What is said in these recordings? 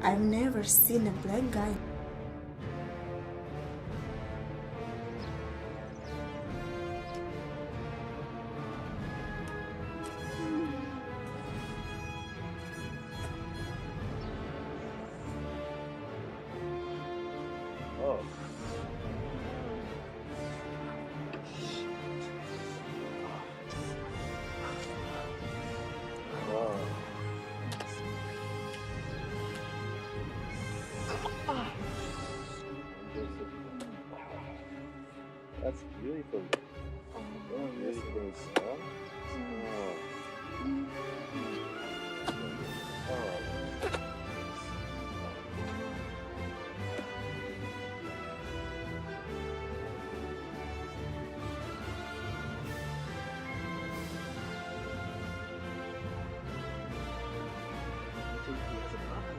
I've never seen a black guy. Oh. Wow. That's beautiful. Oh, beautiful, huh? Oh. Oh. I think he has a problem.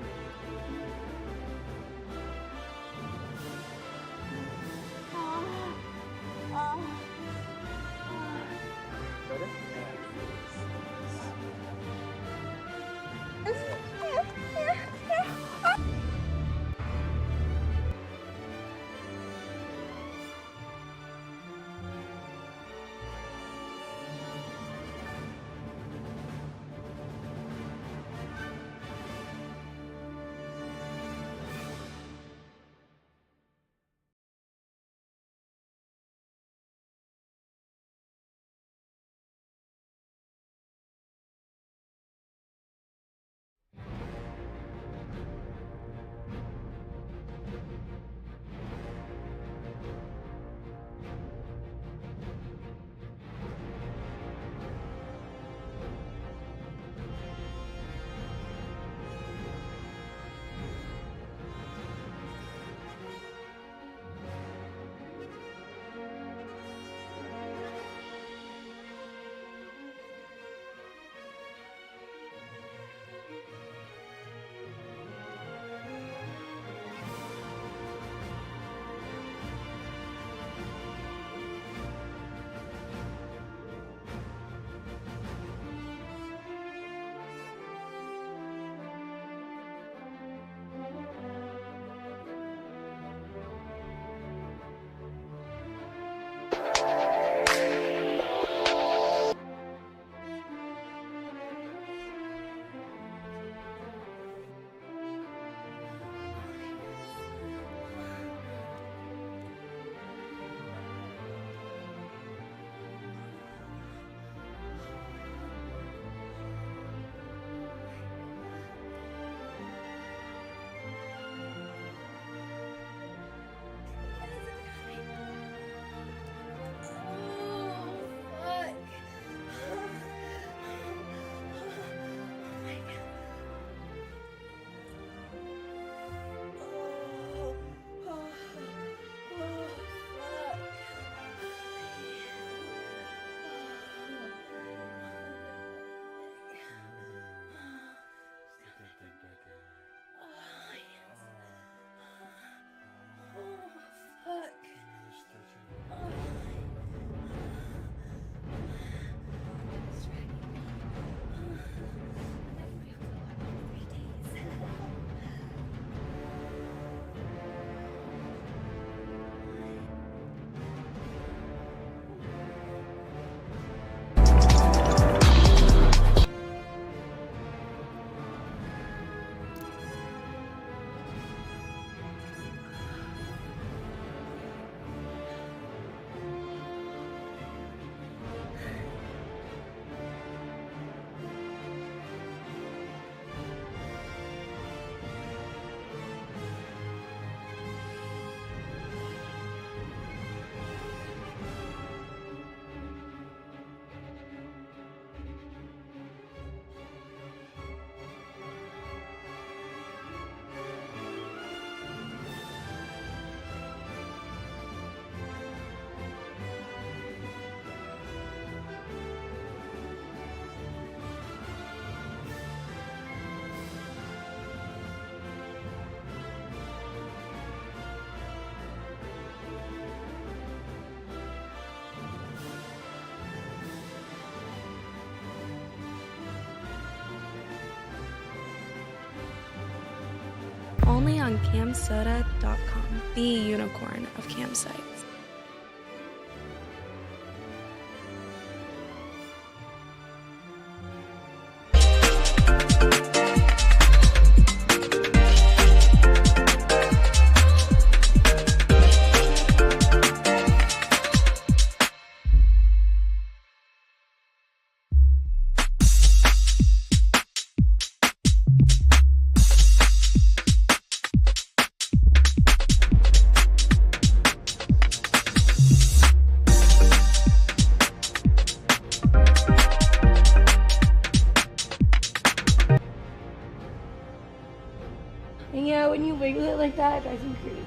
camsoda.com, the unicorn of campsites. And yeah, when you wiggle it like that, it drives me crazy.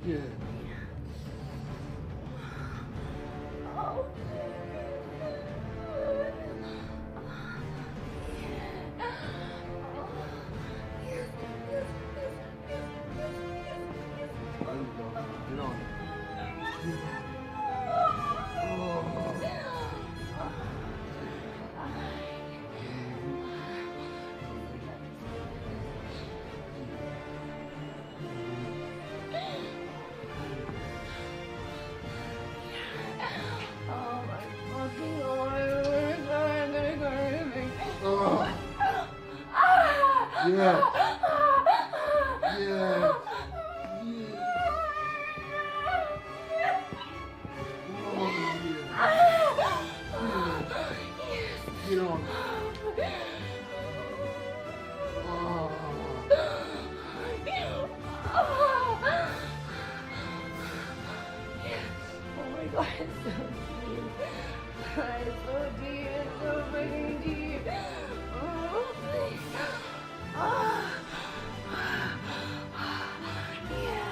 Yeah. Get on. Yeah. Yeah. Get on. Oh my god, it's so deep. It's so deep. It's so freaking deep. Oh, please. Yeah.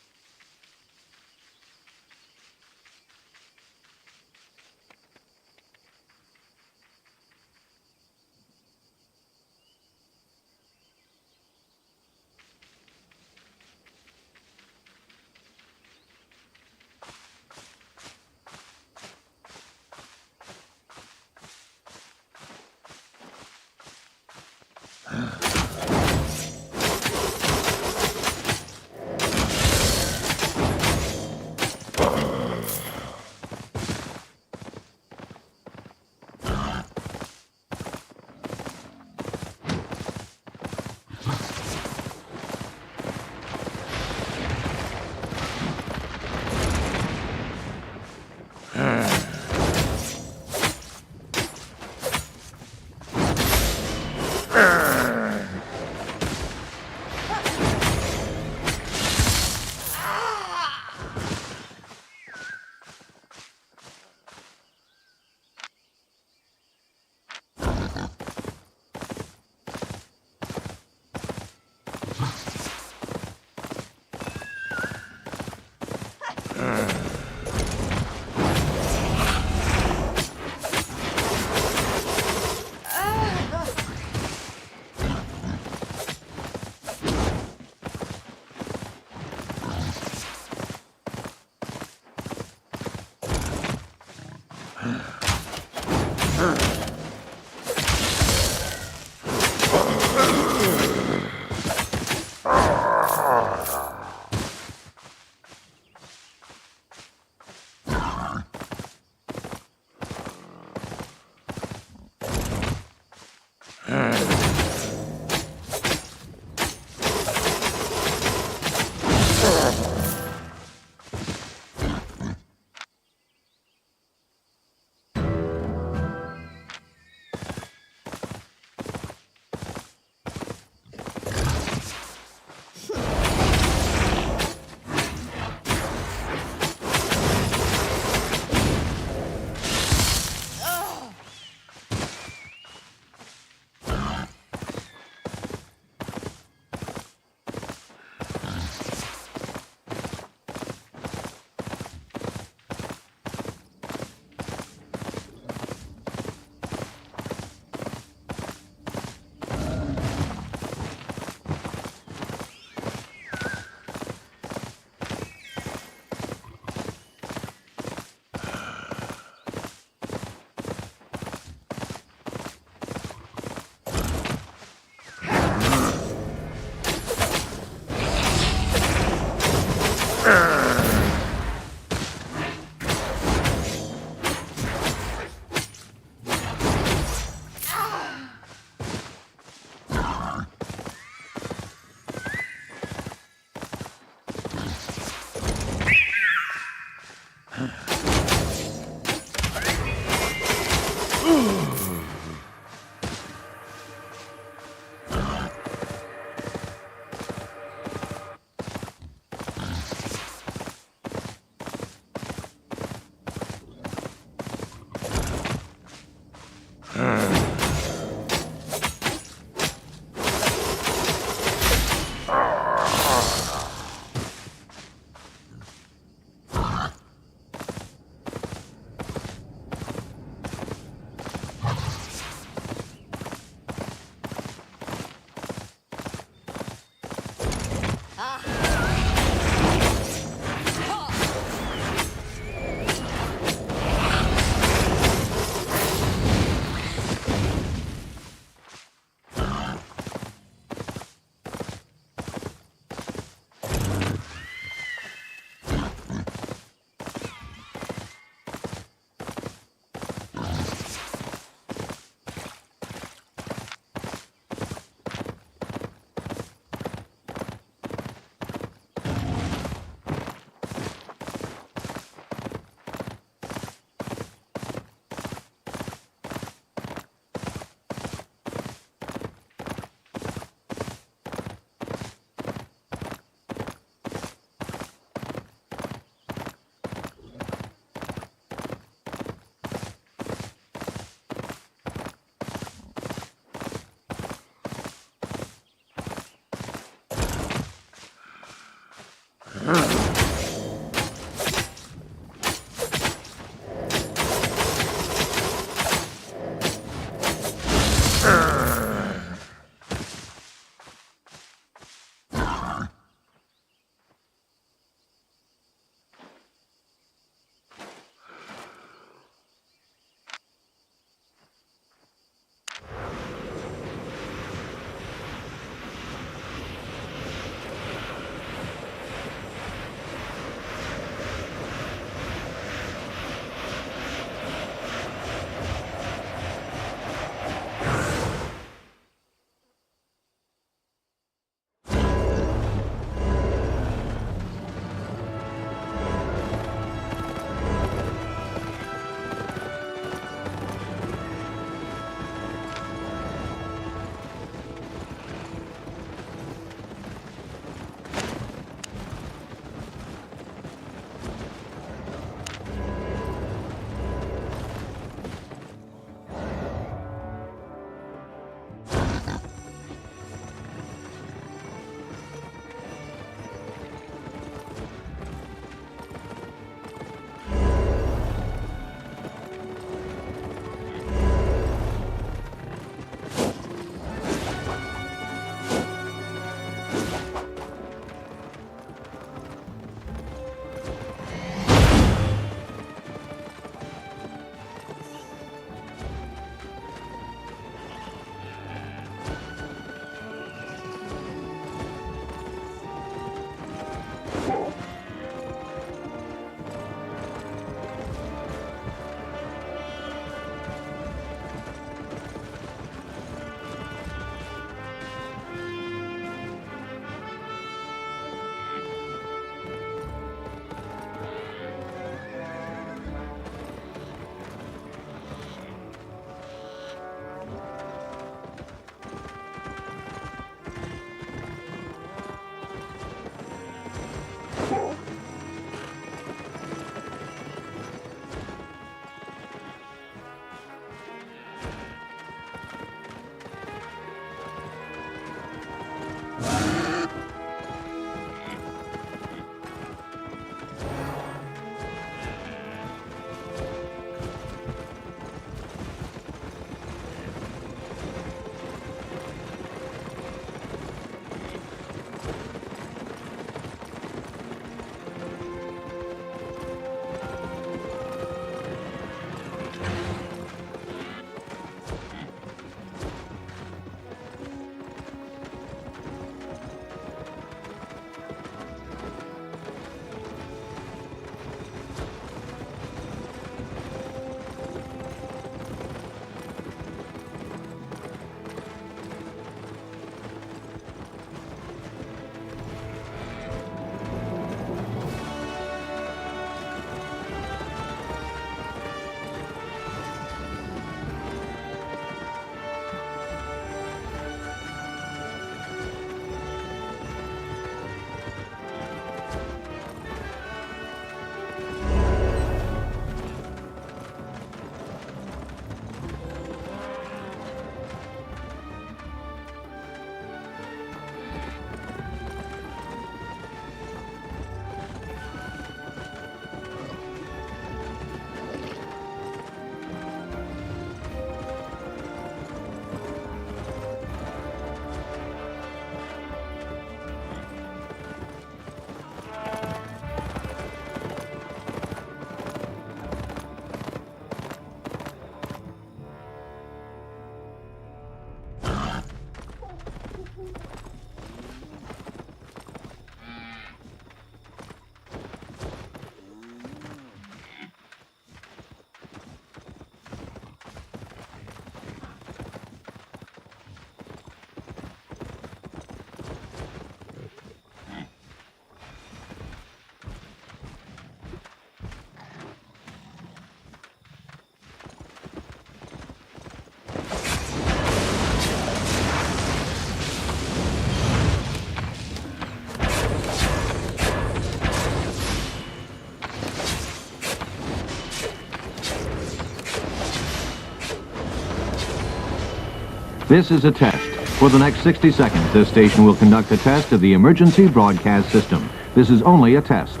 This is a test. For the next 60 seconds, this station will conduct a test of the emergency broadcast system. This is only a test.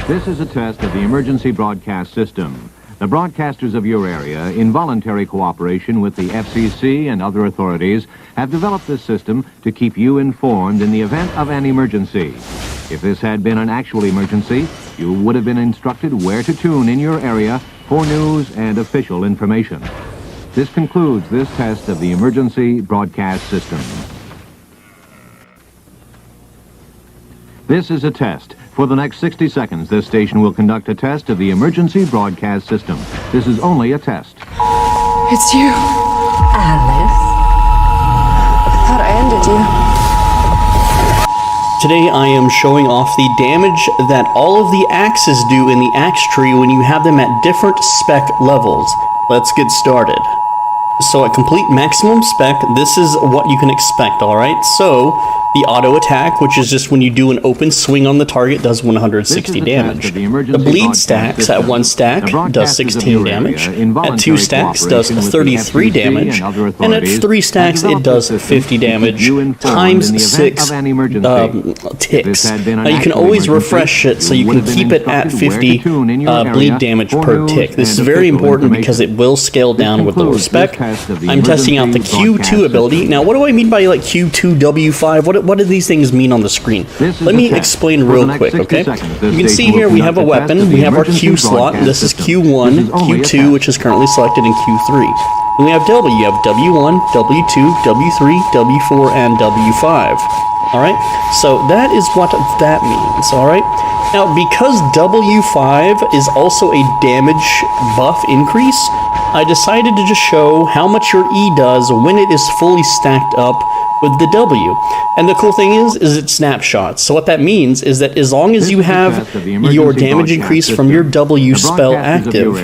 This is a test of the emergency broadcast system. The broadcasters of your area, in voluntary cooperation with the FCC and other authorities, have developed this system to keep you informed in the event of an emergency. If this had been an actual emergency, you would have been instructed where to tune in your area for news and official information. This concludes this test of the emergency broadcast system. This is a test. For the next 60 seconds, this station will conduct a test of the emergency broadcast system. This is only a test. It's you. Alice? I thought I ended you. Today I am showing off the damage that all of the axes do in the axe tree when you have them at different spec levels. Let's get started. So at complete maximum spec, this is what you can expect, alright? So, the auto attack, which is just when you do an open swing on the target, does 160 damage. The bleed stacks at 1 stack does 16 damage. At 2 stacks does 33 damage. And at 3 stacks it does 50 damage times 6 ticks. Now you can always refresh it so you can keep it at 50 bleed damage per tick. This is very important because it will scale down with lower spec. I'm testing out the Q2 ability. Now what do I mean by like Q2, W5? What do these things mean on the screen? Let me explain real quick, okay? You can see here we have a weapon, we have our Q slot, this is Q1, Q2, which is currently selected, and Q3. And we have W, you have W1, W2, W3, W4, and W5. Alright? So that is what that means, alright? Now, because W5 is also a damage buff increase, I decided to just show how much your E does when it is fully stacked up with the W. And the cool thing is it snapshots. So what that means is that as long as you have your damage increase from your W spell active,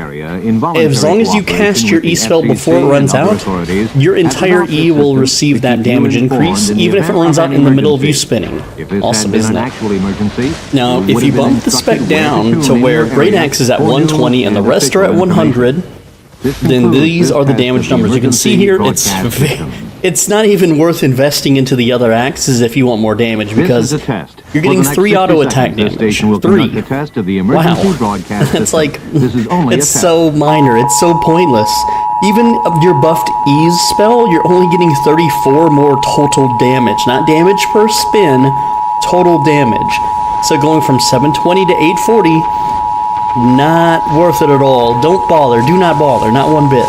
as long as you cast your E spell before it runs out, your entire E will receive that damage increase, even if it runs out in the middle of you spinning. Awesome, isn't it? Now, if you bump the spec down to where Great Axe is at 120 and the rest are at 100, then these are the damage numbers. You can see here, it's not even worth investing into the other axes if you want more damage, because you're getting 3 auto attack damage. 3. Wow. It's like, it's so minor, it's so pointless. Even your buffed ease spell, you're only getting 34 more total damage. Not damage per spin, total damage. So going from 720 to 840, not worth it at all. Don't bother, do not bother, not one bit.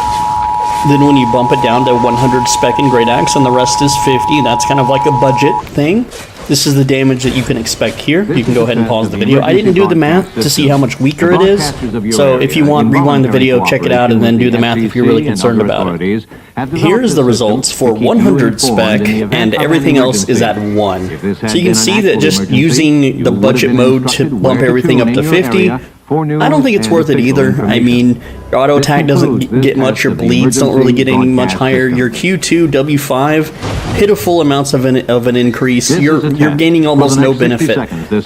Then when you bump it down to 100 spec in Great Axe and the rest is 50, that's kind of like a budget thing. This is the damage that you can expect here. You can go ahead and pause the video. I didn't do the math to see how much weaker it is, so if you want, rewind the video, check it out, and then do the math if you're really concerned about it. Here's the results for 100 spec, and everything else is at 1. So you can see that just using the budget mode to bump everything up to 50, I don't think it's worth it either. I mean, your auto attack doesn't get much, your bleeds don't really get any much higher. Your Q2, W5, pitiful amounts of an increase. You're gaining almost no benefit.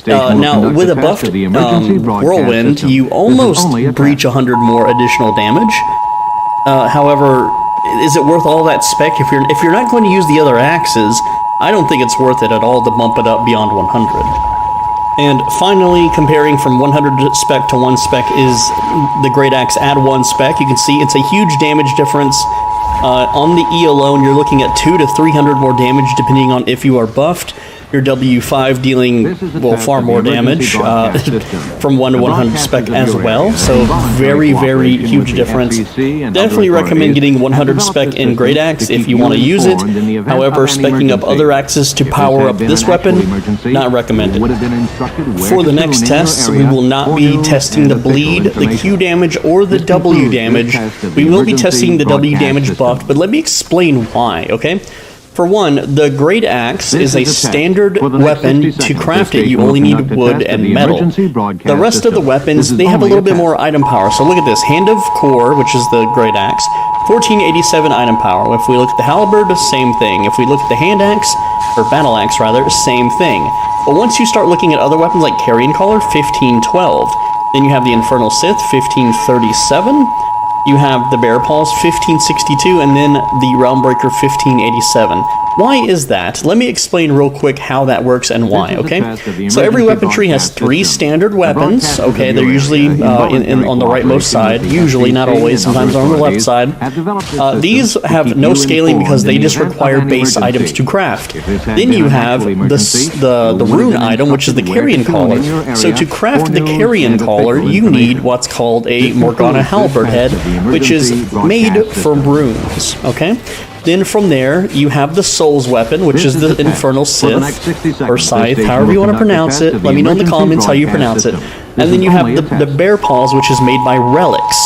Now, with a buffed Whirlwind, you almost breach 100 more additional damage. However, is it worth all that spec? If you're not going to use the other axes, I don't think it's worth it at all to bump it up beyond 100. And finally, comparing from 100 spec to 1 spec is the Great Axe at 1 spec. You can see it's a huge damage difference. On the E alone, you're looking at 200 to 300 more damage depending on if you are buffed. Your W5 dealing, well, far more damage from 1 to 100 spec as well. So very, very huge difference. Definitely recommend getting 100 spec in Great Axe if you want to use it. However, specking up other axes to power up this weapon, not recommended. For the next tests, we will not be testing the bleed, the Q damage, or the W damage. We will be testing the W damage buff, but let me explain why, okay? For one, the Great Axe is a test. standard For the next weapon. 60 To seconds, craft the it, you station will only need conduct a wood test of and the metal. emergency broadcast The rest of the system. weapons, This is they have a only little a bit test. more item power. So look at this. Hand of Core, which is the Great Axe, 1487 item power. If we look at the Halberd, same thing. If we look at the Hand Axe, or Battle Axe rather, same thing. But once you start looking at other weapons like Carrion Collar, 1512. Then you have the Infernal Sith, 1537. You have the Bear Paws, 1562, and then the Realmbreaker, 1587. Why is that? Let me explain real quick how that works and why, okay? So every weapon tree has 3 standard weapons, okay? They're usually on the rightmost side, usually, not always, sometimes they're on the left side. These have no scaling because they just require base items to craft. Then you have the rune item, which is the Carrion Collar. So to craft the Carrion Collar, you need what's called a Morgana Halberd head, which is made from runes, okay? Then from there, you have the Soul's Weapon, which is the Infernal Sith, or Scythe, however you want to pronounce it. Let me know in the comments how you pronounce it. And then you have the Bear Paws, which is made by Relics.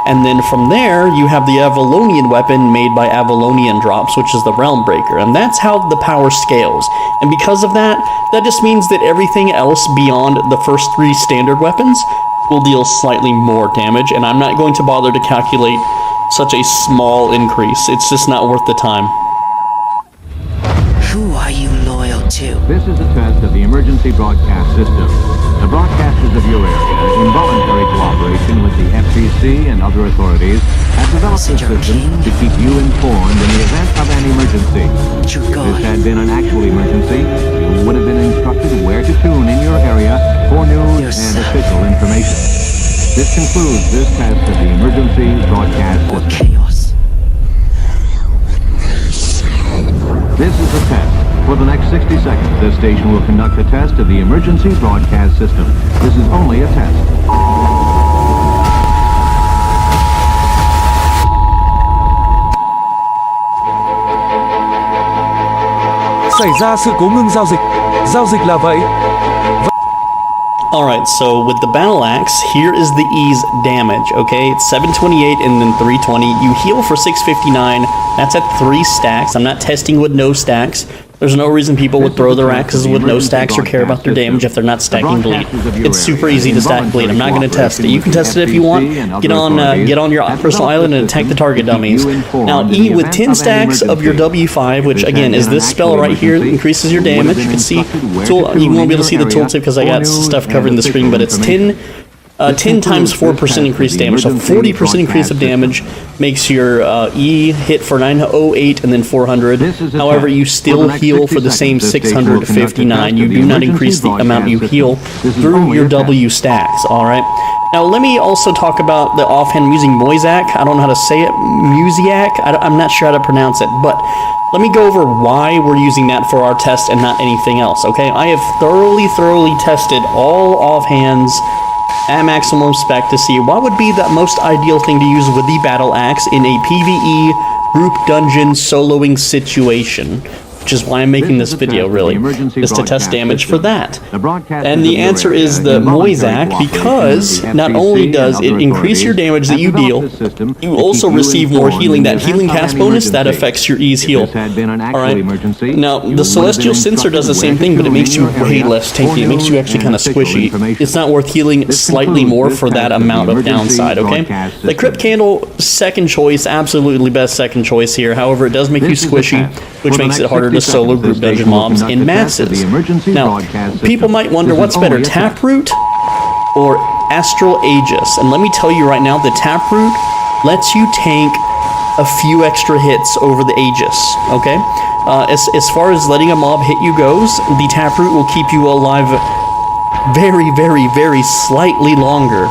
And then from there, you have the Avalonian weapon made by Avalonian Drops, which is the Realmbreaker. And that's how the power scales. And because of that, that just means that everything else beyond the first 3 standard weapons will deal slightly more damage. And I'm not going to bother to calculate such a small increase. It's just not worth the time. Who are you loyal to? This is a test of the emergency broadcast system. The broadcasters of your area, in voluntary cooperation with the FCC and other authorities, have developed a system to keep you informed in the event of an emergency. If this had been an actual emergency, you would have been instructed where to tune in your area for news and official information. This concludes this test of the emergency broadcast system. Chaos. This is a test. For the next 60 seconds, this station will conduct a test of the emergency broadcast system. This is only a test. Xảy ra sự cố ngưng giao dịch. Giao dịch là vậy. Alright, so with the Battle Axe, here is the ease damage, okay? It's 728 and then 320. You heal for 659. That's at 3 stacks. I'm not testing with no stacks. There's no reason people would throw their axes with no stacks or care about their damage if they're not stacking bleed. It's super easy to stack bleed. I'm not going to test it. You can test it if you want. Get on your personal island and attack the target dummies. Now, E with 10 stacks of your W5, which again is this spell right here, increases your damage. You can see, you won't be able to see the tooltip because I got stuff covering the screen, but it's 10 times 4% increased damage, so 40% increase of damage makes your E hit for 908 and then 400. However, you still heal for the same 659. You do not increase the amount you heal through your W stacks, alright? Now, let me also talk about the offhand. I'm using Moisac. I don't know how to say it. Musiac? I'm not sure how to pronounce it, but let me go over why we're using that for our test and not anything else, okay? I have thoroughly tested all offhands at maximum spec to see what would be the most ideal thing to use with the Battle Axe in a PvE group dungeon soloing situation, which is why I'm making this video, really, is to test damage for that. And the answer is the Moisac, because not only does it increase your damage that you deal, you also receive more healing. That healing cast bonus, that affects your ease heal. Alright, now the Celestial Censer does the same thing, but it makes you way less tanky. It makes you actually kind of squishy. It's not worth healing slightly more for that amount of downside, okay? The Crypt Candle, second choice, absolutely best second choice here. However, it does make you squishy, which makes it harder to solo group dungeon mobs in masses. Now, people might wonder what's better, Taproot or Astral Aegis? And let me tell you right now, the Taproot lets you tank a few extra hits over the Aegis, okay? As far as letting a mob hit you goes, the Taproot will keep you alive very slightly longer.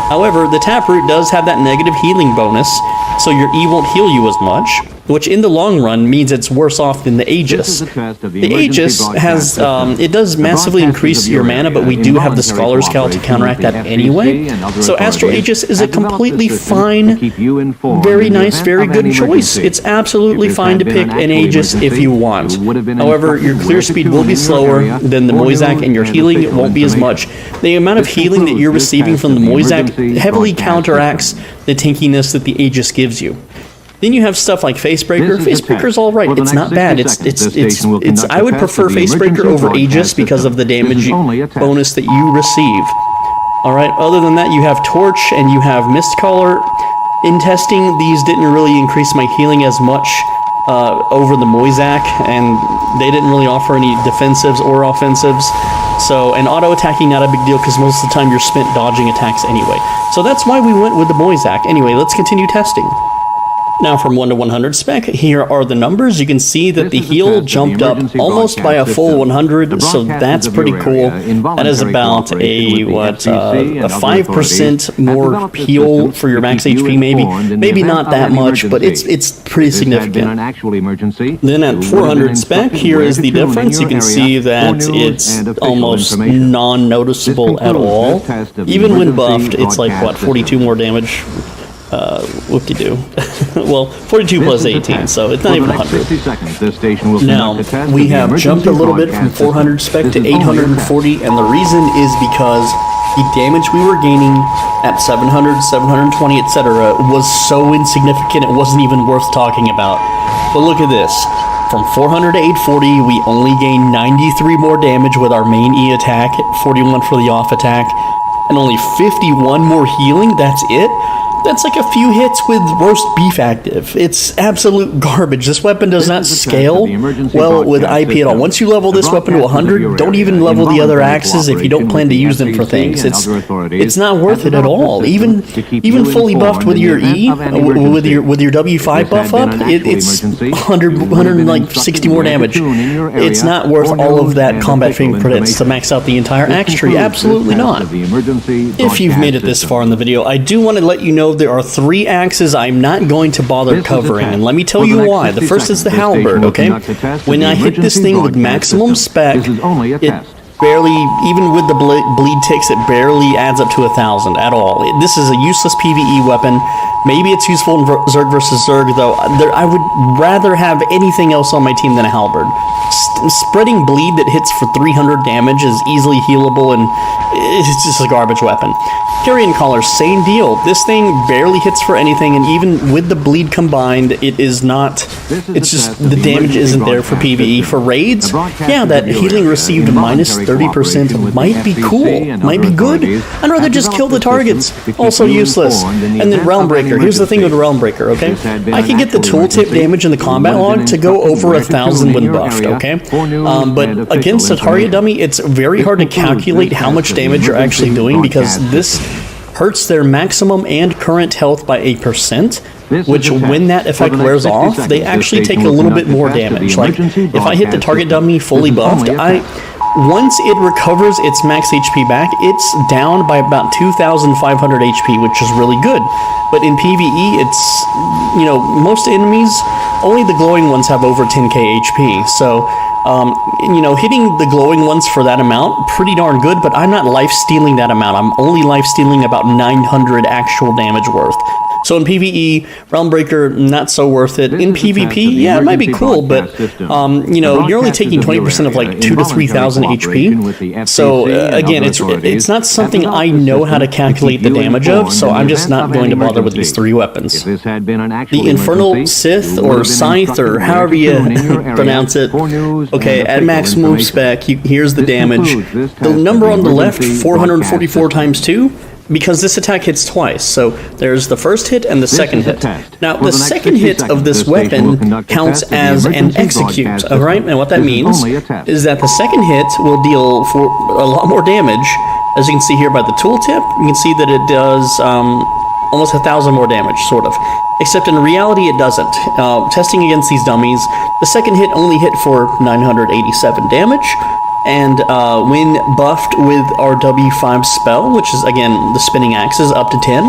However, the Taproot does have that negative healing bonus, so your E won't heal you as much, which in the long run means it's worse off than the Aegis. The Aegis has, it does massively increase your mana, but we do have the Scholar's Cal to counteract that anyway. So Astral Aegis is a completely fine, very nice, very good choice. It's absolutely fine to pick an Aegis if you want. However, your clear speed will be slower than the Moisac, and your healing won't be as much. The amount of healing that you're receiving from the Moisac heavily counteracts the tankiness that the Aegis gives you. Then you have stuff like Facebreaker. This is a Facebreaker's test. all right. For the It's next not bad. 60 seconds, this station will conduct I a would test prefer of the Facebreaker emergency over Aegis broadcast because of the system. damage This is only a test. bonus that you receive. All right. Other than that, you have Torch and you have Mistcaller. In testing, these didn't really increase my healing as much over the Moisac, and they didn't really offer any defensives or offensives. So, and auto-attacking not a big deal because most of the time you're spent dodging attacks anyway. So that's why we went with the Moisac. Anyway, let's continue testing. Now from 1 to 100 spec, here are the numbers. You can see that the heal jumped up almost by a full 100, so that's pretty cool. That is about a 5% more heal for your max HP, maybe not that much, but it's pretty significant. Then at 400 spec, here is the difference. You can see that it's almost non-noticeable at all. Even when buffed, it's like, what, 42 more damage? Whoop-de-doo. Well, 42 plus 18, so it's not even 100. Now, we have jumped a little bit from 400 spec to 840, and the reason is because the damage we were gaining at 700, 720, etc. was so insignificant it wasn't even worth talking about. But look at this. From 400 to 840, we only gained 93 more damage with our main E attack, 41 for the off attack, and only 51 more healing. That's it. That's like a few hits with roast beef active. It's absolute garbage. This weapon does not scale well with IP at all. Once you level this weapon to 100, don't even level the other axes if you don't plan to use them for things. It's not worth it at all. Even fully buffed with your E, with your W5 buff up, it's 160 more damage. It's not worth all of that combat fingerprints to max out the entire axe tree. Absolutely not. If you've made it this far in the video, I do want to let you know there are 3 axes I'm not going to bother covering, and let me tell you why. The first is the halberd, okay? When I hit this thing with maximum spec, it barely, even with the bleed ticks, it barely adds up to 1,000 at all. This is a useless PvE weapon. Maybe it's useful in Zerg versus Zerg, though. I would rather have anything else on my team than a halberd. Spreading bleed that hits for 300 damage is easily healable, and it's just a garbage weapon. Carrion Collar, same deal. This thing barely hits for anything, and even with the bleed combined, it is not. It's just the damage isn't there for PvE. For raids, yeah, that healing received minus 30% might be cool, might be good. I'd rather just kill the targets. Also useless. And then Realm Breaker. Here's the thing with Realm Breaker, okay? I can get the tooltip damage in the combat log to go over 1,000 when buffed, okay? But against a target dummy, it's very hard to calculate how much damage you're actually doing because this hurts their maximum and current health by 8%, which when that effect wears off, they actually take a little bit more damage. Like, if I hit the target dummy fully buffed, once it recovers its max HP back, it's down by about 2,500 HP, which is really good. But in PvE, it's, most enemies, only the glowing ones have over 10k HP, so hitting the glowing ones for that amount, pretty darn good, but I'm not life-stealing that amount. I'm only life-stealing about 900 actual damage worth. So in PvE, Realm Breaker, not so worth it. In PvP, yeah, it might be cool, but, you're only taking 20% of like 2,000 to 3,000 HP. So, again, it's not something I know how to calculate the damage of, so I'm just not going to bother with these 3 weapons. The Infernal Sith, or Scythe, or however you pronounce it, okay, at max move spec, here's the damage. The number on the left, 444 times 2, because this attack hits twice, so there's the first hit and the second hit. Now, the second hit of this weapon counts as an execute, alright? And what that means is that the second hit will deal for a lot more damage. As you can see here by the tooltip, you can see that it does almost 1,000 more damage, sort of. Except in reality, it doesn't. Testing against these dummies, the second hit only hit for 987 damage. And when buffed with our W5 spell, which is, again, the spinning axes up to 10,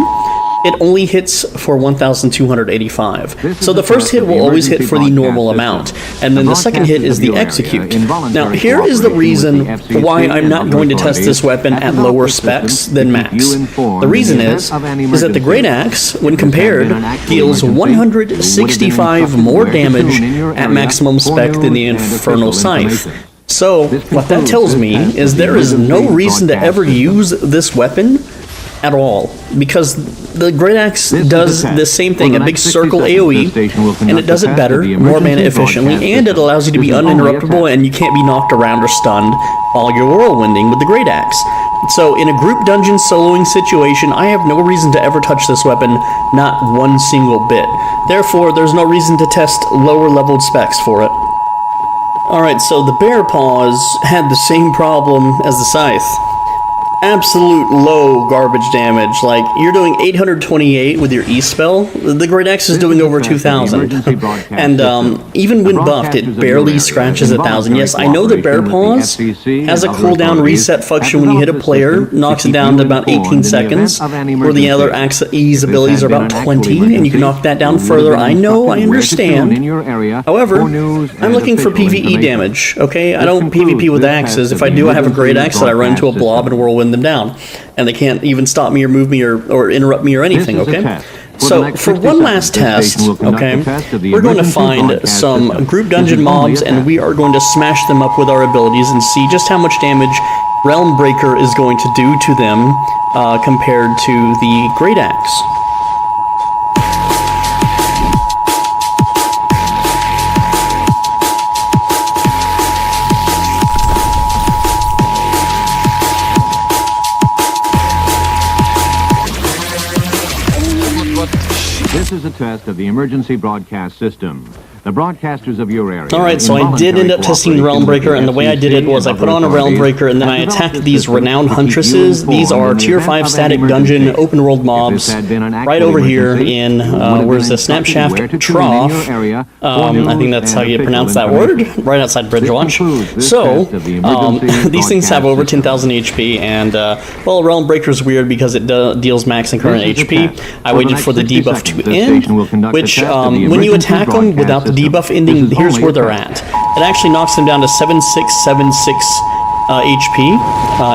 it only hits for 1,285. So the first hit will always hit for the normal amount, and then the second hit is the execute. Now, here is the reason why I'm not going to test this weapon at lower specs than max. The reason is that the Great Axe, when compared, deals 165 more damage at maximum spec than the Infernal Scythe. So, what that tells me is there is no reason to ever use this weapon at all, because the Great Axe This is does a test. the same For thing, the a big next 60 circle seconds, AoE, this station will and conduct it does a it test better, of the more mana emergency efficiently, broadcast and it system. allows you to be This is only a uninterruptible, test. and you can't be knocked around or stunned while you're whirlwinding with the Great Axe. So in a group dungeon soloing situation, I have no reason to ever touch this weapon, not one single bit. Therefore, there's no reason to test lower leveled specs for it. Alright, so the Bear Paws had the same problem as the Scythe. Absolute low garbage damage. Like, you're doing 828 with your E-spell. The Great Axe is doing over 2,000. And even when buffed, it barely scratches 1,000. Yes, I know the Bear Paws has a cooldown reset function when you hit a player, knocks it down to about 18 seconds, where the other E's abilities are about 20, and you can knock that down further. I know, I understand. However, I'm looking for PvE damage, okay? I don't PvP with axes. If I do, I have a Great Axe that I run into a blob and whirlwind them down, and they can't even stop me or move me or interrupt me or anything, okay? So, for one last test, okay, we're going to find some group dungeon mobs, and we are going to smash them up with our abilities and see just how much damage Realm Breaker is going to do to them compared to the Great Axe. This is a test of the emergency broadcast system. The broadcasters of your area. Alright, so I did end up testing the Realm Breaker, and the way I did it was I put on a Realm Breaker and then I attacked these renowned huntresses. These are tier 5 static dungeon open world mobs right over here in, where's the Snapshaft Trough? I think that's how you pronounce that word, right outside Bridgewatch. So, these things have over 10,000 HP, and, well, Realm Breaker's weird because it deals max and current HP. I waited for the debuff to end, which, when you attack them without the debuff ending, here's where they're at. It actually knocks them down to 7676 HP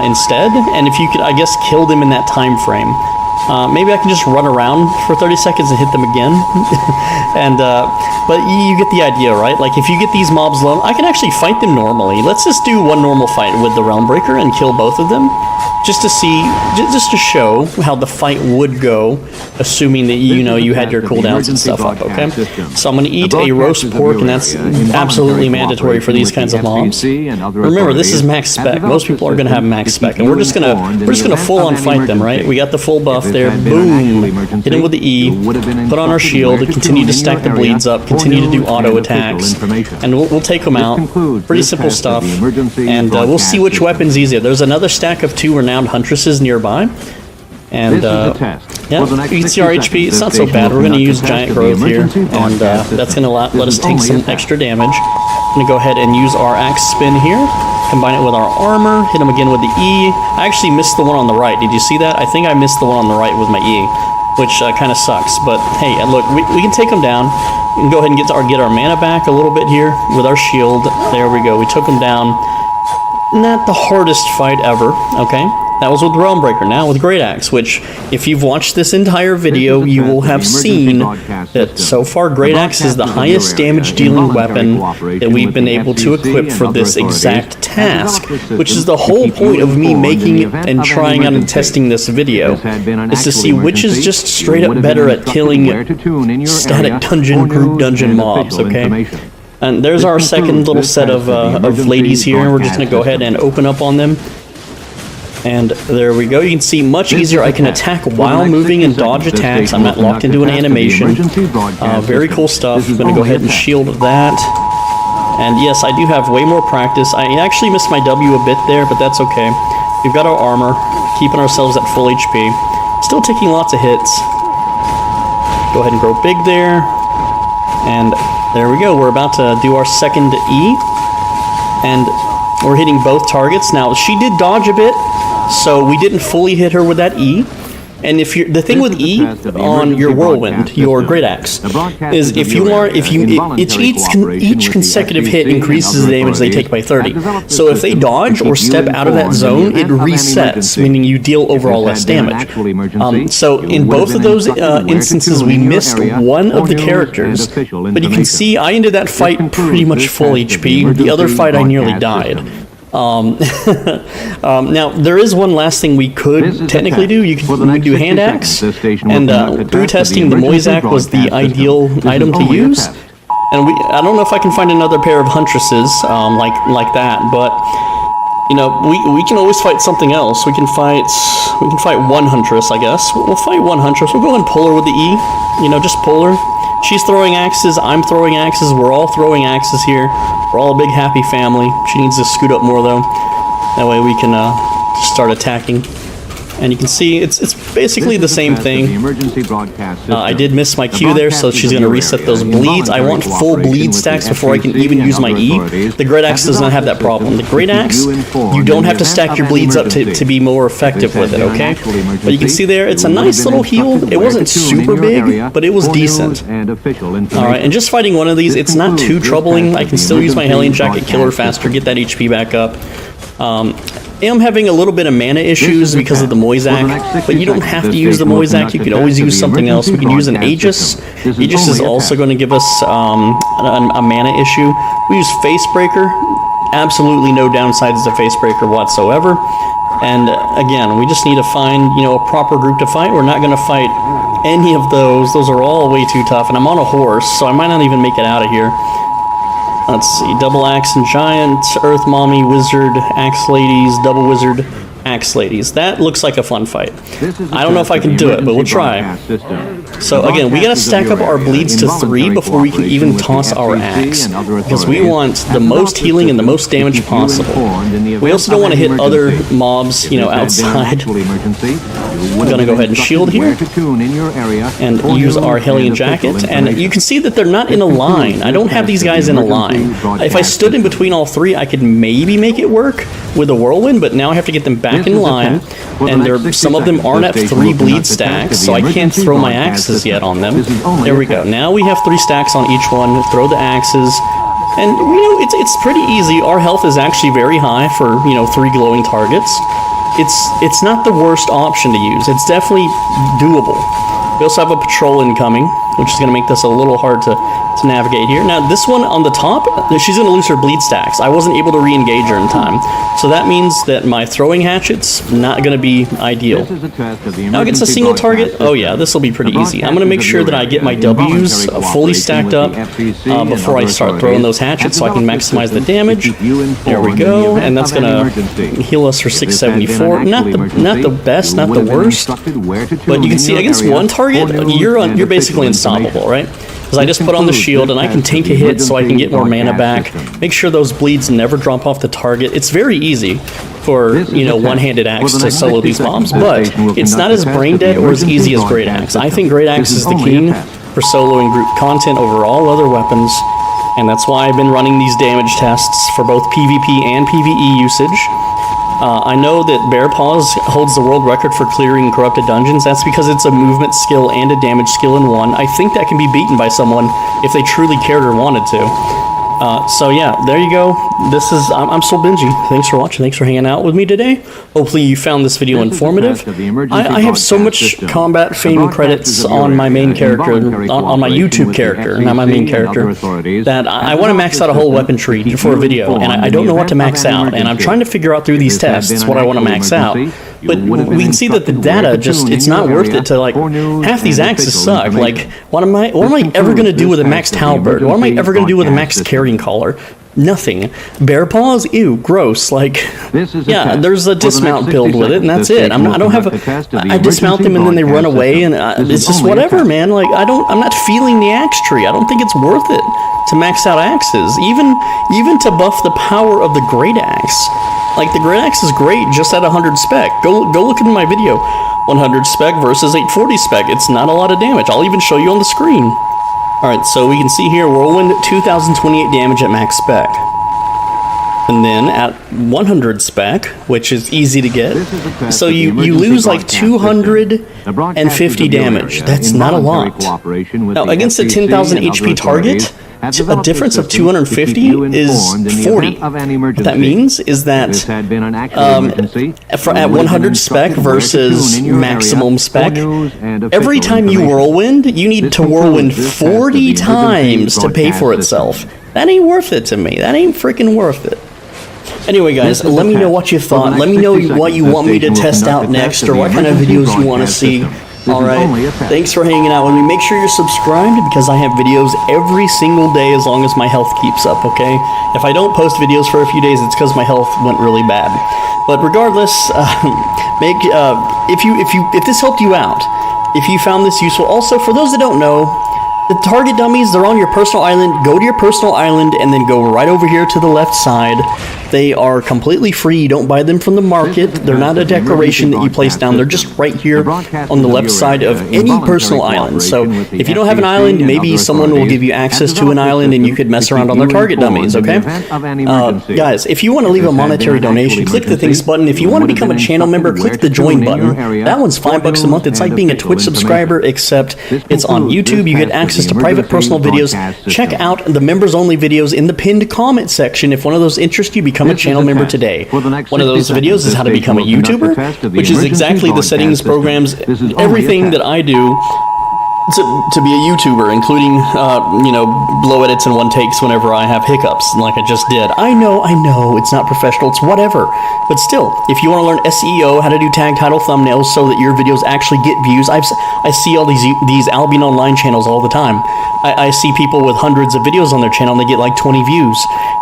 instead, and if you could, I guess, kill them in that time frame. Maybe I can just run around for 30 seconds and hit them again. And, but you get the idea, right? Like, if you get these mobs low, I can actually fight them normally. Let's just do one normal fight with the Realm Breaker and kill both of them. Just to see, just to show how the fight would go, assuming that, you know, you had your cooldowns and stuff up, okay? So I'm going to eat a roast pork, and that's absolutely mandatory for these kinds of mobs. Remember, this is max spec. Most people are going to have max spec, and we're just gonna full-on fight them, right? We got the full buff there, boom, hit him with the E, put on our shield, continue to stack the bleeds up, continue to do auto attacks, and we'll take them out. Pretty simple stuff, and we'll see which weapon's easier. There's another stack of 2 renowned huntresses nearby, and yeah, you can see our HP. It's not so bad. We're going to use giant growth here, and that's going to let us take some extra damage. I'm going to go ahead and use our axe spin here, combine it with our armor, hit him again with the E. I actually missed the one on the right. Did you see that? I think I missed the one on the right with my E, which kind of sucks, but hey, look, we can take him down. We can go ahead and get our mana back a little bit here with our shield. There we go. We took him down. Not the hardest fight ever, okay? That was with Realm Breaker. Now with Great Axe, which, if you've watched this entire video, you will have seen that so far Great Axe is the highest damage dealing weapon that we've been able to equip for this exact task, which is the whole point of me making and trying out and testing this video, is to see which is just straight up better at killing static dungeon, group dungeon mobs, okay? And there's our second little set of ladies here. We're just going to go ahead and open up on them. And there we go. You can see much easier. I can attack while moving and dodge attacks. I'm not locked into an animation. Very cool stuff. I'm going to go ahead and shield that. And yes, I do have way more practice. I actually missed my W a bit there, but that's okay. We've got our armor, keeping ourselves at full HP. Still taking lots of hits. Go ahead and grow big there. And there we go. We're about to do our second E, and we're hitting both targets. Now, she did dodge a bit, so we didn't fully hit her with that E. And if you're, the thing with E on your whirlwind, your Great Axe, is each consecutive hit increases the damage they take by 30. So if they dodge or step out of that zone, it resets, meaning you deal overall less damage. So in both of those instances, we missed one of the characters, but you can see I ended that fight pretty much full HP. The other fight I nearly died. Now, there is one last thing we could technically do. We could do hand axe, and through testing, the Moisac was the ideal item to use. And I don't know if I can find another pair of huntresses like that, but you know, we can always fight something else. We can fight one huntress, I guess. We'll fight one huntress. We'll go and pull her with the E. You know, just pull her. She's throwing axes. I'm throwing axes. We're all throwing axes here. We're all a big happy family. She needs to scoot up more though. That way we can start attacking. And you can see it's basically the same thing. I did miss my Q there, so she's going to reset those bleeds. I want full bleed stacks before I can even use my E. The Great Axe does not have that problem. The Great Axe, you don't have to stack your bleeds up to be more effective with it, okay? But you can see there, it's a nice little heal. It wasn't super big, but it was decent. Alright, and just fighting one of these, it's not too troubling. I can still use my Hellion Jacket, kill her faster, get that HP back up. I am having a little bit of mana issues because of the Moisac, but you don't have to use the Moisac. You could always use something else. We can use an Aegis. Aegis is also going to give us a mana issue. We use Facebreaker. Absolutely no downsides to Facebreaker whatsoever. And again, we just need to find, you know, a proper group to fight. We're not going to fight any of those. Those are all way too tough. And I'm on a horse, so I might not even make it out of here. Let's see, Double Axe and Giant, Earth Mommy, Wizard, Axe Ladies, Double Wizard, Axe Ladies. That looks like a fun fight. I don't know if I can do it, but we'll try. So again, we gotta stack up our bleeds to 3 before we can even toss our axe, because we want the most healing and the most damage possible. We also don't want to hit other mobs, you know, outside. We're gonna go ahead and shield here and use our Hellion Jacket, and you can see that they're not in a line. I don't have these guys in a line. If I stood in between all 3, I could maybe make it work with a whirlwind, but now I have to get them back in line, and some of them aren't at 3 bleed stacks, so I can't throw my axes yet on them. There we go. Now we have 3 stacks on each one. Throw the axes, and you know, it's pretty easy. Our health is actually very high for, you know, 3 glowing targets. It's not the worst option to use. It's definitely doable. We also have a patrol incoming, which is going to make this a little hard to navigate here. Now, this one on the top, she's going to lose her bleed stacks. I wasn't able to re-engage her in time. So that means that my throwing hatchet's not going to be ideal. Now against a single target, oh yeah, this will be pretty easy. I'm going to make sure that I get my W's fully stacked up before I start throwing those hatchets so I can maximize the damage. There we go, and that's going to heal us for 674. Not the best, not the worst, but you can see against one target, you're basically unstoppable, right? Because I just put on the shield and I can tank a hit so I can get more mana back. Make sure those bleeds never drop off the target. It's very easy for, you know, one-handed axe to solo these mobs, but it's not as brain dead or as easy as Great Axe. I think Great Axe is the king for soloing group content over all other weapons, and that's why I've been running these damage tests for both PvP and PvE usage. I know that Bear Paws holds the world record for clearing corrupted dungeons. That's because it's a movement skill and a damage skill in one. I think that can be beaten by someone if they truly cared or wanted to. So yeah, there you go. I'm Swolebenji. Thanks for watching. Thanks for hanging out with me today. Hopefully you found this video informative. I have so much combat fame credits on my main character, on my YouTube character, not my main character, that I want to max out a whole weapon tree for a video, and I don't know what to max out, and I'm trying to figure out through these tests what I want to max out. But we can see that the data it's not worth it to, like, half these axes suck. Like, what am I ever going to do with a maxed halberd? What am I ever going to do with a maxed carrying collar? Nothing. Bear paws? Ew, gross. Like, yeah, there's a dismount build with it, and that's it. I dismount them and then they run away, and it's just whatever, man. Like, I'm not feeling the axe tree. I don't think it's worth it to max out axes, even to buff the power of the Great Axe. Like, the Great Axe is great just at 100 spec. Go look at my video. 100 spec versus 840 spec. It's not a lot of damage. I'll even show you on the screen. Alright, so we can see here, Whirlwind, 2028 damage at max spec. And then at 100 spec, which is easy to get, so you lose like 250 damage. That's not a lot. Now, against a 10,000 HP target, a difference of 250 is 40. What that means is that at 100 spec versus maximum spec, every time you whirlwind, you need to whirlwind 40 times to pay for itself. That ain't worth it to me. That ain't freaking worth it. Anyway, guys, let me know what you thought. Let me know what you want me to test out next, or what kind of videos you want to see. Alright, thanks for hanging out with me. Make sure you're subscribed, because I have videos every single day as long as my health keeps up, okay? If I don't post videos for a few days, it's because my health went really bad. But regardless, if this helped you out, if you found this useful, also, for those that don't know, the target dummies, they're on your personal island. Go to your personal island and then go right over here to the left side. They are completely free. You don't buy them from the market. They're not a decoration that you place down. They're just right here on the left side of any personal island. So if you don't have an island, maybe someone will give you access to an island and you could mess around on their target dummies, okay? Guys, if you want to leave a monetary donation, click the thanks button. If you want to become a channel member, click the join button. That one's $5 a month. It's like being a Twitch subscriber, except it's on YouTube. You get access to private personal videos. Check out the members only videos in the pinned comment section. If one of those interests you, become a channel member today. One of those videos is how to become a YouTuber, which is exactly the settings, programs, everything that I do to be a YouTuber, including, blow edits and one takes whenever I have hiccups, like I just did. I know, it's not professional, it's whatever. But still, if you want to learn SEO, how to do tag, title, thumbnails, so that your videos actually get views, I see all these Albion online channels all the time. I see people with hundreds of videos on their channel and they get like 20 views.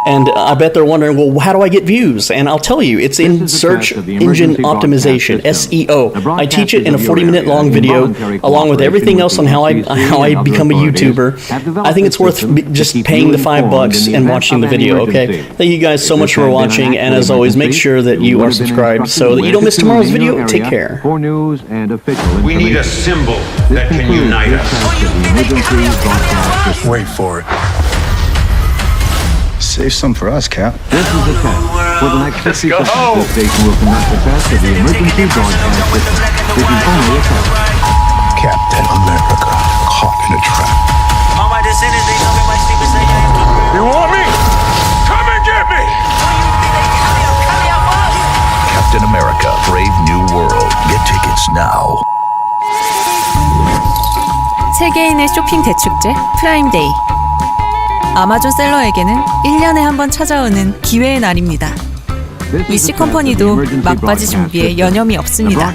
And I bet they're wondering, well, how do I get views? And I'll tell you, it's in search engine optimization, SEO. I teach it in a 40-minute long video, along with everything else on how I become a YouTuber. I think it's worth just paying the $5 and watching the video, okay? Thank you guys so much for watching, and as always, make sure that you are subscribed so that you don't miss tomorrow's video. Take care. We need a symbol that can unite us. Wait for it. Save some for us, Cap. This is a test. For the next 60 seconds, this station will conduct a test of the emergency broadcast system. This is only a test. Captain America, caught in a trap. You want me? Come and get me! Captain America, Brave New World. Get tickets now. 세계인의 쇼핑 대축제 프라임데이. 아마존 셀러에게는 1년에 한 번 찾아오는 기회의 날입니다. 위시 컴퍼니도 막바지 준비에 여념이 없습니다.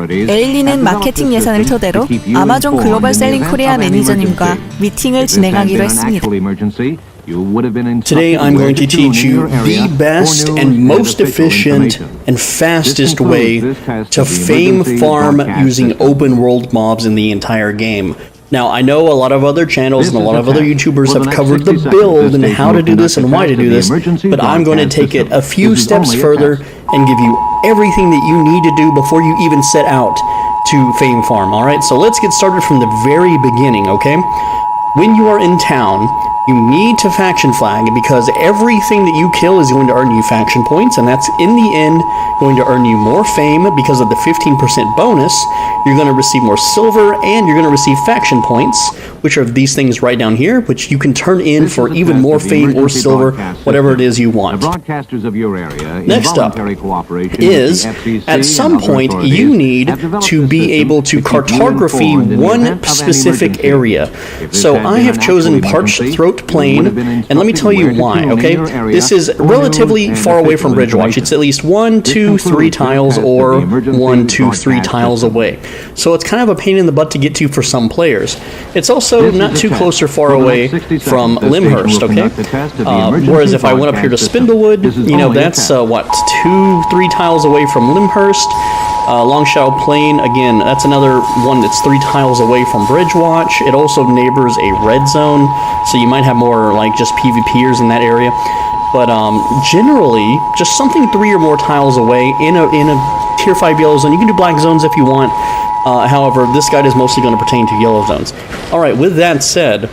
에일리는 마케팅 예산을 토대로 아마존 글로벌 셀링 코리아 매니저님과 미팅을 진행하기로 했습니다. Today I'm going to teach you the best and most efficient and fastest way to fame farm using open world mobs in the entire game. Now, I know a lot of other channels and a lot of other YouTubers have covered the build and how to do this and why to do this, but I'm going to take it a few steps further and give you everything that you need to do before you even set out to fame farm, alright? So let's get started from the very beginning, okay? When you are in town, you need to faction flag, because everything that you kill is going to earn you faction points, and that's in the end going to earn you more fame because of the 15% bonus. You're going to receive more silver, and you're going to receive faction points, which are these things right down here, which you can turn in for even more fame or silver, whatever it is you want. Next up is, at some point, you need to be able to cartography one specific area. So I have chosen Parched Throat Plain, and let me tell you why, okay? This is relatively far away from Bridgewatch. It's at least 1, 2, 3 tiles, or 1, 2, 3 tiles away. So it's kind of a pain in the butt to get to for some players. It's also not too close or far away from Limhurst, okay? Whereas if I went up here to Spindlewood, that's, 2, 3 tiles away from Limhurst. Long Shadow Plain, again, that's another one that's 3 tiles away from Bridgewatch. It also neighbors a red zone, so you might have more like just PvPers in that area. But generally, just something 3 or more tiles away in a tier 5 yellow zone. You can do black zones if you want. However, this guide is mostly going to pertain to yellow zones. Alright, with that said,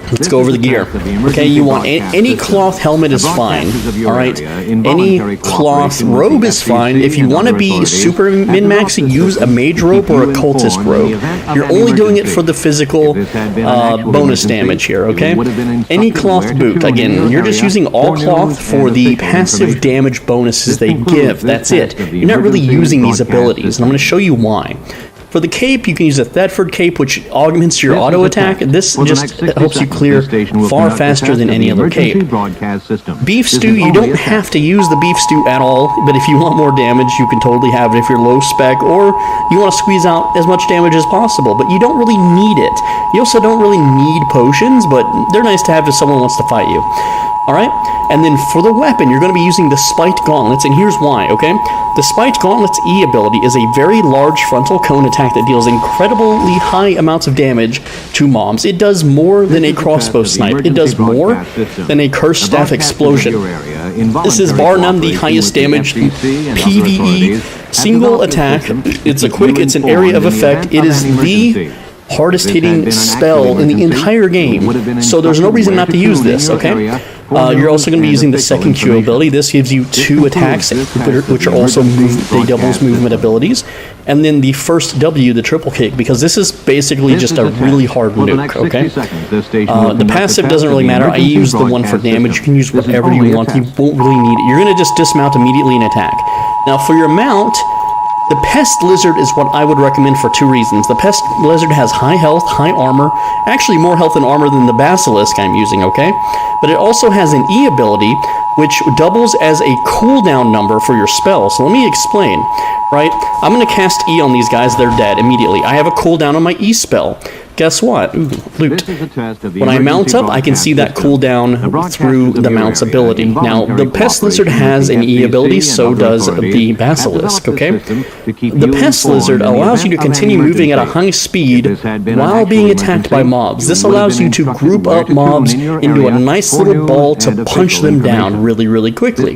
let's go over the gear. Okay, you want any cloth helmet is fine. Alright, any cloth robe is fine. If you want to be super min-max, use a mage robe or a cultist robe. You're only doing it for the physical bonus damage here, okay? Any cloth boot, again, you're just using all cloth for the passive damage bonuses they give. That's it. You're not really using these abilities, and I'm going to show you why. For For the cape, you can use a Thetford cape, which augments your auto attack. This just helps you clear far faster than any other cape. Beef stew, you don't have to use the beef stew at all, but if you want more damage, you can totally have it if you're low spec, or you want to squeeze out as much damage as possible, but you don't really need it. You also don't really need potions, but they're nice to have if someone wants to fight you. Alright? And then for the weapon, you're going to be using the Spiked Gauntlets, and here's why, okay? The Spiked Gauntlets E ability is a very large frontal cone attack that deals incredibly high amounts of damage to mobs. It does more than a crossbow snipe. It does more than a Cursed Staff Explosion. This is bar none the highest damage PvE single attack. It's a quick, it's an area of effect. It is the hardest hitting spell in the entire game, so there's no reason not to use this, okay? You're also going to be using the second Q ability. This gives you 2 attacks, which are also they doubles movement abilities. And then the first W, the triple kick, because this is basically just a really hard nuke, okay? The passive doesn't really matter. I use the one for damage. You can use whatever you want. You won't really need it. You're going to just dismount immediately and attack. Now, for your mount, the Pest Lizard is what I would recommend for 2 reasons. The Pest Lizard has high health, high armor, actually more health and armor than the Basilisk I'm using, okay? But it also has an E ability, which doubles as a cooldown number for your spell. So let me explain, right? I'm going to cast E on these guys, they're dead immediately. I have a cooldown on my E spell. Guess what? Ooh, loot. When I mount up, I can see that cooldown through the mount's ability. Now, the Pest Lizard has an E ability, so does the Basilisk, okay? The Pest Lizard allows you to continue moving at a high speed while being attacked by mobs. This allows you to group up mobs into a nice little ball to punch them down really, really quickly.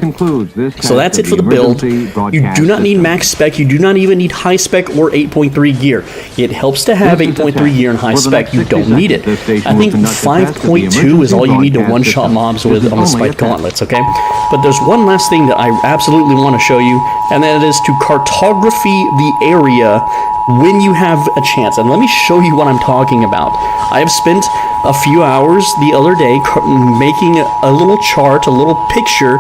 So that's it for the build. You do not need max spec, you do not even need high spec or 8.3 gear. It helps to have 8.3 gear and high spec, you don't need it. I think 5.2 is all you need to one-shot mobs with on the Spiked Gauntlets, okay? But there's one last thing that I absolutely want to show you, and that is to cartography the area when you have a chance. And let me show you what I'm talking about. I have spent a few hours the other day making a little chart, a little picture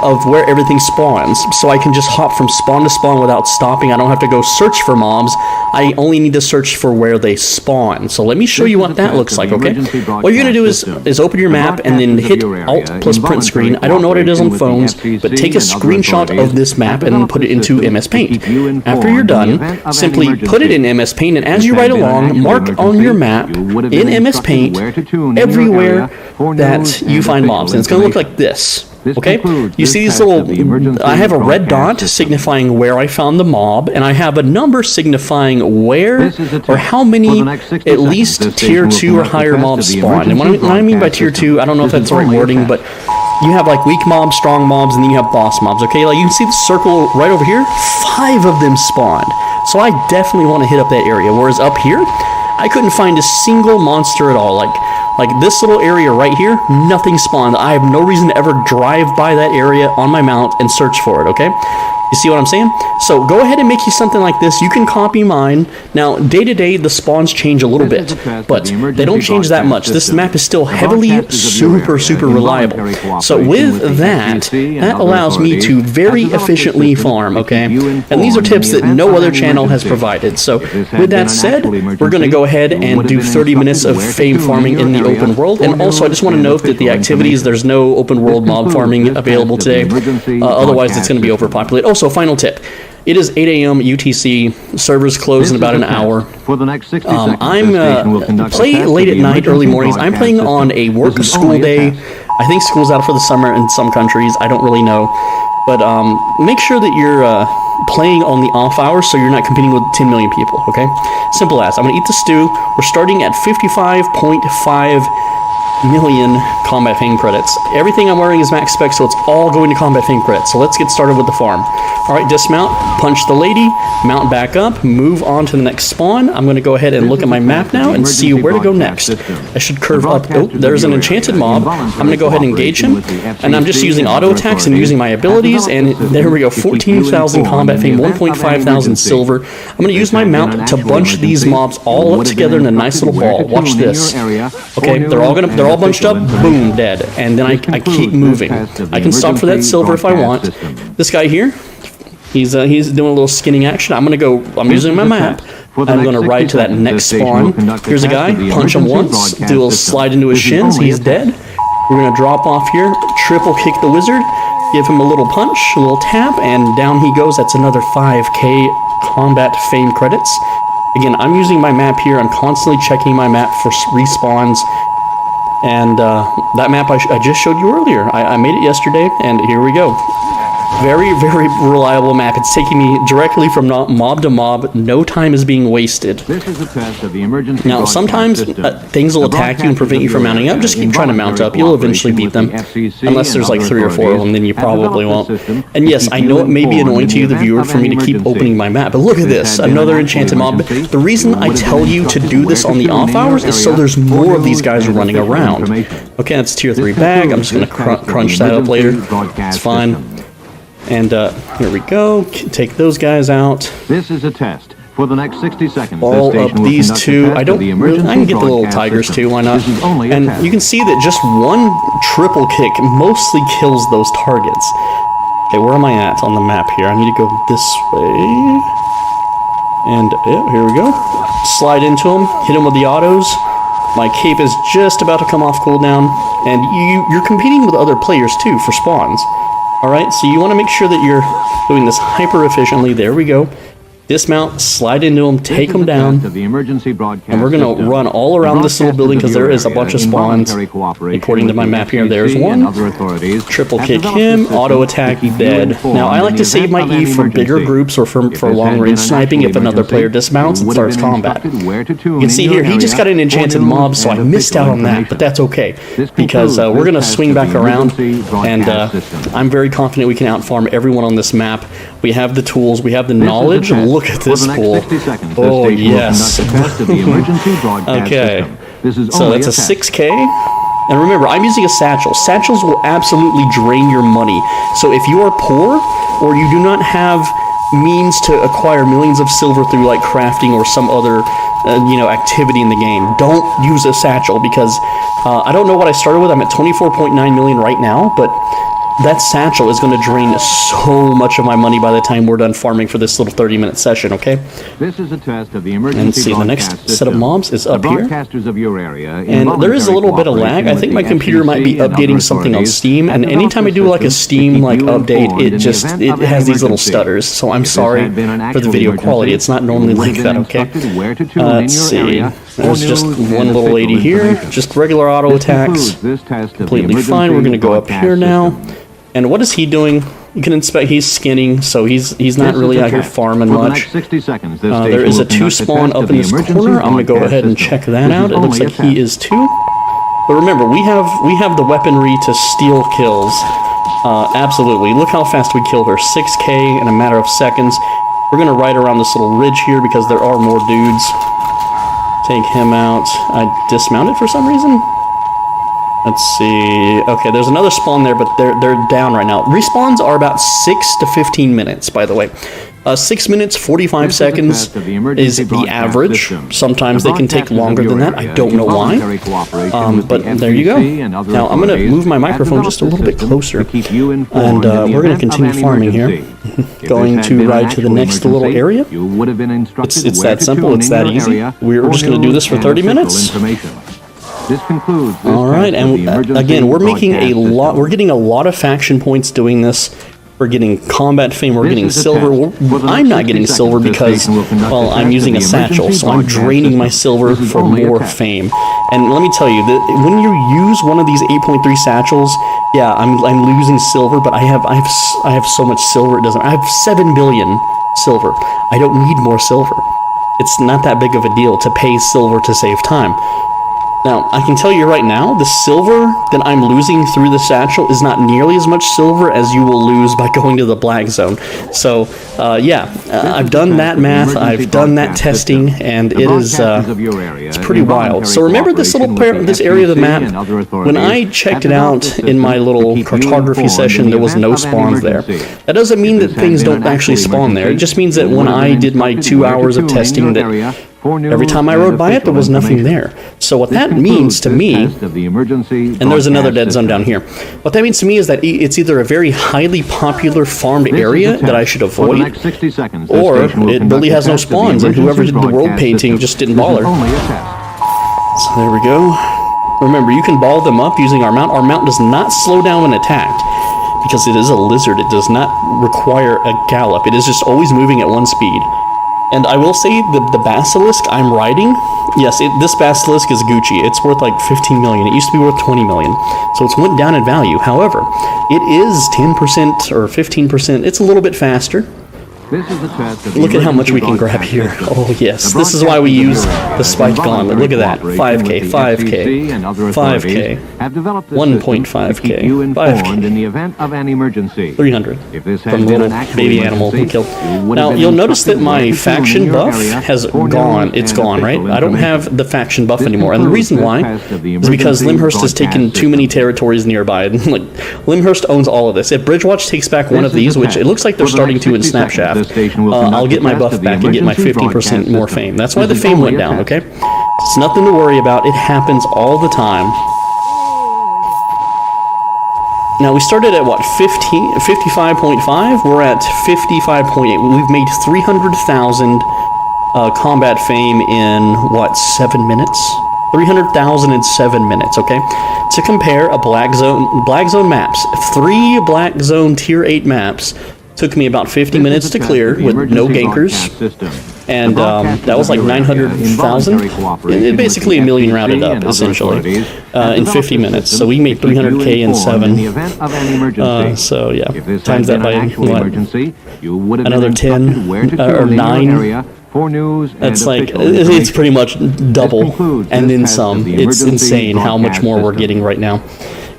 of where everything spawns, so I can just hop from spawn to spawn without stopping. I don't have to go search for mobs. I only need to search for where they spawn. So let me show you what that looks like, okay? What you're going to do is open your map and then hit Alt plus print screen. I don't know what it is on phones, but take a screenshot of this map and then put it into MS Paint. After you're done, simply put it in MS Paint, and as you ride along, mark on your map in MS Paint everywhere that you find mobs. And it's going to look like this. Okay, you see these little, I have a red dot signifying where I found the mob, and I have a number signifying where or how many at least tier 2 or higher mobs spawn. And when I mean by tier 2, I don't know if that's the right wording, but you have like weak mobs, strong mobs, and then you have boss mobs, okay? Like you can see the circle right over here, 5 of them spawned. So I definitely want to hit up that area, whereas up here, I couldn't find a single monster at all. Like this little area right here, nothing spawned. I have no reason to ever drive by that area on my mount and search for it, okay? You see what I'm saying? So go ahead and make you something like this. You can copy mine. Now, day to day, the spawns change a little bit, but they don't change that much. This map is still heavily super reliable. So with that allows me to very efficiently farm, okay? And these are tips that no other channel has provided. So with that said, we're going to go ahead and do 30 minutes of fame farming in the open world. And also, I just want to note that the activities, there's no open world mob farming available today. Otherwise, it's going to be overpopulated. Also, final tip. It is 8 a.m. UTC. Servers close in about an hour. I'm play late at night, early mornings. I'm playing on a work school day. I think school's out for the summer in some countries. I don't really know. But make sure that you're playing on the off hours so you're not competing with 10 million people, okay? Simple as. I'm going to eat the stew. We're starting at 55.5 million combat fame credits. Everything I'm wearing is max spec, so it's all going to combat fame credits. So let's get started with the farm. Alright, dismount, punch the lady, mount back up, move on to the next spawn. I'm going to go ahead and look at my map now and see where to go next. I should curve up. Oh, there's an enchanted mob. I'm going to go ahead and engage him. And I'm just using auto attacks and using my abilities. And there we go, 14,000 combat fame, 1.5 thousand silver. I'm going to use my mount to bunch these mobs all up together in a nice little ball. Watch this. Okay, they're all bunched up, boom, dead. And then I keep moving. I can stop for that silver if I want. This guy here, He's doing a little skinning action. I'm using my map. I'm gonna ride to that next spawn. Here's a guy, punch him once, do a little slide into his shins, he's dead. We're gonna drop off here, triple kick the wizard, give him a little punch, a little tap, and down he goes. That's another 5k combat fame credits. Again, I'm using my map here. I'm constantly checking my map for respawns. And that map I just showed you earlier. I made it yesterday, and here we go. Very, very reliable map. It's taking me directly from mob to mob. No time is being wasted. This is a test of the emergency now, sometimes things will attack you and prevent you from mounting up. Just keep trying to mount up. You'll eventually beat them. Unless there's like 3 or 4 of them, then you probably won't. And yes, I know it may be annoying to you, the viewer, for me to keep opening my map. But look at this. Another enchanted mob. The reason I tell you to do this on the off hours is so there's more of these guys running around. Okay, that's tier 3 bag. I'm just going to crunch that up later. It's fine. And here we go. Take those guys out. This is a test. For the next 60 seconds, all of these two. I can get the little tigers too. Why not? And you can see that just one triple kick mostly kills those targets. Okay, where am I at on the map here? I need to go this way. And yeah, here we go. Slide into them. Hit them with the autos. My cape is just about to come off cooldown, and you're competing with other players too for spawns. Alright, so you want to make sure that you're doing this hyper efficiently. There we go. Dismount, slide into them, take them down, and we're going to run all around this little building because there is a bunch of spawns. According to my map here, there's one. Triple kick him, auto attack, dead. Now, I like to save my E for bigger groups or for long range sniping if another player dismounts and starts combat. You can see here, he just got an enchanted mob, so I missed out on that, but that's okay because we're going to swing back around, and I'm very confident we can outfarm everyone on this map. We have the tools, we have the knowledge. Look at this pool. Oh, yes. Okay. So that's a 6k. And remember, I'm using a satchel. Satchels will absolutely drain your money. So if you are poor or you do not have means to acquire millions of silver through like crafting or some other activity in the game, don't use a satchel because I don't know what I started with. I'm at 24.9 million right now, but that satchel is going to drain so much of my money by the time we're done farming for this little 30-minute session, okay? This is a test of the emergency and see, the next set of mobs is up here. Of your area and there is a little bit of lag. I think my computer might be updating something on Steam, and anytime I do like a Steam update, it has these little stutters, so I'm sorry for the video quality. It's not normally like that, okay? Let's see. There's just one little lady here, just regular auto attacks. Completely fine. We're going to go up here now. And what is he doing? You can inspect, he's skinning, so he's not really out here farming much. There is a 2 spawn up in this corner. I'm going to go ahead and check that out. It looks like he is too. But remember, we have the weaponry to steal kills. Absolutely. Look how fast we killed her. 6k in a matter of seconds. We're going to ride around this little ridge here because there are more dudes. Take him out. I dismounted for some reason. Let's see. Okay, there's another spawn there, but they're down right now. Respawns are about 6 to 15 minutes, by the way. 6 minutes, 45 seconds is the average. Sometimes they can take longer than that. I don't know why. But there you go. Now, I'm going to move my microphone just a little bit closer. And we're going to continue farming here. Going to ride to the next little area. It's that simple. It's that easy. We're just going to do this for 30 minutes. This concludes this all right, and again, we're making a lot. We're getting a lot of faction points doing this. We're getting combat fame. We're getting silver. I'm not getting silver because, well, I'm using a satchel, so I'm draining my silver for more fame. And let me tell you that when you use one of these 8.3 satchels, yeah, I'm losing silver, but I have so much silver. I have 7 billion silver. I don't need more silver. It's not that big of a deal to pay silver to save time. Now, I can tell you right now, the silver that I'm losing through the satchel is not nearly as much silver as you will lose by going to the black zone. So, I've done that math, I've done that testing, and it is it's pretty wild. So remember this this area of the map? When I checked it out in my little cartography session, there was no spawns there. That doesn't mean that things don't actually spawn there. It just means that when I did my 2 hours of testing that Every time I rode by it, there was nothing there. So what that means to me, and there's another dead zone down here. What that means to me is that it's either a very highly popular farmed area that I should avoid, or it really has no spawns, and whoever did the world painting just didn't bother. So there we go. Remember, you can ball them up using our mount. Our mount does not slow down when attacked, because it is a lizard. It does not require a gallop. It is just always moving at one speed. And I will say the basilisk I'm riding, yes, this basilisk is Gucci. It's worth like 15 million. It used to be worth 20 million. So it's went down in value. However, it is 10% or 15%. It's a little bit faster. Look at how much we can grab here. Oh yes, this is why we use the spiked gauntlet. Look at that. 5k, 5k, 5k, 1.5k, 5k, in the event of an emergency. 300 from the little baby animal we killed. Now you'll notice that my faction buff has gone. It's gone, right? I don't have the faction buff anymore, and the reason why is because Limhurst has taken too many territories nearby. Like Limhurst owns all of this. If Bridgewatch takes back one of these, which it looks like they're starting to in Snapchat, I'll get my buff back and get my 15% more fame. That's why the fame went down, okay? It's nothing to worry about. It happens all the time. Now, we started at, what, 55.5? We're at 55.8. We've made 300,000 combat fame in, what, 7 minutes? 300,000 in 7 minutes, okay? To compare, a black zone maps, 3 black zone tier 8 maps, took me about 50 minutes to clear with no gankers, and that was like 900,000. Basically a million rounded up, essentially, in 50 minutes. So we made 300k in 7. So yeah, times that by what? Another 10 or 9. That's like, it's pretty much double and then some. It's insane how much more we're getting right now.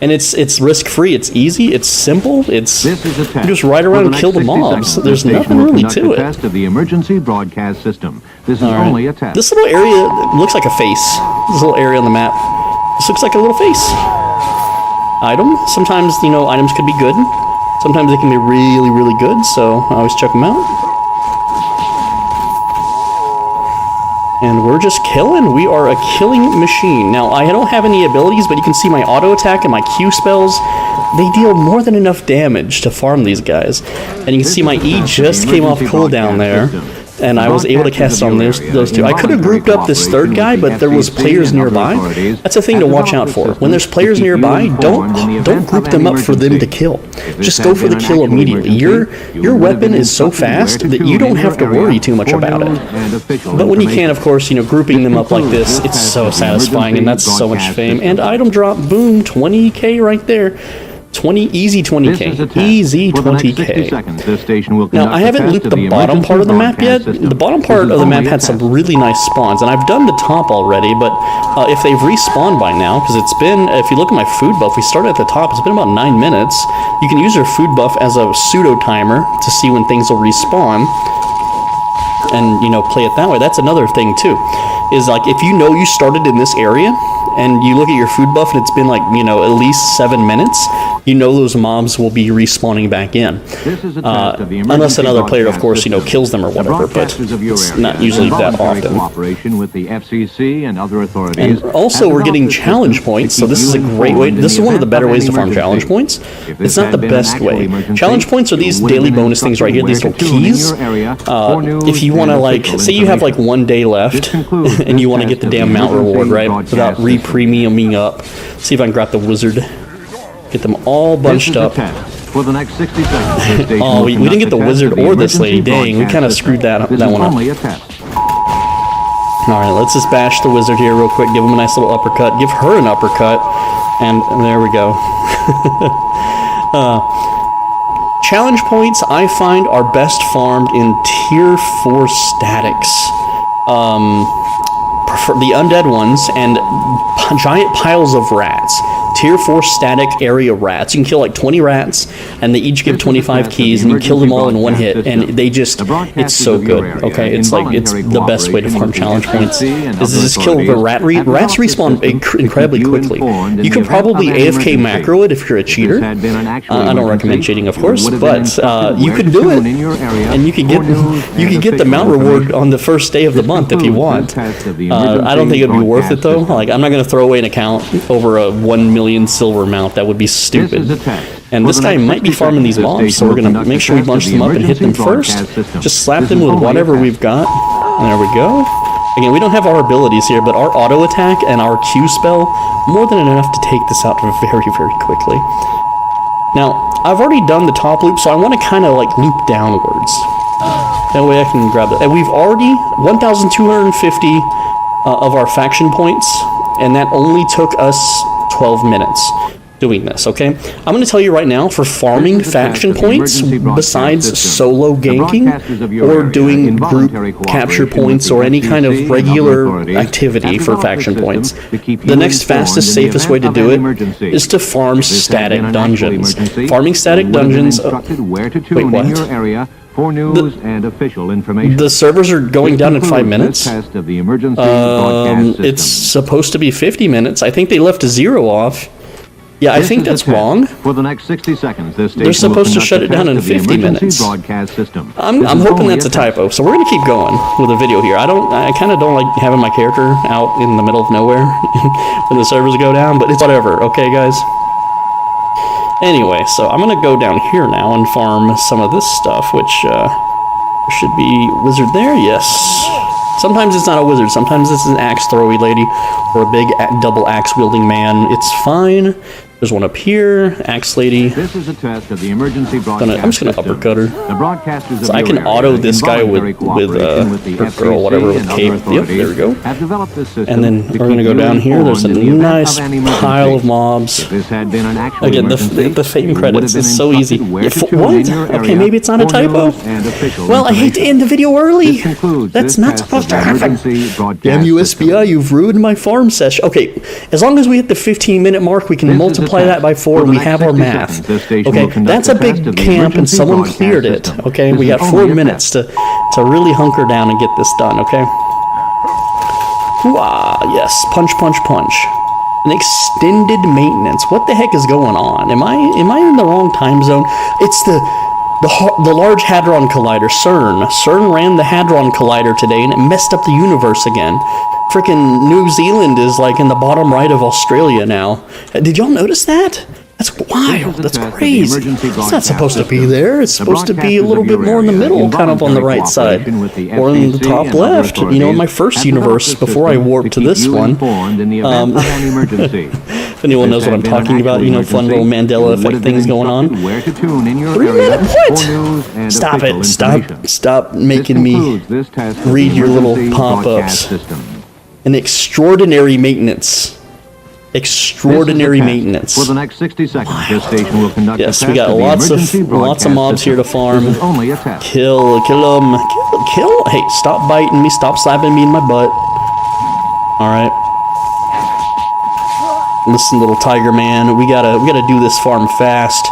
And it's risk-free, it's easy, it's simple, it's you just ride around and kill the mobs. There's nothing really to it. Test of the emergency broadcast system. This is only a test. This little area looks like a face. This little area on the map. This looks like a little face. Item. Sometimes, items could be good. Sometimes they can be really, really good, so I always check them out. And we're just killing. We are a killing machine. Now, I don't have any abilities, but you can see my auto attack and my Q spells. They deal more than enough damage to farm these guys. And you can see my E just came off cooldown there. And I was able to cast on those two. I could have grouped up this third guy, but there was players nearby. That's a thing to watch out for. When there's players nearby, don't group them up for them to kill. Just go for the kill immediately. Your weapon is so fast that you don't have to worry too much about it. But when you can, of course, grouping them up like this, it's so satisfying, and that's so much fame. And item drop, boom, 20k right there. 20, easy 20k, easy 20k. Now, I haven't looped the bottom part of the map yet. The bottom part of the map had some really nice spawns, and I've done the top already, but if they've respawned by now, because it's been, if you look at my food buff, we started at the top, it's been about 9 minutes. You can use your food buff as a pseudo timer to see when things will respawn, and, play it that way. That's another thing, too, is like, if you know you started in this area, and you look at your food buff and it's been like, at least 7 minutes, those mobs will be respawning back in. Unless another player, of course, kills them or whatever, but it's not usually that often. With the FCC and other authorities. And also, we're getting challenge points, so this is a great way. This is one of the better ways to farm challenge points. It's not the best way. Challenge points are these daily bonus things right here, these little keys. If you want to, say you have 1 day left, and you want to get the damn mount reward, right, without premiuming up. See if I can grab the wizard. Get them all bunched up. For the next 60 seconds, oh, we didn't get the wizard or this lady. Dang, we kind of screwed that one up. Alright, let's just bash the wizard here real quick. Give him a nice little uppercut. Give her an uppercut. And there we go. Challenge points, I find, are best farmed in Tier 4 statics. The undead ones and giant piles of rats. tier 4 static area rats. You can kill like 20 rats, and they each give 25 keys, and you kill them all in one hit, and they just, it's so good, okay? It's like, it's the best way to farm challenge points, is to just kill the rats respawn incredibly quickly. You could probably AFK macro it if you're a cheater. I don't recommend cheating, of course, but you could do it, and you could get the mount reward on the first day of the month if you want. I don't think it'd be worth it though. Like, I'm not going to throw away an account over a 1 million silver mount. That would be stupid. And this guy might be farming these mobs, so we're going to make sure we bunch them up and hit them first. Just slap them with whatever we've got. And there we go. Again, we don't have our abilities here, but our auto attack and our Q spell, more than enough to take this out very, very quickly. Now, I've already done the top loop, so I want to kind of like loop downwards. That way I can grab it. And we've already 1,250 of our faction points, and that only took us 12 minutes doing this, okay? I'm going to tell you right now, for farming faction points, besides solo ganking or doing group capture points or any kind of regular activity for faction points, the next fastest, safest way to do it is to farm static dungeons. Farming static dungeons... wait, what? For news and official information. The servers are going down in 5 minutes. It's supposed to be 50 minutes. I think they left 0 off. Yeah, I think that's wrong. For the next 60 seconds, they're supposed to shut it down in 50 minutes. I'm hoping that's a typo, so we're gonna keep going with the video here. I kind of don't like having my character out in the middle of nowhere when the servers go down, but it's whatever. Okay, guys. Anyway, so I'm gonna go down here now and farm some of this stuff, which should be wizard there. Yes. Sometimes it's not a wizard. Sometimes it's an axe throwy lady or a big double axe wielding man. It's fine. There's one up here, axe lady. This is a test of the emergency broadcast I'm just gonna uppercut her. The broadcasters of so I can auto this guy with girl, whatever, with cape. Yep, there we go. Have developed this system, and then we're gonna go down here. There's a nice pile of mobs. If this had been an actual Again, the fame credits is so easy. Yeah, what? Okay, maybe it's not a typo. Well, I hate to end the video early. That's not supposed to happen. Damn you, SBI, you've ruined my farm session. Okay, as long as we hit the 15-minute mark, we can multiply that by 4 and we have our math. Okay, that's a big camp and someone cleared it. Okay, we got 4 minutes to really hunker down and get this done, okay? Hoo-ah, yes, punch, punch, punch. An extended maintenance. What the heck is going on? Am I in the wrong time zone? It's the Large Hadron Collider, CERN. CERN ran the Hadron Collider today and it messed up the universe again. Frickin' New Zealand is like in the bottom right of Australia now. Did y'all notice that? That's wild. That's crazy. It's not supposed to be there. It's supposed to be a little bit more in the middle, kind of on the right side. Or in the top left. You know, in my first universe, before I warped to this one. If anyone knows what I'm talking about, you know, fun little Mandela effect things going on. 3 minutes? What? Stop it. Stop making me read your little pop-ups. An extraordinary maintenance. Extraordinary maintenance. For the next 60 seconds, this station will conduct yes, we got lots of mobs here to farm. Kill them. Kill. Hey, stop biting me. Stop slapping me in my butt. All right. Listen, little tiger man. We gotta do this farm fast.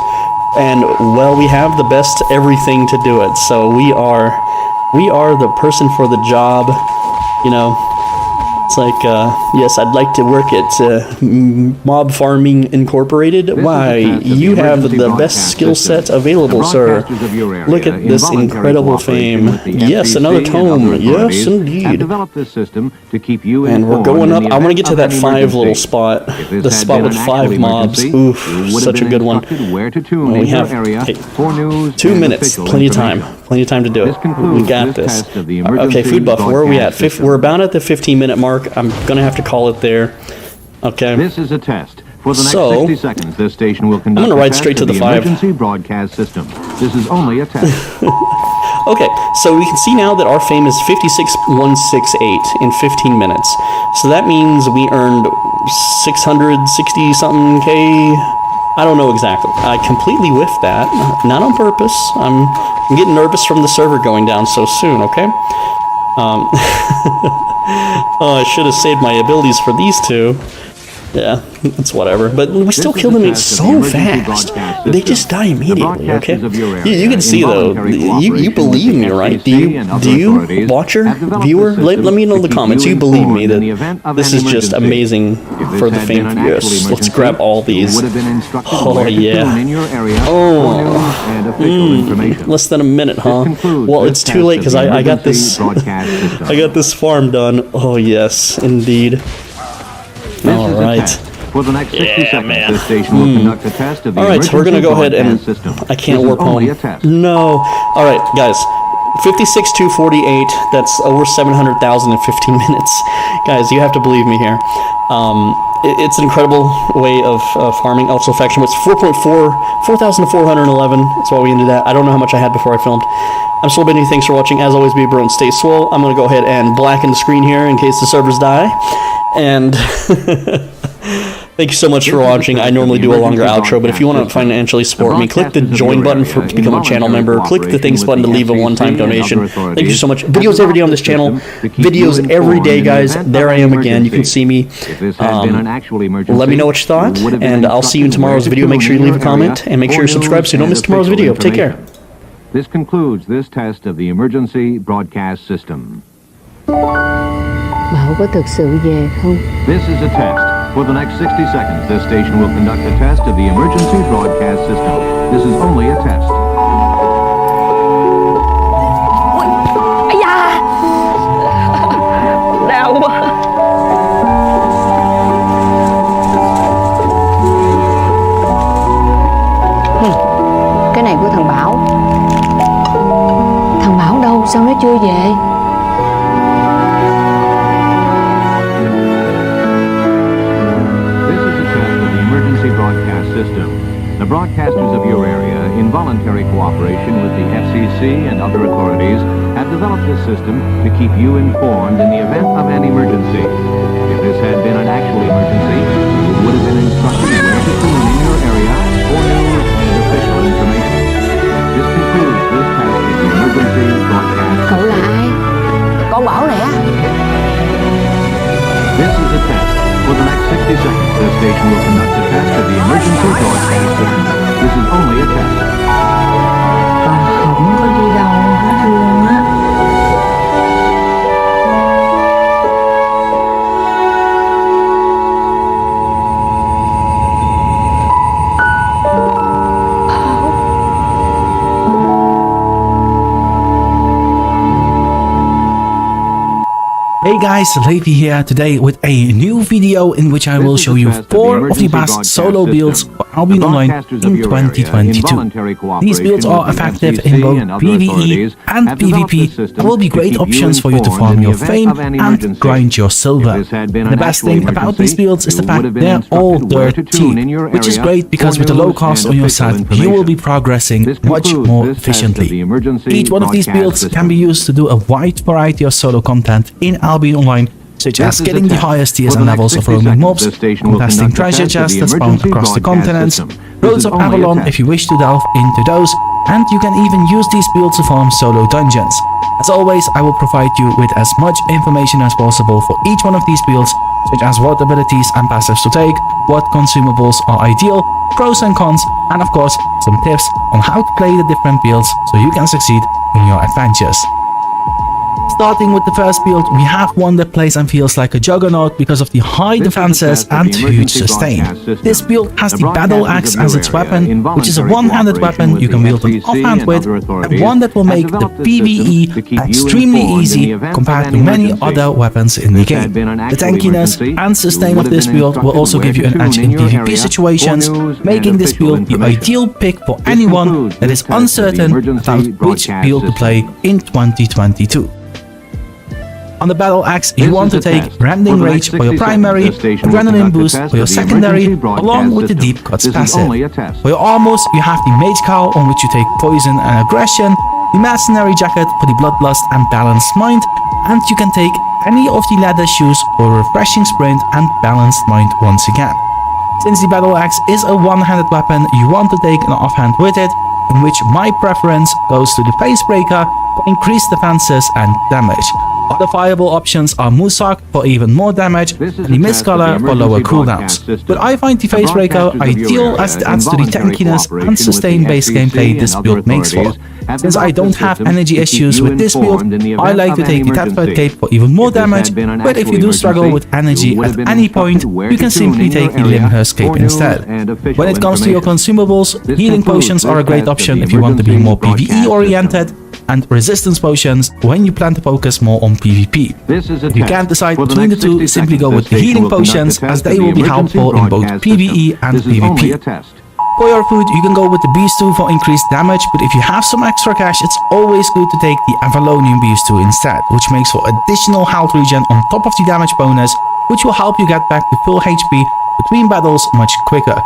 And well, we have the best everything to do it. So we are the person for the job. You know. It's like, yes, I'd like to work at Mob Farming Incorporated. Why, you have the best skill set available, sir. Look at this incredible fame. Yes, another tome. Yes, indeed. And we're going up. I want to get to that 5 little spot. The spot with 5 mobs. Oof, such a good one. We have 2 minutes. Plenty of time. Plenty of time to do it. We got this. Okay, Food Buff, where are we at? We're about at the 15-minute mark. I'm going to have to call it there. Okay. This is a test. For the next 60 seconds, this station will conduct I'm going to ride straight to the 5. Emergency broadcast system. This is only a test. Okay, so we can see now that our fame is 56,168 in 15 minutes. So that means we earned 660-something K. I don't know exactly. I completely whiffed that. Not on purpose. I'm getting nervous from the server going down so soon, okay? Oh, I should have saved my abilities for these two. Yeah, it's whatever. But we still kill them so fast. They just die immediately, okay? You can see, though. You believe me, right? Do you, watcher, viewer? Let me know in the comments. You believe me that this is just amazing for the fame. Yes, let's grab all these. Oh, yeah. Less than a minute, huh? Well, it's too late because I got this. I got this farm done. Oh, yes, indeed. All right. For the next 60 seconds, this station will conduct a test of the Alright, so we're gonna go ahead and system. I can't warp home. No. Alright, guys. 56,248. That's over 700,000 in 15 minutes. Guys, you have to believe me here. It's an incredible way of farming. Also, faction was 4,411. That's why we ended that. I don't know how much I had before I filmed. I'm Swolebenji. Thanks for watching. As always, be bro and stay swole. I'm gonna go ahead and blacken the screen here in case the servers die. And thank you so much for watching. I normally do a longer outro, but if you want to financially support me, click the join button to become a channel member. Click the thanks button to leave a one-time donation. Thank you so much. Videos every day on this channel. Videos every day, guys. There I am again. You can see me. Let me know what you thought, and I'll see you in tomorrow's video. Make sure you leave a comment, and make sure you subscribe so you don't miss tomorrow's video. Take care. This concludes this test of the emergency broadcast system. Bảo có thực sự về không? This is a test. For the next 60 seconds, this station will conduct a test of the emergency broadcast system. This is only a test. Ôi, ây da! Đau quá. Cái này của thằng Bảo. Thằng Bảo đâu? Sao nó chưa về? The broadcasters of your area, in voluntary cooperation with the FCC and other authorities, have developed this system to keep you informed in the event of an emergency. If this had been an actual emergency, you would have been instructed where to tune in your area for news and official information. This concludes this test of the emergency broadcast. Cậu là ai? Con Bảo nè. This is a test. For the next 60 seconds, this station will conduct a test of the emergency broadcast system. This is only a test. Không có đi đâu hết luôn á. Hey guys, Levi here today with a new video in which I will show you 4 of the best solo builds for Albion Online in 2022. These builds are effective in both PvE and PvP and will be great options for you to farm your fame and grind your silver. The best thing about these builds is the fact they're all dirt cheap, which is great because with the low cost on your set, you will be progressing much more efficiently. Each one of these builds can be used to do a wide variety of solo content in Albion Online, such as getting the highest tiers and levels of roaming mobs, contesting treasure chests that spawn across the continents, Roads of Avalon if you wish to delve into those, and you can even use these builds to farm solo dungeons. As always, I will provide you with as much information as possible for each one of these builds, such as what abilities and passives to take, what consumables are ideal, pros and cons, and of course, some tips on how to play the different builds so you can succeed in your adventures. Starting with the first build, we have one that plays and feels like a juggernaut because of the high defenses and huge sustain. This build has the battle axe as its weapon, which is a one-handed weapon you can wield an offhand with, and one that will make the PvE extremely easy compared to many other weapons in the game. The tankiness and sustain of this build will also give you an edge in PvP situations, making this build the ideal pick for anyone that is uncertain about which build to play in 2022. On the battle axe, you want to take Rending Rage for your primary, Adrenaline Boost for your secondary, along with the Deep Cuts passive. For your armors, you have the Mage Cowl on which you take Poison and Aggression, the Mercenary Jacket for the Bloodlust and Balanced Mind, and you can take any of the Leather Shoes for a Refreshing Sprint and Balanced Mind once again. Since the battle axe is a one-handed weapon, you want to take an offhand with it, in which my preference goes to the Facebreaker for increased defenses and damage. Other viable options are Musak for even more damage and the Mistcolor for lower cooldowns. But I find the Phase Breaker ideal as it adds to the tankiness and sustain-based gameplay this build makes for. Since I don't have energy issues with this build, I like to take the Tatford Cape for even more damage, but if you do struggle with energy at any point, you can simply take the Limhurst Cape instead. When it comes to your consumables, healing potions are a great option if you want to be more PvE oriented, and resistance potions when you plan to focus more on PvP. If you can't decide between the two, simply go with the healing potions as they will be helpful in both PvE and PvP. For your food, you can go with the Beast 2 for increased damage, but if you have some extra cash, it's always good to take the Avalonian Beast 2 instead, which makes for additional health regen on top of the damage bonus, which will help you get back to full HP between battles much quicker.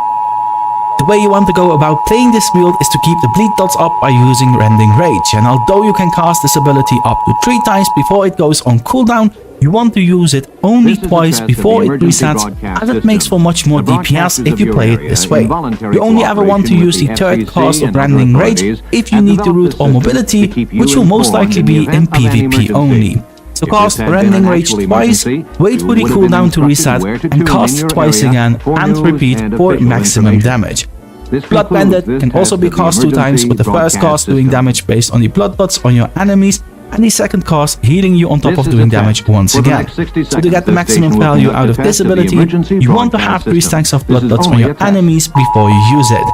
The way you want to go about playing this build is to keep the bleed dots up by using Rending Rage, and although you can cast this ability up to 3 times before it goes on cooldown, you want to use it only twice before it resets, as it makes for much more DPS if you play it this way. You only ever want to use the third cast of Rending Rage if you need to root or mobility, which will most likely be in PvP only. So cast Rending Rage twice, wait for the cooldown to reset, and cast twice again and repeat for maximum damage. Blood Bandit can also be cast 2 times, with the first cast doing damage based on the blood dots on your enemies, and the second cast healing you on top of doing damage once again. So to get the maximum value out of this ability, you want to have 3 stacks of blood dots on your enemies before you use it.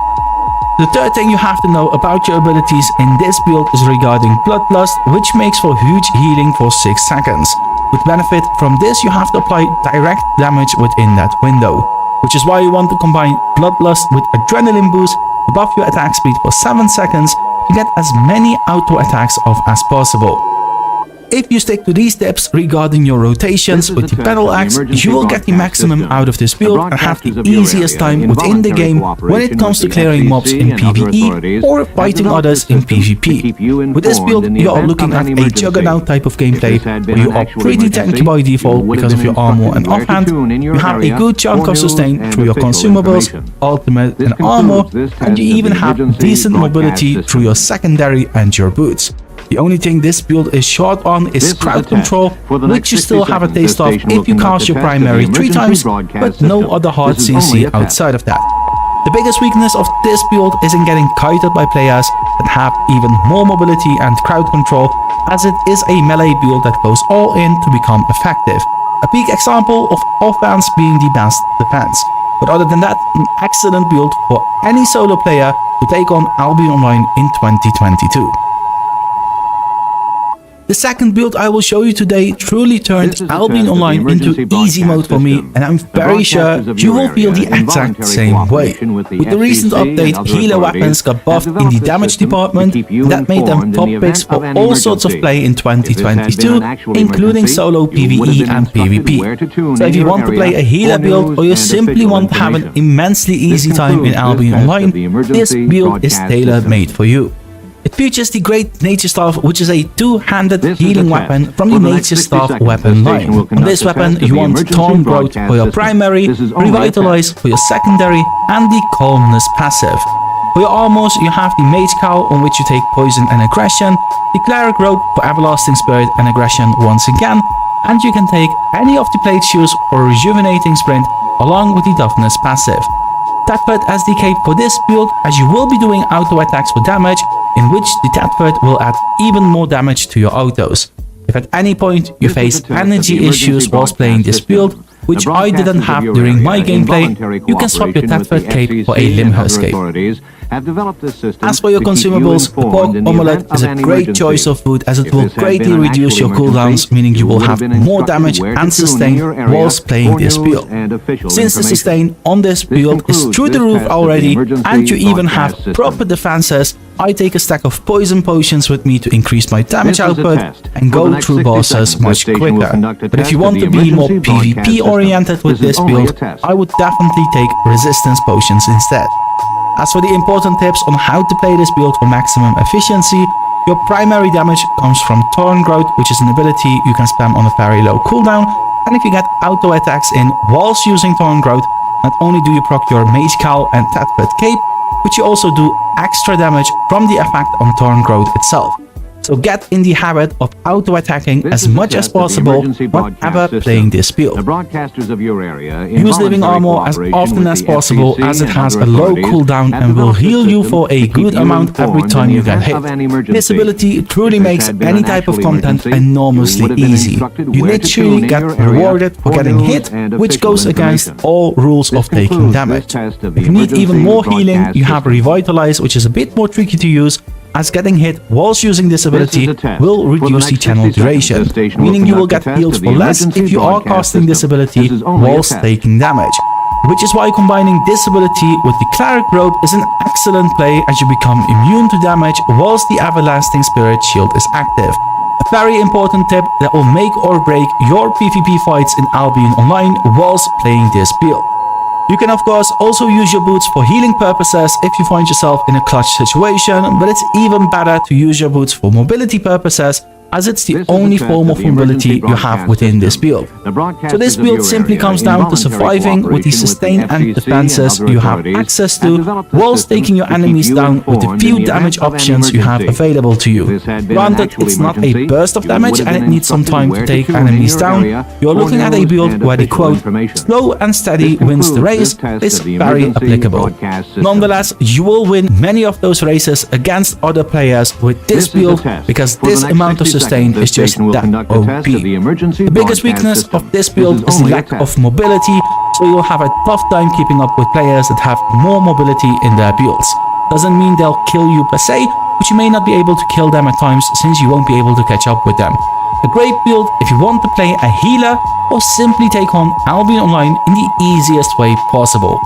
The third thing you have to know about your abilities in this build is regarding Bloodlust, which makes for huge healing for 6 seconds. With benefit from this, you have to apply direct damage within that window, which is why you want to combine Bloodlust with Adrenaline Boost to buff your attack speed for 7 seconds to get as many auto attacks off as possible. If you stick to these tips regarding your rotations with the Battle Axe, you will get the maximum out of this build and have the easiest time within the game when it comes to clearing mobs in PvE or fighting others in PvP. With this build, you are looking at a Juggernaut type of gameplay where you are pretty tanky by default because of your armor and offhand, you have a good chunk of sustain through your consumables, ultimate and armor, and you even have decent mobility through your secondary and your boots. The only thing this build is short on is crowd control, which you still have a taste of if you cast your primary 3 times, but no other hard CC outside of that. The biggest weakness of this build is in getting kited by players that have even more mobility and crowd control, as it is a melee build that goes all in to become effective. A peak example of offense being the best defense. But other than that, an excellent build for any solo player to take on Albion Online in 2022. The second build I will show you today truly turned Albion Online into easy mode for me, and I'm very sure you will feel the exact same way. With the recent update, healer weapons got buffed in the damage department, and that made them top picks for all sorts of play in 2022, including solo PvE and PvP. So if you want to play a healer build, or you simply want to have an immensely easy time in Albion Online, this build is tailor-made for you. It features the Great Nature Staff, which is a 2-handed healing weapon from the Nature Staff weapon line. On this weapon, you want Thorn Growth for your primary, Revitalize for your secondary, and the Calmness passive. For your armors, you have the Mage Cowl, on which you take Poison and Aggression, the Cleric Robe for Everlasting Spirit and Aggression once again, and you can take any of the Plate Shoes for Rejuvenating Sprint, along with the Toughness passive. Tatford as the cape for this build, as you will be doing auto attacks for damage, in which the Tatford will add even more damage to your autos. If at any point you face energy issues whilst playing this build, which I didn't have during my gameplay, you can swap your Tatford cape for a Limhurst cape. As for your consumables, the pork omelette is a great choice of food, as it will greatly reduce your cooldowns, meaning you will have more damage and sustain whilst playing this build. Since the sustain on this build is through the roof already, and you even have proper defenses, I take a stack of poison potions with me to increase my damage output and go through bosses much quicker. But if you want to be more PvP oriented with this build, I would definitely take resistance potions instead. As for the important tips on how to play this build for maximum efficiency, your primary damage comes from Thorn Growth, which is an ability you can spam on a very low cooldown, and if you get auto attacks in whilst using Thorn Growth, not only do you proc your Mage Cowl and Tatford cape, but you also do extra damage from the effect on Thorn Growth itself. So get in the habit of auto-attacking as much as possible whenever playing this build. Use living armor as often as possible as it has a low cooldown and will heal you for a good amount every time you get hit. This ability truly makes any type of content enormously easy. You literally get rewarded for getting hit, which goes against all rules of taking damage. If you need even more healing, you have Revitalize, which is a bit more tricky to use, as getting hit whilst using this ability will reduce the channel duration, meaning you will get healed for less if you are casting this ability whilst taking damage. Which is why combining this ability with the Cleric Robe is an excellent play as you become immune to damage whilst the Everlasting Spirit Shield is active. A very important tip that will make or break your PvP fights in Albion Online whilst playing this build. You can of course also use your boots for healing purposes if you find yourself in a clutch situation, but it's even better to use your boots for mobility purposes, as it's the only form of mobility you have within this build. So this build simply comes down to surviving with the sustain and defenses you have access to, whilst taking your enemies down with the few damage options you have available to you. Granted, it's not a burst of damage and it needs some time to take enemies down. You're looking at a build where the quote, "slow and steady wins the race" is very applicable. Nonetheless, you will win many of those races against other players with this build, because this amount of sustain is just that OP. The biggest weakness of this build is the lack of mobility, so you'll have a tough time keeping up with players that have more mobility in their builds. Doesn't mean they'll kill you per se, but you may not be able to kill them at times since you won't be able to catch up with them. A great build if you want to play a healer or simply take on Albion Online in the easiest way possible.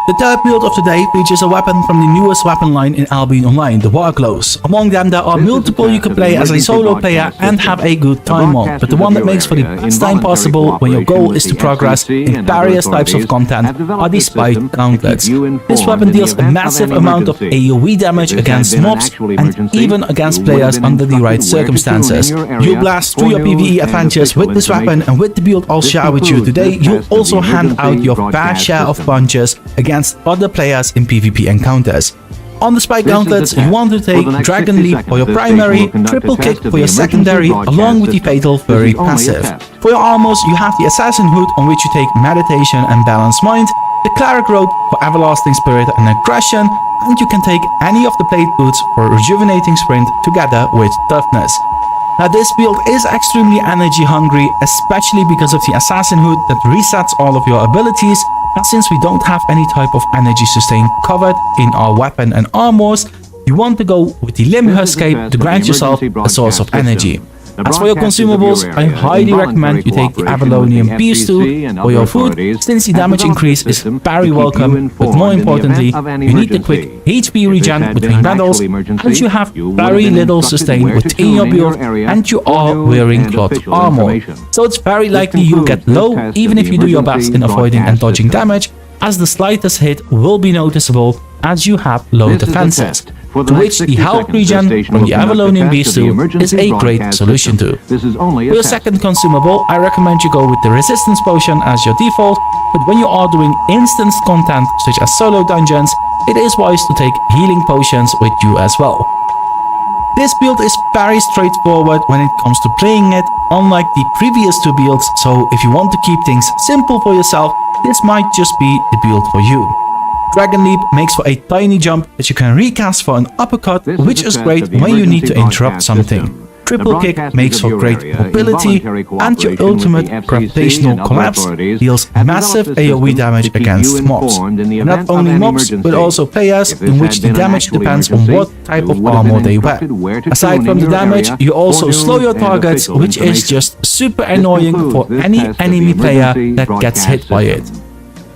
The third build of today features a weapon from the newest weapon line in Albion Online, the Warglows. Among them there are multiple you can play as a solo player and have a good time on, but the one that makes for the best time possible when your goal is to progress in various types of content are the Spike Gauntlets. This weapon deals a massive amount of AoE damage against mobs and even against players under the right circumstances. You blast through your PvE adventures with this weapon, and with the build I'll share with you today, you'll also hand out your fair share of punches against other players in PvP encounters. On the Spike Gauntlets, you want to take Dragon Leap for your primary, Triple Kick for your secondary, along with the Fatal Fury passive. For your armors, you have the Assassin Hood, on which you take Meditation and Balanced Mind, the Cleric Robe for Everlasting Spirit and Aggression, and you can take any of the Plate Boots for Rejuvenating Sprint together with Toughness. Now this build is extremely energy hungry, especially because of the Assassin Hood that resets all of your abilities, and since we don't have any type of energy sustain covered in our weapon and armors, you want to go with the Limb Escape to grant yourself a source of energy. As for your consumables, I highly recommend you take the Avalonian Beast Stew for your food, since the damage increase is very welcome, but more importantly, you need the quick HP regen between battles, and you have very little sustain within your build, and you are wearing cloth armor. So it's very likely you'll get low even if you do your best in avoiding and dodging damage, as the slightest hit will be noticeable as you have low defenses, to which the health regen from the Avalonian Beast Stew is a great solution to. For your second consumable, I recommend you go with the Resistance Potion as your default, but when you are doing instance content such as solo dungeons, it is wise to take healing potions with you as well. This build is very straightforward when it comes to playing it, unlike the previous two builds, so if you want to keep things simple for yourself, this might just be the build for you. Dragon Leap makes for a tiny jump that you can recast for an uppercut, which is great when you need to interrupt something. Triple Kick makes for great mobility, and your ultimate Gravitational Collapse deals massive AoE damage against mobs. And not only mobs, but also players, in which the damage depends on what type of armor they wear. Aside from the damage, you also slow your targets, which is just super annoying for any enemy player that gets hit by it.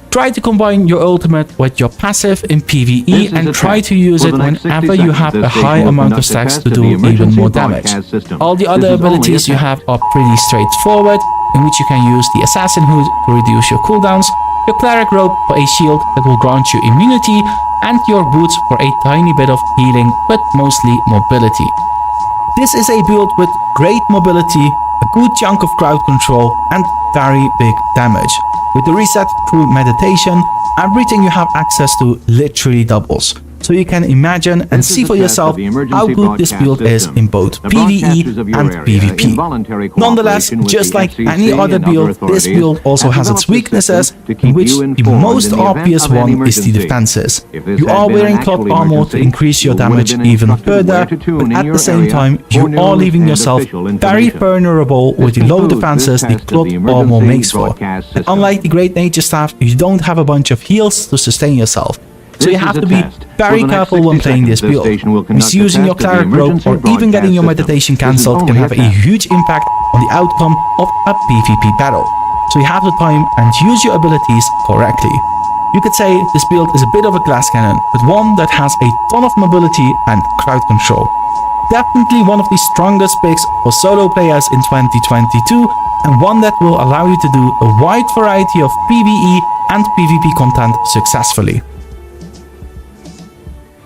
Try to combine your ultimate with your passive in PvE and try to use it whenever you have a high amount of stacks to do even more damage. All the other abilities you have are pretty straightforward, in which you can use the Assassin Hood to reduce your cooldowns, your Cleric Robe for a shield that will grant you immunity, and your boots for a tiny bit of healing, but mostly mobility. This is a build with great mobility, a good chunk of crowd control, and very big damage. With the reset through meditation, everything you have access to literally doubles. so you can imagine and see for yourself how good this build is in both PvE and PvP. Nonetheless, just like any other build, this build also has its weaknesses, in which the most obvious one is the defenses. You are wearing cloth armor to increase your damage even further, but at the same time, you are leaving yourself very vulnerable with the low defenses the cloth armor makes for. And unlike the Great Nature Staff, you don't have a bunch of heals to sustain yourself. So you have to be very careful when playing this build. Misusing your cleric robe or even getting your meditation cancelled can have a huge impact on the outcome of a PvP battle. So you have to time and use your abilities correctly. You could say this build is a bit of a glass cannon, but one that has a ton of mobility and crowd control. Definitely one of the strongest picks for solo players in 2022, and one that will allow you to do a wide variety of PvE and PvP content successfully.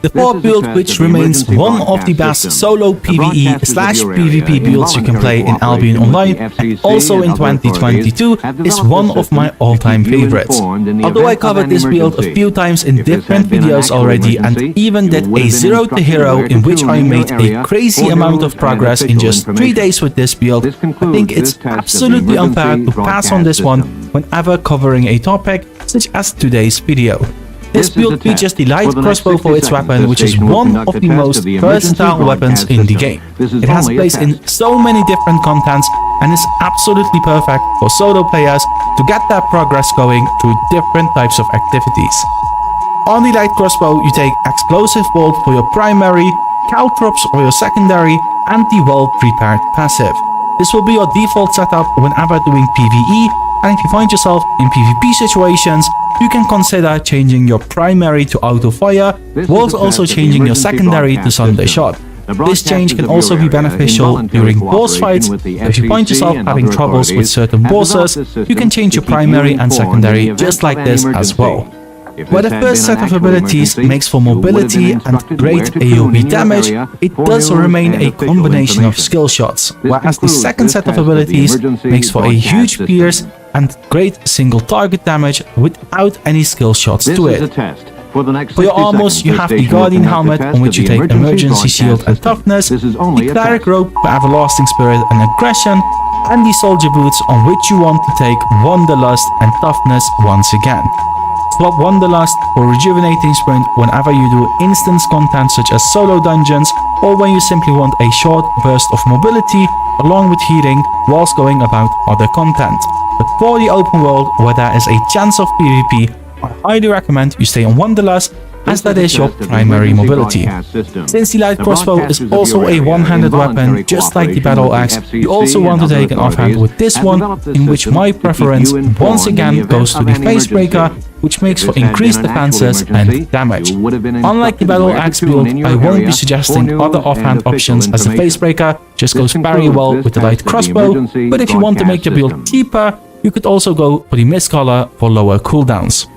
The fourth build, which remains one of the best solo PvE/PvP builds you can play in Albion Online, and also in 2022, is one of my all-time favorites. Although I covered this build a few times in different videos already, and even did a Zero to Hero in which I made a crazy amount of progress in just 3 days with this build, I think it's absolutely unfair to pass on this one whenever covering a topic such as today's video. This build features the light crossbow for its weapon, which is one of the most versatile weapons in the game. It has place in so many different contents and is absolutely perfect for solo players to get their progress going through different types of activities. On the light crossbow, you take Explosive Bolt for your primary, Caltrops for your secondary, and the well-prepared passive. This will be your default setup whenever doing PvE, and if you find yourself in PvP situations, you can consider changing your primary to auto fire, whilst also changing your secondary to Sunday Shot. This change can also be beneficial during boss fights. If you find yourself having troubles with certain bosses, you can change your primary and secondary just like this as well. Where the first set of abilities makes for mobility and great AoE damage, it does remain a combination of skill shots, whereas the second set of abilities makes for a huge pierce and great single target damage without any skill shots to it. For your armors, you have the Guardian Helmet, on which you take Emergency Shield and Toughness, the Cleric Robe for Everlasting Spirit and Aggression, and the Soldier Boots, on which you want to take Wanderlust and Toughness once again. Swap Wanderlust for Rejuvenating Sprint whenever you do instance content such as solo dungeons, or when you simply want a short burst of mobility along with healing whilst going about other content. But for the open world, where there is a chance of PvP, I highly recommend you stay on Wanderlust, as that is your primary mobility. Since the light crossbow is also a one-handed weapon, just like the battle axe, you also want to take an offhand with this one, in which my preference once again goes to the Facebreaker, which makes for increased defenses and damage. Unlike the battle axe build, I won't be suggesting other offhand options, as the Facebreaker just goes very well with the light crossbow, but if you want to make your build cheaper, you could also go for the Mist Collar for lower cooldowns.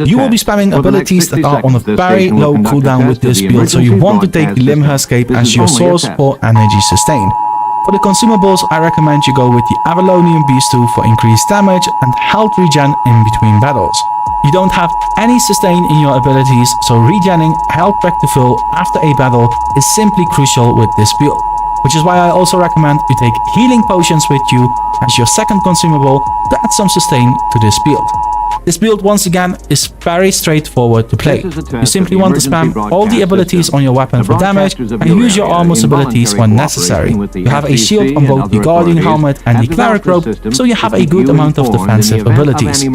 You will be spamming abilities that are on a very low cooldown with this build, so you want to take the Limher Escape as your source for energy sustain. For the consumables, I recommend you go with the Avalonian Beast 2 for increased damage and health regen in between battles. You don't have any sustain in your abilities, so regenning health back to full after a battle is simply crucial with this build. Which is why I also recommend you take healing potions with you as your second consumable to add some sustain to this build. This build once again is very straightforward to play. You simply want to spam all the abilities on your weapon for damage and use your armor's abilities when necessary. You have a shield on both the Guardian Helmet and the Cleric Robe, so you have a good amount of defensive abilities.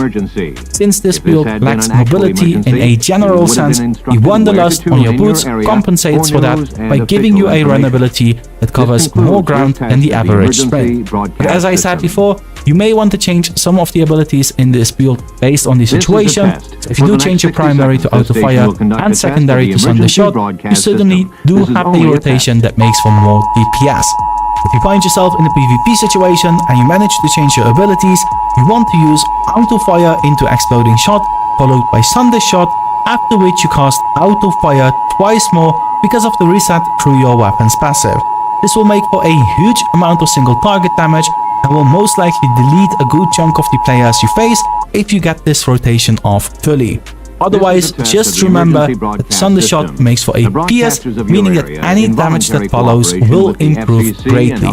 Since this build lacks mobility in a general sense, the Wanderlust on your boots compensates for that by giving you a run ability that covers more ground than the average sprint. But as I said before, you may want to change some of the abilities in this build based on the situation. If you do change your primary to auto fire and secondary to Sunday Shot, you certainly do have a rotation that makes for more DPS. If you find yourself in a PvP situation and you manage to change your abilities, you want to use auto fire into Exploding Shot followed by Sunday Shot, after which you cast auto fire twice more because of the reset through your weapon's passive. This will make for a huge amount of single target damage and will most likely delete a good chunk of the players you face if you get this rotation off fully. Otherwise, just remember that Thunder Shot makes for a PS, meaning that any damage that follows will improve greatly.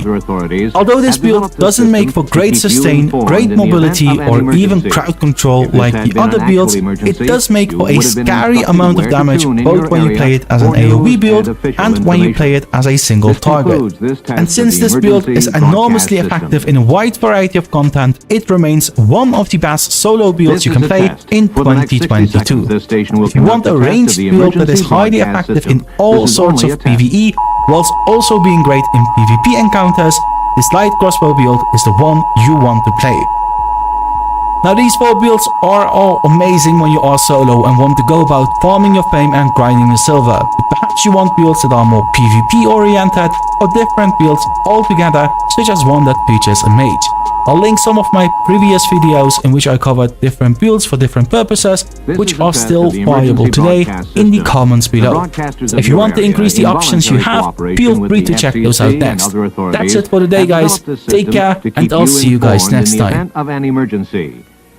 Although this build doesn't make for great sustain, great mobility, or even crowd control like the other builds, it does make for a scary amount of damage both when you play it as an AoE build and when you play it as a single target. And since this build is enormously effective in a wide variety of content, it remains one of the best solo builds you can play in 2022. If you want a ranged build that is highly effective in all sorts of PvE, whilst also being great in PvP encounters, this light crossbow build is the one you want to play. Now these 4 builds are all amazing when you are solo and want to go about farming your fame and grinding your silver, but perhaps you want builds that are more PvP oriented or different builds altogether, such as one that features a mage. I'll link some of my previous videos in which I covered different builds for different purposes, which are still viable today, in the comments below. If you want to increase the options you have, feel free to check those out next. That's it for today, guys. Take care, and I'll see you guys next time.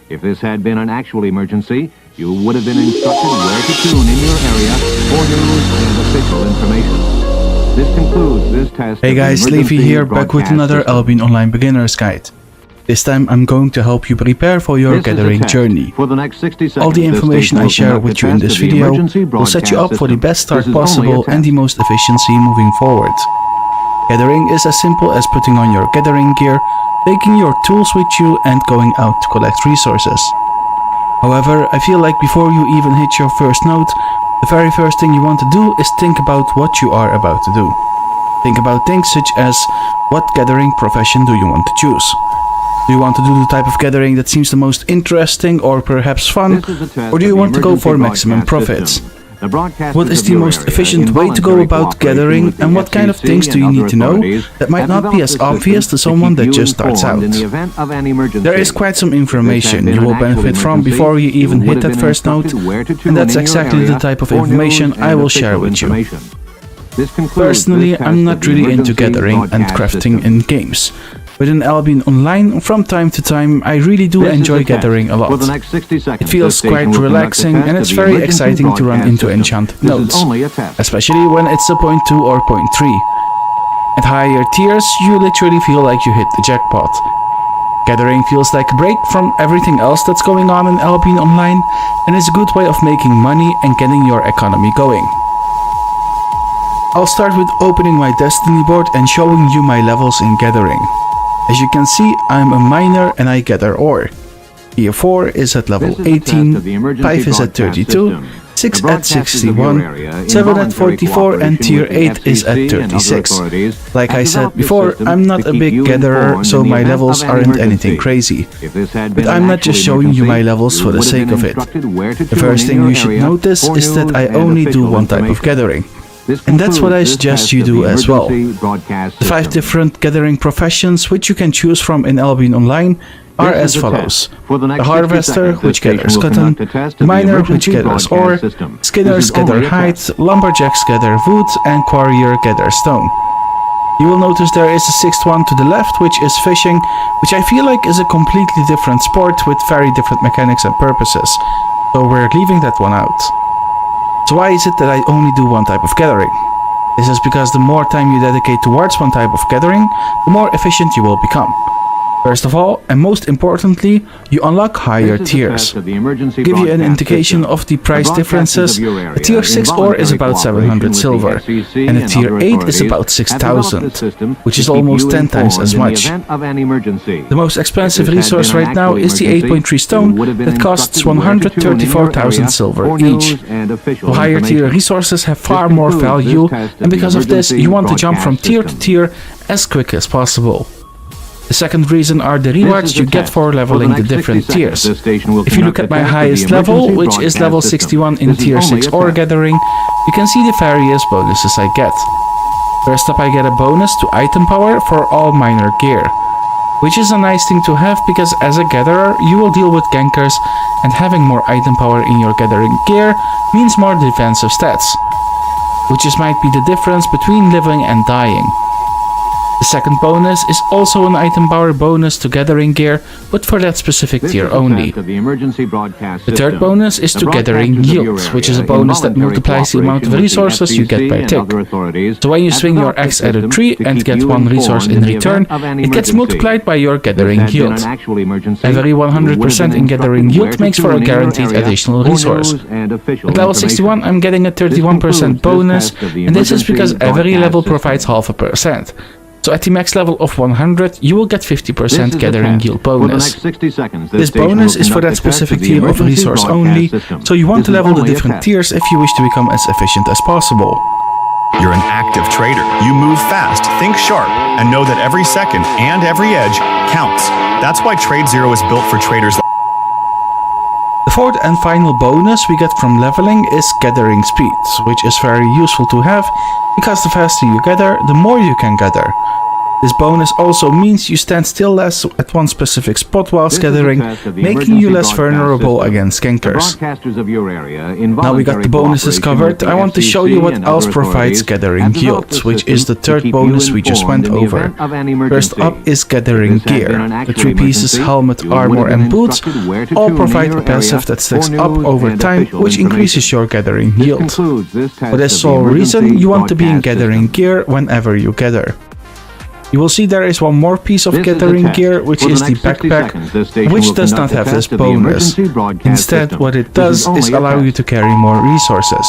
If this had been an actual emergency, you would have been instructed where to tune in your area for news and official information. This concludes this test. Hey guys, Leafy here, back with another Albion Online Beginner's Guide. This time I'm going to help you prepare for your gathering journey. For the next 60 seconds, all the information I share with you in this video will set you up for the best start possible and the most efficiency moving forward. Gathering is as simple as putting on your gathering gear, taking your tools with you and going out to collect resources. However, I feel like before you even hit your first node, the very first thing you want to do is think about what you are about to do. Think about things such as, what gathering profession do you want to choose? Do you want to do the type of gathering that seems the most interesting or perhaps fun, or do you want to go for maximum profits? What is the most efficient way to go about gathering, and what kind of things do you need to know that might not be as obvious to someone that just starts out? There is quite some information you will benefit from before you even hit that first node, and that's exactly the type of information I will share with you. Personally, I'm not really into gathering and crafting in games. But in Albion Online, from time to time, I really do enjoy gathering a lot. It feels quite relaxing and it's very exciting to run into enchanted nodes, especially when it's a 0.2 or 0.3. At higher tiers, you literally feel like you hit the jackpot. Gathering feels like a break from everything else that's going on in Albion Online, and it's a good way of making money and getting your economy going. I'll start with opening my Destiny board and showing you my levels in gathering. As you can see, I'm a miner and I gather ore. Tier 4 is at level 18, 5 is at 32, 6 at 61, 7 at 44 and Tier 8 is at 36. Like I said before, I'm not a big gatherer, so my levels aren't anything crazy. But I'm not just showing you my levels for the sake of it. The first thing you should notice is that I only do one type of gathering. And that's what I suggest you do as well. The 5 different gathering professions which you can choose from in Albion Online are as follows. The Harvester, which gathers cotton, the Miner, which gathers ore, Skinners gather hide, Lumberjacks gather wood, and Quarrier gather stone. You will notice there is a 6th one to the left, which is fishing, which I feel like is a completely different sport with very different mechanics and purposes, so we're leaving that one out. So why is it that I only do one type of gathering? This is because the more time you dedicate towards one type of gathering, the more efficient you will become. First of all, and most importantly, you unlock higher tiers. To give you an indication of the price differences, a tier 6 ore is about 700 silver, and a tier 8 is about 6,000, which is almost 10 times as much. The most expensive resource right now is the 8.3 stone that costs 134,000 silver each. The higher tier resources have far more value, and because of this, you want to jump from tier to tier as quick as possible. The second reason are the rewards you get for leveling the different tiers. If you look at my highest level, which is level 61 in tier 6 ore gathering, you can see the various bonuses I get. First up, I get a bonus to item power for all miner gear, which is a nice thing to have because as a gatherer you will deal with gankers, and having more item power in your gathering gear means more defensive stats, which might be the difference between living and dying. The second bonus is also an item power bonus to gathering gear, but for that specific tier only. The third bonus is to gathering yield, which is a bonus that multiplies the amount of resources you get per tick. So when you swing your axe at a tree and get one resource in return, it gets multiplied by your gathering yield. Every 100% in gathering yield makes for a guaranteed additional resource. At level 61 I'm getting a 31% bonus, and this is because every level provides half a percent. So at the max level of 100, you will get 50% gathering yield bonus. This bonus is for that specific tier of resource only, so you want to level the different tiers if you wish to become as efficient as possible. You're an active trader. You move fast, think sharp, and know that every second and every edge counts. That's why Trade Zero is built for traders. The fourth and final bonus we get from leveling is gathering speed, which is very useful to have, because the faster you gather, the more you can gather. This bonus also means you stand still less at one specific spot whilst gathering, making you less vulnerable against gankers. Now we got the bonuses covered, I want to show you what else provides gathering yield, which is the third bonus we just went over. First up is gathering gear. The 3 pieces, helmet, armor and boots all provide a passive that stacks up over time, which increases your gathering yield. For this sole reason, you want to be in gathering gear whenever you gather. You will see there is one more piece of gathering gear, which is the backpack, which does not have this bonus. Instead, what it does is allow you to carry more resources.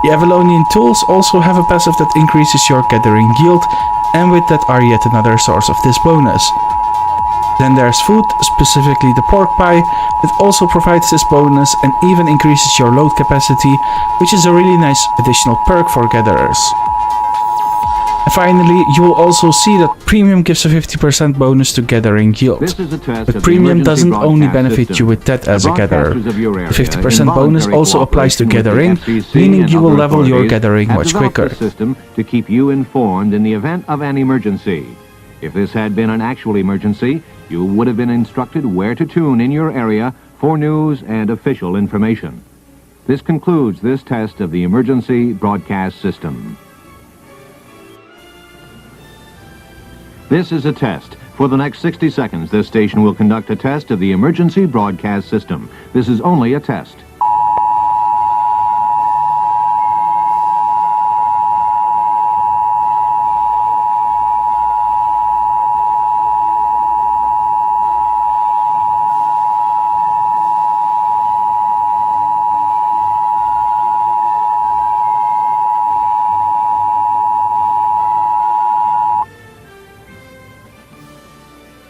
The Avalonian tools also have a passive that increases your gathering yield, and with that are yet another source of this bonus. Then there's food, specifically the pork pie, that also provides this bonus and even increases your load capacity, which is a really nice additional perk for gatherers. And finally, you will also see that Premium gives a 50% bonus to gathering yield. But Premium doesn't only benefit you with that as a gatherer. The 50% bonus also applies to gathering, meaning you will level your gathering much quicker. To keep you informed in the event of an emergency. If this had been an actual emergency, you would have been instructed where to tune in your area for news and official information. This concludes this test of the emergency broadcast system. This is a test. For the next 60 seconds, this station will conduct a test of the emergency broadcast system. This is only a test.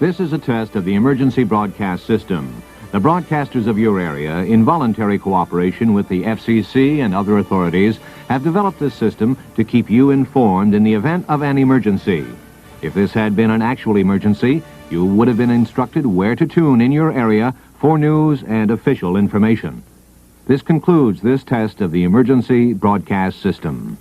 This is a test of the emergency broadcast system. The broadcasters of your area, in voluntary cooperation with the FCC and other authorities, have developed this system to keep you informed in the event of an emergency. If this had been an actual emergency, you would have been instructed where to tune in your area for news and official information. This concludes this test of the emergency broadcast system.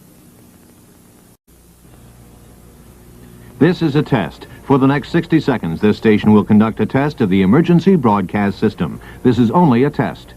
This is a test. For the next 60 seconds, this station will conduct a test of the emergency broadcast system. This is only a test.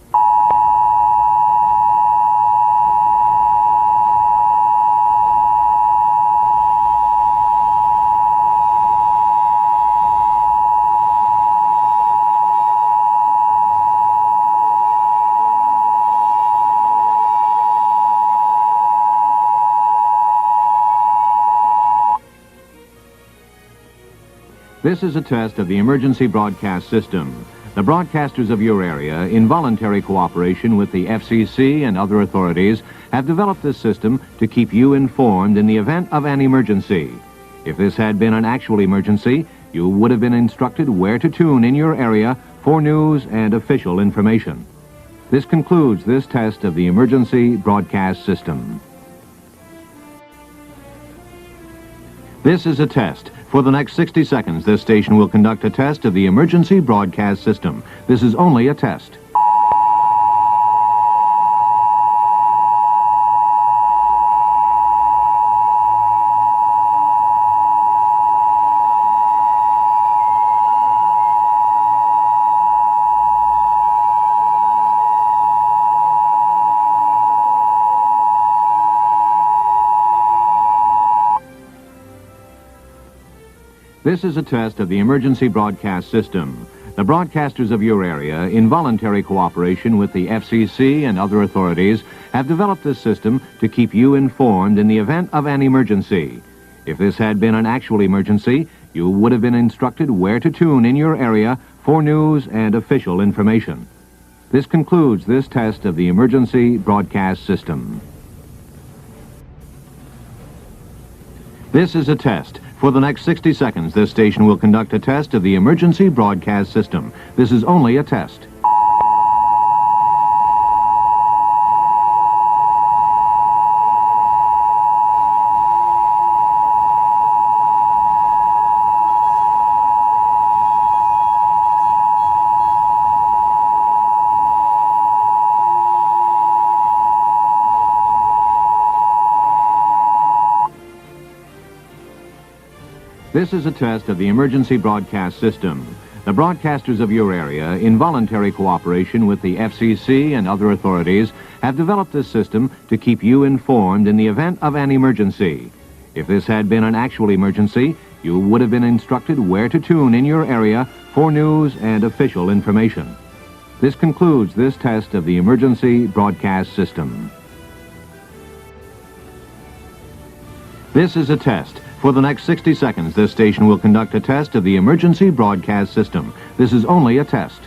This is a test of the emergency broadcast system. The broadcasters of your area, in voluntary cooperation with the FCC and other authorities, have developed this system to keep you informed in the event of an emergency. If this had been an actual emergency, you would have been instructed where to tune in your area for news and official information. This concludes this test of the emergency broadcast system. This is a test. For the next 60 seconds, this station will conduct a test of the emergency broadcast system. This is only a test. This is a test of the emergency broadcast system. The broadcasters of your area, in voluntary cooperation with the FCC and other authorities, have developed this system to keep you informed in the event of an emergency. If this had been an actual emergency, you would have been instructed where to tune in your area for news and official information. This concludes this test of the emergency broadcast system. This is a test. For the next 60 seconds, this station will conduct a test of the emergency broadcast system. This is only a test. This is a test of the emergency broadcast system. The broadcasters of your area, in voluntary cooperation with the FCC and other authorities, have developed this system to keep you informed in the event of an emergency. If this had been an actual emergency, you would have been instructed where to tune in your area for news and official information. This concludes this test of the emergency broadcast system. This is a test. For the next 60 seconds, this station will conduct a test of the emergency broadcast system. This is only a test.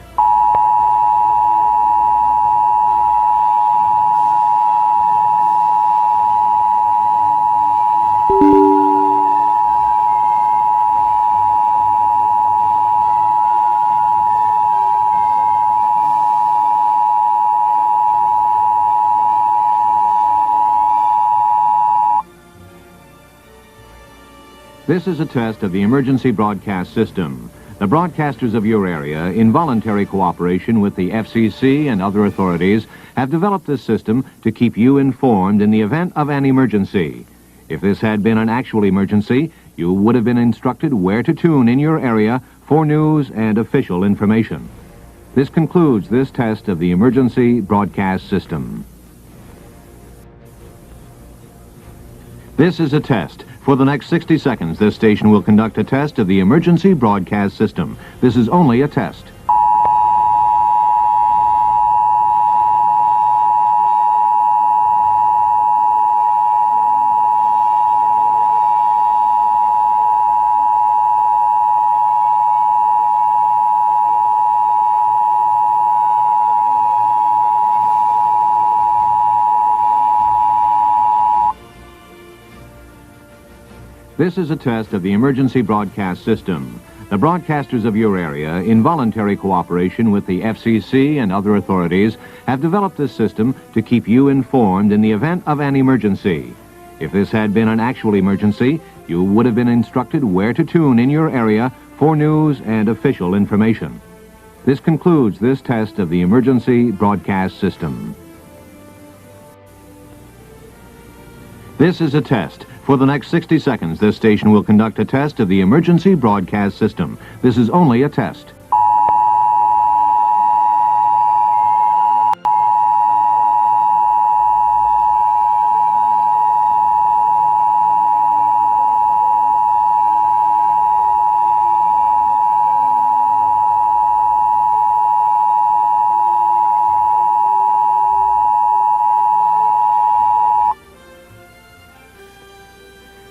This is a test of the emergency broadcast system. The broadcasters of your area, in voluntary cooperation with the FCC and other authorities, have developed this system to keep you informed in the event of an emergency. If this had been an actual emergency, you would have been instructed where to tune in your area for news and official information. This concludes this test of the emergency broadcast system. This is a test. For the next 60 seconds, this station will conduct a test of the emergency broadcast system. This is only a test. This is a test of the emergency broadcast system. The broadcasters of your area, in voluntary cooperation with the FCC and other authorities, have developed this system to keep you informed in the event of an emergency. If this had been an actual emergency, you would have been instructed where to tune in your area for news and official information. This concludes this test of the emergency broadcast system. This is a test. For the next 60 seconds, this station will conduct a test of the emergency broadcast system. This is only a test.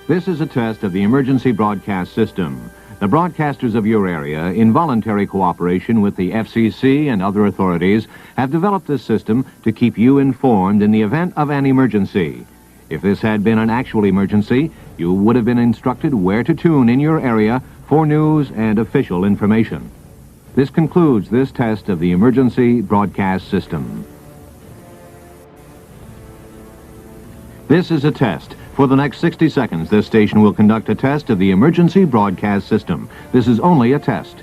This is a test of the emergency broadcast system. The broadcasters of your area, in voluntary cooperation with the FCC and other authorities, have developed this system to keep you informed in the event of an emergency. If this had been an actual emergency, you would have been instructed where to tune in your area for news and official information. This concludes this test of the emergency broadcast system. This is a test. For the next 60 seconds, this station will conduct a test of the emergency broadcast system. This is only a test.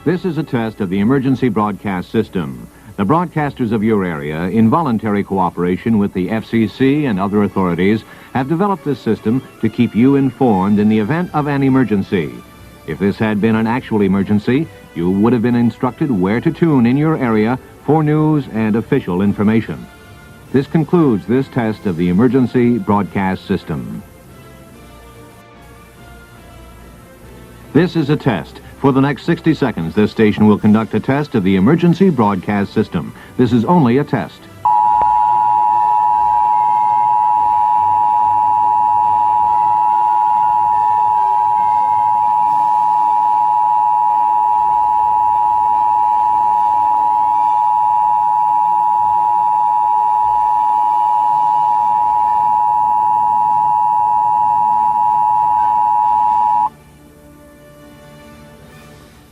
This is a test of the emergency broadcast system. The broadcasters of your area, in voluntary cooperation with the FCC and other authorities, have developed this system to keep you informed in the event of an emergency. If this had been an actual emergency, you would have been instructed where to tune in your area for news and official information. This concludes this test of the emergency broadcast system. This is a test. For the next 60 seconds, this station will conduct a test of the emergency broadcast system. This is only a test.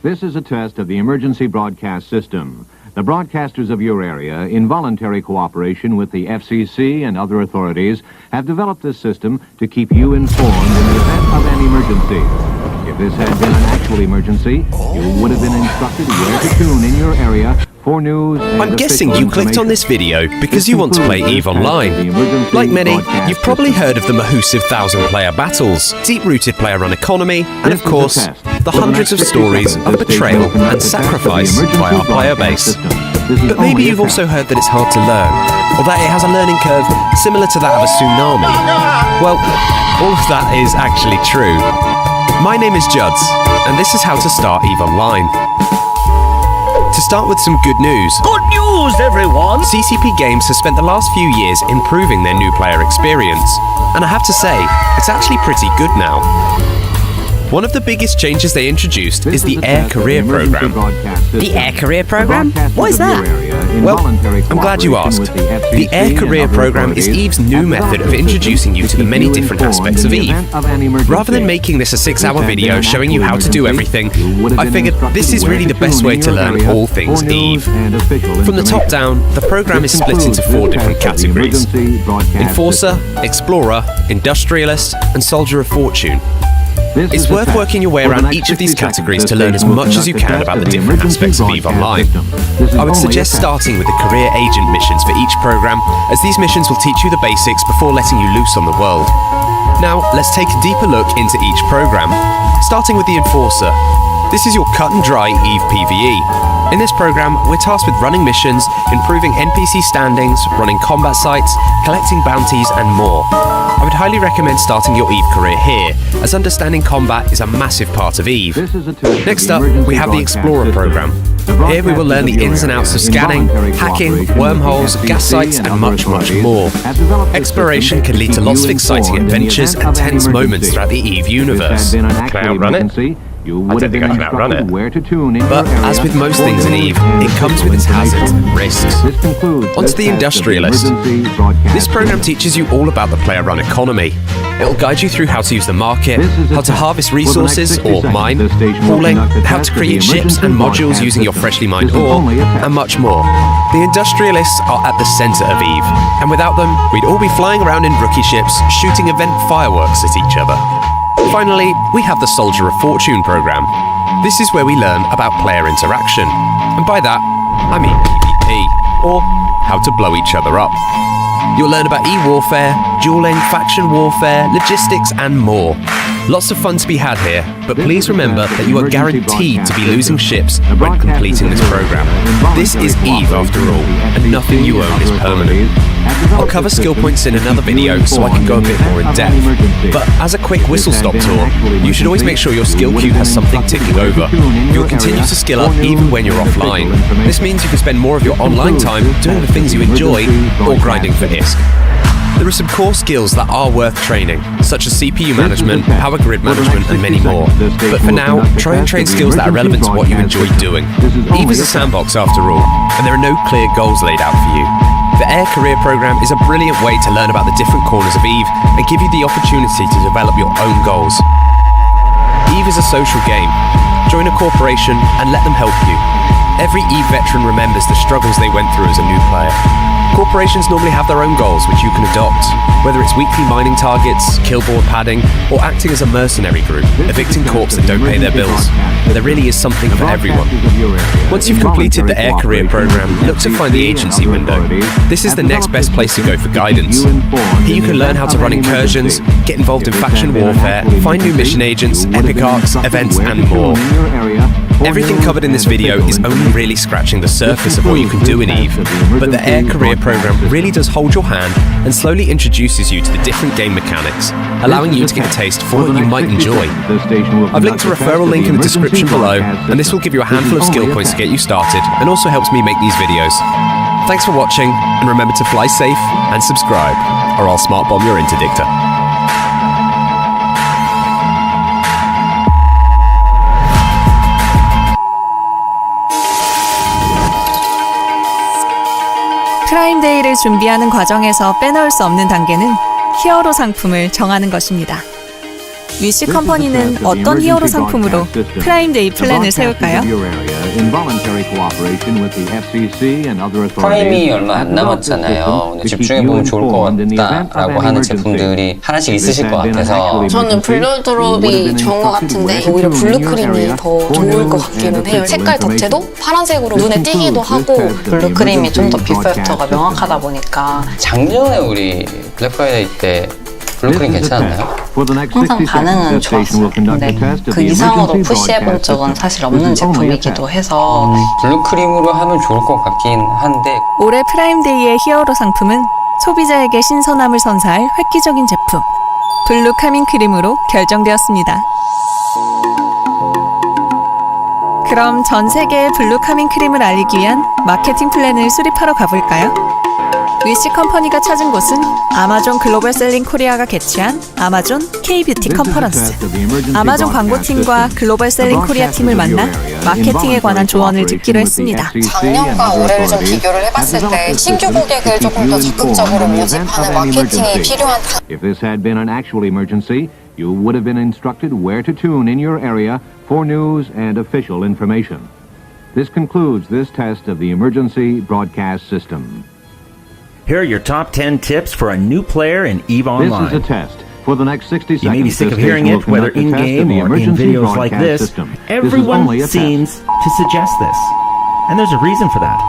This is a test of the emergency broadcast system. The broadcasters of your area, in voluntary cooperation with the FCC and other authorities, have developed this system to keep you informed in the event of an emergency. If this had been an actual emergency, you would have been instructed where to tune in your area for news and I'm guessing you clicked on this video because you want to play EVE Online. Like many, you've probably heard of the massive 1,000-player battles, deep-rooted player-run economy, and of course, the hundreds of stories of betrayal and sacrifice by our player base. But maybe you've also heard that it's hard to learn, or that it has a learning curve similar to that of a tsunami. Well, all of that is actually true. My name is Juds, and this is how to start EVE Online. To start with some good news. Good news, everyone! CCP Games has spent the last few years improving their new player experience. And I have to say, it's actually pretty good now. One of the biggest changes they introduced is the Air Career Program. The Air Career Program? What is that? Well, I'm glad you asked. The Air Career Program is EVE's new method of introducing you to the many different aspects of EVE. Rather than making this a 6-hour video showing you how to do everything, I figured this is really the best way to learn all things EVE. From the top down, the program is split into 4 different categories: Enforcer, Explorer, Industrialist, and Soldier of Fortune. It's worth working your way around each of these categories to learn as much as you can about the different aspects of EVE Online. I would suggest starting with the career agent missions for each program, as these missions will teach you the basics before letting you loose on the world. Now, let's take a deeper look into each program, starting with the Enforcer. This is your cut and dry EVE PvE. In this program, we're tasked with running missions, improving NPC standings, running combat sites, collecting bounties, and more. I would highly recommend starting your EVE career here, as understanding combat is a massive part of EVE. Next up, we have the Explorer program. Here we will learn the ins and outs of scanning, hacking, wormholes, gas sites, and much, much more. Exploration can lead to lots of exciting adventures and tense moments throughout the EVE universe. Can I outrun it? I don't think I can outrun it. But as with most things in EVE, it comes with its hazards and risks. Onto the Industrialist. This program teaches you all about the player-run economy. It'll guide you through how to use the market, how to harvest resources or mine, hauling, how to create ships and modules using your freshly mined ore, and much more. The Industrialists are at the centre of EVE, and without them, we'd all be flying around in rookie ships, shooting event fireworks at each other. Finally, we have the Soldier of Fortune program. This is where we learn about player interaction. And by that, I mean PvP, or how to blow each other up. You'll learn about e-warfare, dueling, faction warfare, logistics, and more. Lots of fun to be had here, but please remember that you are guaranteed to be losing ships when completing this program. This is EVE after all, and nothing you own is permanent. I'll cover skill points in another video so I can go a bit more in depth, but as a quick whistle-stop tour, you should always make sure your skill queue has something ticking over. You'll continue to skill up even when you're offline. This means you can spend more of your online time doing the things you enjoy or grinding for ISK. There are some core skills that are worth training, such as CPU management, power grid management, and many more. But for now, try and train skills that are relevant to what you enjoy doing. EVE is a sandbox after all, and there are no clear goals laid out for you. The Air Career Program is a brilliant way to learn about the different corners of EVE and give you the opportunity to develop your own goals. EVE is a social game. Join a corporation and let them help you. Every EVE veteran remembers the struggles they went through as a new player. Corporations normally have their own goals which you can adopt, whether it's weekly mining targets, killboard padding, or acting as a mercenary group, evicting corps that don't pay their bills. There really is something for everyone. Once you've completed the Air Career Program, look to find the agency window. This is the next best place to go for guidance. Here you can learn how to run incursions, get involved in faction warfare, find new mission agents, epic arcs, events, and more. Everything covered in this video is only really scratching the surface of what you can do in EVE, but the Air Career Program really does hold your hand and slowly introduces you to the different game mechanics, allowing you to get a taste for what you might enjoy. I've linked a referral link in the description below, and this will give you a handful of skill points to get you started, and also helps me make these videos. Thanks for watching, and remember to fly safe and subscribe, or I'll smart bomb your interdictor. 프라임데이를 준비하는 과정에서 빼놓을 수 없는 단계는 히어로 상품을 정하는 것입니다. 위시 컴퍼니는 어떤 히어로 상품으로 프라임데이 플랜을 세울까요? 프라임이 얼마 안 남았잖아요. 근데 집중해보면 좋을 것 같다라고 하는 제품들이 하나씩 있으실 것 같아서 저는 블루드롭이 좋은 것 같은데 오히려 블루크림이 더 좋을 것 같기는 해요. 색깔 자체도 파란색으로 눈에 띄기도 하고 블루크림이 좀 더 비포애프터가 명확하다 보니까 작년에 우리 블랙 프라이데이 때 블루크림 괜찮았나요? 항상 반응은 좋았어요. 근데 그 이상으로 푸시해본 적은 사실 없는 제품이기도 해서 블루크림으로 하면 좋을 것 같긴 한데 올해 프라임데이의 히어로 상품은 소비자에게 신선함을 선사할 획기적인 제품 블루 카밍 크림으로 결정되었습니다. 그럼 전 세계의 블루 카밍 크림을 알리기 위한 마케팅 플랜을 수립하러 가볼까요? 위시 컴퍼니가 찾은 곳은 아마존 글로벌 셀링 코리아가 개최한 아마존 K-뷰티 컨퍼런스. 아마존 광고팀과 글로벌 셀링 코리아 팀을 만나 마케팅에 관한 조언을 듣기로 했습니다. 작년과 올해를 좀 비교를 해봤을 때 신규 고객을 조금 더 적극적으로 모집하는 마케팅이 필요한 If this had been an actual emergency, you would have been instructed where to tune in your area for news and official information. This concludes this test of the emergency broadcast system. Here are your top 10 tips for a new player in EVE Online. This is a test. For the next 60 seconds, you may be sick of hearing it, whether in-game or in videos like this. Everyone seems to suggest this. And there's a reason for that.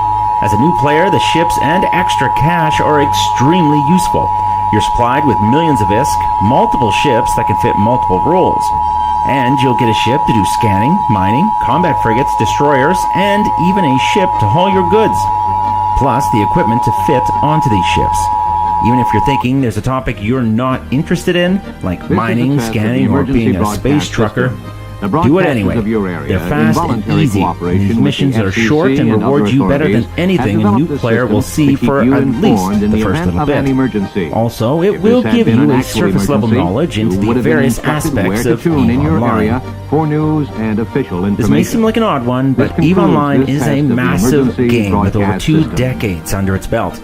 As a new player, the ships and extra cash are extremely useful. You're supplied with millions of ISK, multiple ships that can fit multiple roles. And you'll get a ship to do scanning, mining, combat frigates, destroyers, and even a ship to haul your goods. Plus the equipment to fit onto these ships. Even if you're thinking there's a topic you're not interested in, like mining, scanning, or being a space trucker, do it anyway. They're fast and easy. These missions are short and reward you better than anything a new player will see for at least the first little bit. Also, it will give you a surface-level knowledge into the various aspects of EVE Online. For news and official information. This may seem like an odd one, but EVE Online is a massive game with over 2 decades under its belt.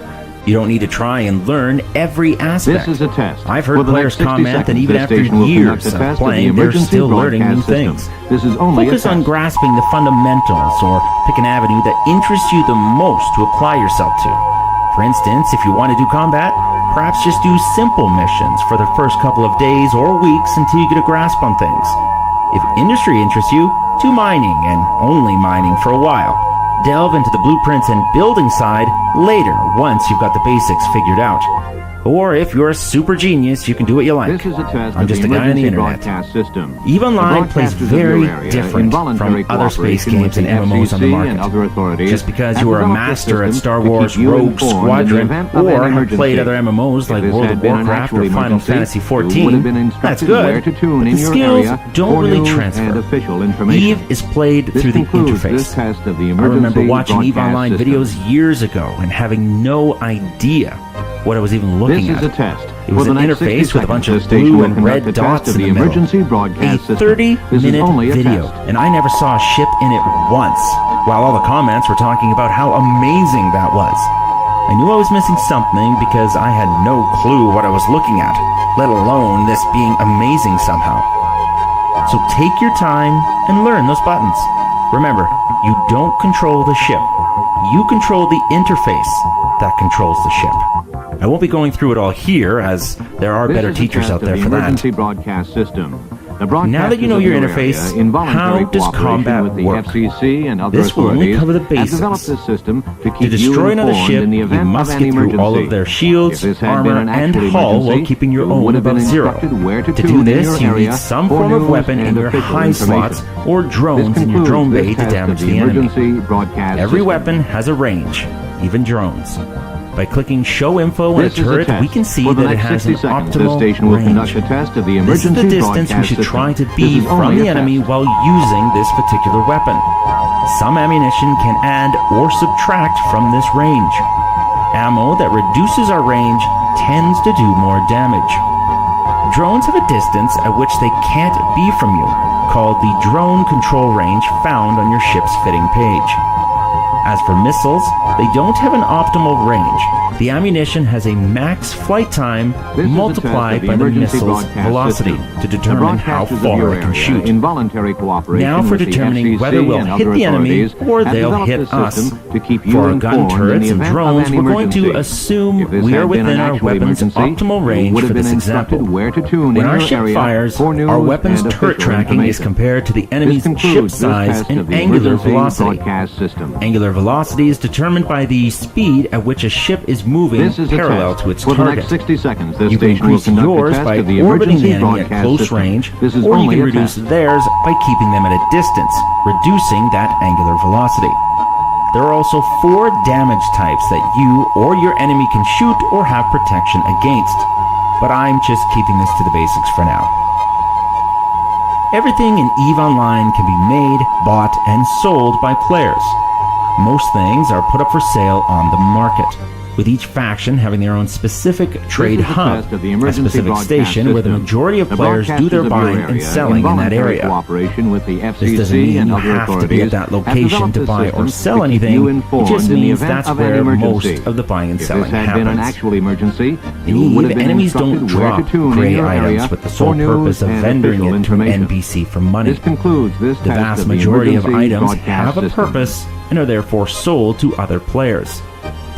You don't need to try and learn every aspect. This is a test. I've heard players comment that even after years of playing, they're still learning new things. Focus on grasping the fundamentals or pick an avenue that interests you the most to apply yourself to. For instance, if you want to do combat, perhaps just do simple missions for the first couple of days or weeks until you get a grasp on things. If industry interests you, do mining and only mining for a while. Delve into the blueprints and building side later once you've got the basics figured out. Or if you're a super genius, you can do what you like. I'm just a guy on the internet. EVE Online plays very different from other space games and MMOs on the market. Just because you are a master at Star Wars Rogue Squadron or have played other MMOs like World of Warcraft or Final Fantasy XIV, that's good, but the skills don't really transfer. EVE is played through the interface. I remember watching EVE Online videos years ago and having no idea what I was even looking at. It was an interface with a bunch of blue and red dots in the middle. A 30-minute video, and I never saw a ship in it once, while all the comments were talking about how amazing that was. I knew I was missing something because I had no clue what I was looking at, let alone this being amazing somehow. So take your time and learn those buttons. Remember, you don't control the ship. You control the interface. that controls the ship. I won't be going through it all here, as there are better teachers out there for that. Broadcast system. Now that you know your interface, how does combat work? This will only cover the basics. To destroy another ship, you must get through all of their shields, armor, and hull while keeping your own above zero. To do this, you need some form of weapon in your high slots or drones in your drone bay to damage the enemy. Every weapon has a range, even drones. By clicking Show Info on a turret, we can see that it has an optimal range. This is the distance we should try to be from the enemy while using this particular weapon. Some ammunition can add or subtract from this range. Ammo that reduces our range tends to do more damage. Drones have a distance at which they can't be from you, called the drone control range found on your ship's fitting page. As for missiles, they don't have an optimal range. The ammunition has a max flight time multiplied by the missile's velocity to determine how far it can shoot. Now for determining whether we'll hit the enemy or they'll hit us. For our gun turrets and drones, we're going to assume we are within our weapon's optimal range for this example. When our ship fires, our weapon's turret tracking is compared to the enemy's ship size and angular velocity. Angular velocity is determined by the speed at which a ship is moving parallel to its target. You can increase yours by orbiting the enemy at close range, or you can reduce theirs by keeping them at a distance, reducing that angular velocity. There are also 4 damage types that you or your enemy can shoot or have protection against, but I'm just keeping this to the basics for now. Everything in EVE Online can be made, bought, and sold by players. Most things are put up for sale on the market, with each faction having their own specific trade hub, a specific station where the majority of players do their buying and selling in that area. This doesn't mean you have to be at that location to buy or sell anything, it just means that's where most of the buying and selling happens. In EVE, enemies don't drop gray items with the sole purpose of vendoring it to an NPC for money. The vast majority of items have a purpose and are therefore sold to other players.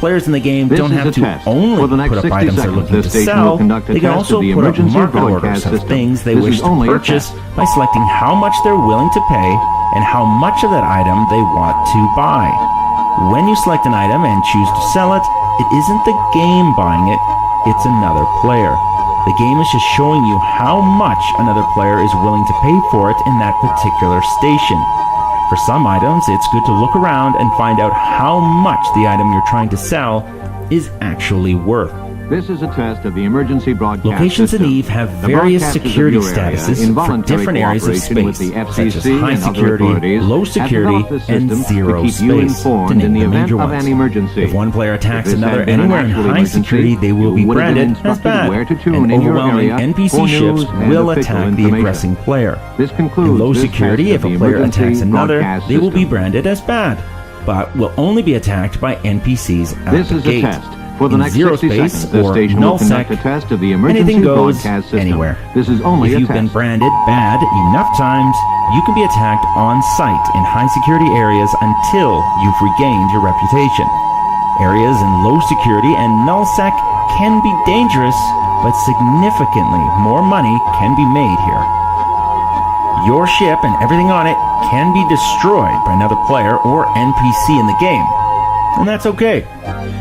Players in the game don't have to only put up items they're looking to sell, they can also put up market orders of things they wish to purchase by selecting how much they're willing to pay and how much of that item they want to buy. When you select an item and choose to sell it, it isn't the game buying it, it's another player. The game is just showing you how much another player is willing to pay for it in that particular station. For some items, it's good to look around and find out how much the item you're trying to sell is actually worth. This is a test of the emergency broadcast Locations system. in EVE have various security statuses for different areas of space, such as high security, low security, and zero space, to name the major ones. If one player attacks another anywhere in high security, they will be branded as bad, and overwhelming NPC ships will attack the aggressing player. In low security, if a player attacks another, they will be branded as bad, but will only be attacked by NPCs at the gate. For the next zero 60 space seconds, the or station null will conduct sec, a test of the emergency anything goes broadcast system. anywhere. This is only if a you've been test. branded bad enough times, you can be attacked on site in high security areas until you've regained your reputation. Areas in low security and null sec can be dangerous, but significantly more money can be made here. Your ship and everything on it can be destroyed by another player or NPC in the game, and that's okay.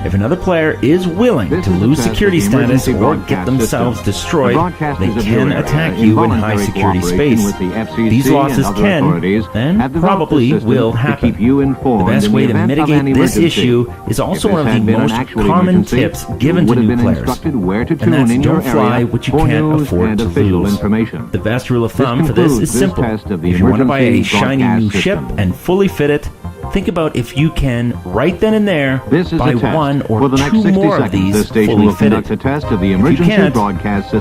If another player is willing to lose security status or get themselves destroyed, they can attack you in high security space. These losses can, and probably will happen. The best way to mitigate this issue is also one of the most common tips given to new players, and that's don't fly what you can't afford to lose. The best rule of thumb for this is simple. If you want to buy a shiny new ship and fully fit it, think about if you can, right then and there, buy one or two more of these fully fitted. If you can't,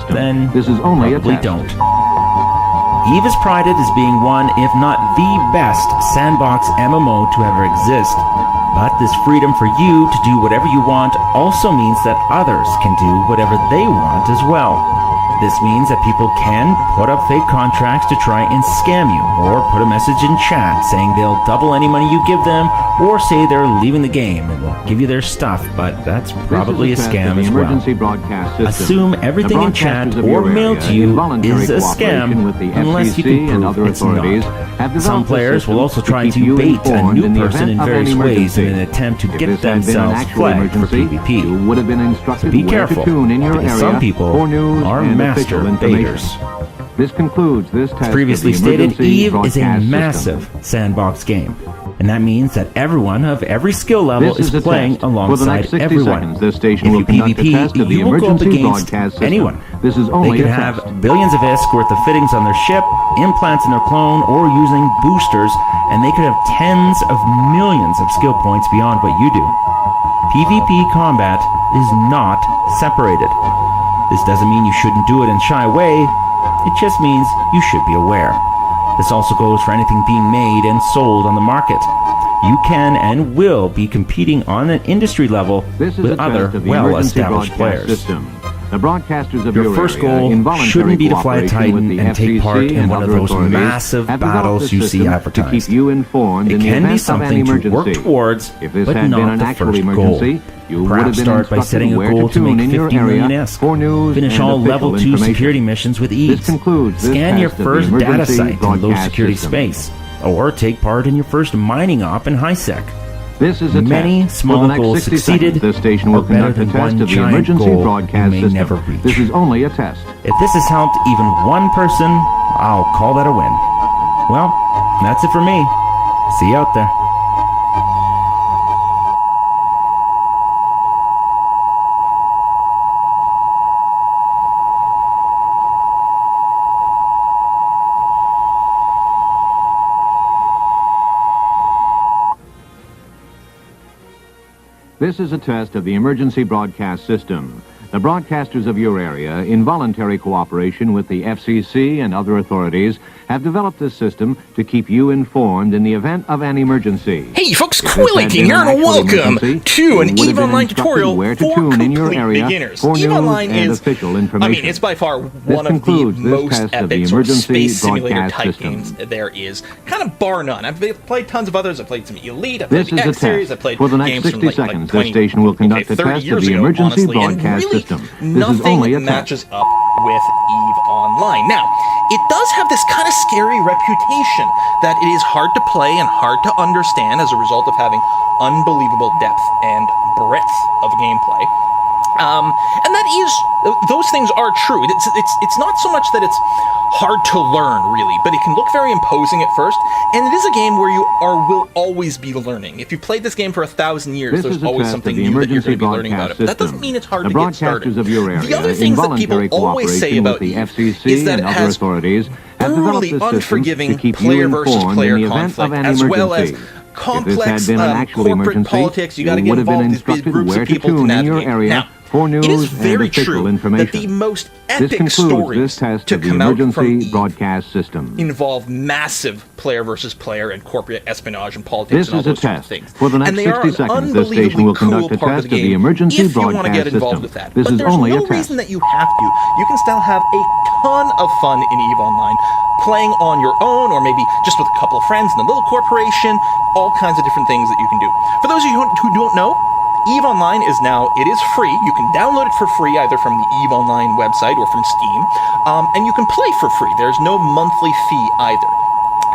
then probably don't. EVE is prided as being one, if not the best, sandbox MMO to ever exist. But this freedom for you to do whatever you want also means that others can do whatever they want as well. This means that people can put up fake contracts to try and scam you, or put a message in chat saying they'll double any money you give them, or say they're leaving the game and will give you their stuff, but that's probably a scam as well. Assume everything in chat or mailed to you is a scam unless you can prove it's not. Some players will also try to bait a new person in various ways in an attempt to get themselves flagged for PvP. So be careful, because some people are master baiters. This concludes this test. As previously stated, EVE is a massive sandbox game, and that means that everyone of every skill level is playing alongside everyone. If you PvP, you will go up against anyone. They could have billions of ISK worth of fittings on their ship, implants in their clone, or using boosters, and they could have tens of millions of skill points beyond what you do. PvP combat is not separated. This doesn't mean you shouldn't do it and shy away, it just means you should be aware. This also goes for anything being made and sold on the market. You can and will be competing on an industry level with other well-established players. The broadcasters of your first goal shouldn't be to fly a Titan and take part in one of those massive battles you see advertised. It can be something to work towards, but not the first goal. Perhaps start by setting a goal to make 50 million ISK. Finish all level 2 security missions with ease. Scan your first data site in low security space, or take part in your first mining op in high-sec. This is a Many test. small goals succeeded This station will conduct a test of the emergency broadcast system. Never reach. This is only a test. If this has helped even one person, I'll call that a win. Well, that's it for me. See you out there. This is a test of the emergency broadcast system. The broadcasters of your area, in voluntary cooperation with the FCC and other authorities, have developed this system to keep you informed in the event of an emergency. Hey folks, Quilly here, and welcome to an EVE Online tutorial for complete beginners. EVE Online is, it's by far one of the most epic sort of space simulator type games there is, kind of bar none. I've played tons of others. I've played some Elite, I've played the X series, I've played games from like 20, station will conduct a 30 test years of the ago, emergency honestly, and broadcast really system. nothing matches up with EVE Online. Now, it does have this kind of scary reputation that it is hard to play and hard to understand as a result of having unbelievable depth and breadth of gameplay. And that is, those things are true. It's not so much that it's hard to learn, really, but it can look very imposing at first, and it is a game where you will always be learning. If you played this game for 1,000 years, there's always something new that you're going to be learning about it. But that doesn't mean it's hard to get started. The other things that people always say about EVE is that it has brutally unforgiving player versus player conflict, as well as complex corporate politics. You got to get involved in these big groups of people to navigate. Now, it is very true that the most epic stories to come out from EVE involve massive player versus player and corporate espionage and politics and all those sorts of things. And they are an unbelievably cool part of the game if you want to get involved with that. But there's no reason that you have to. You can still have a ton of fun in EVE Online, playing on your own or maybe just with a couple of friends in a little corporation, all kinds of different things that you can do. For those of you who don't know, EVE Online is free. You can download it for free either from the EVE Online website or from Steam, and you can play for free. There's no monthly fee either.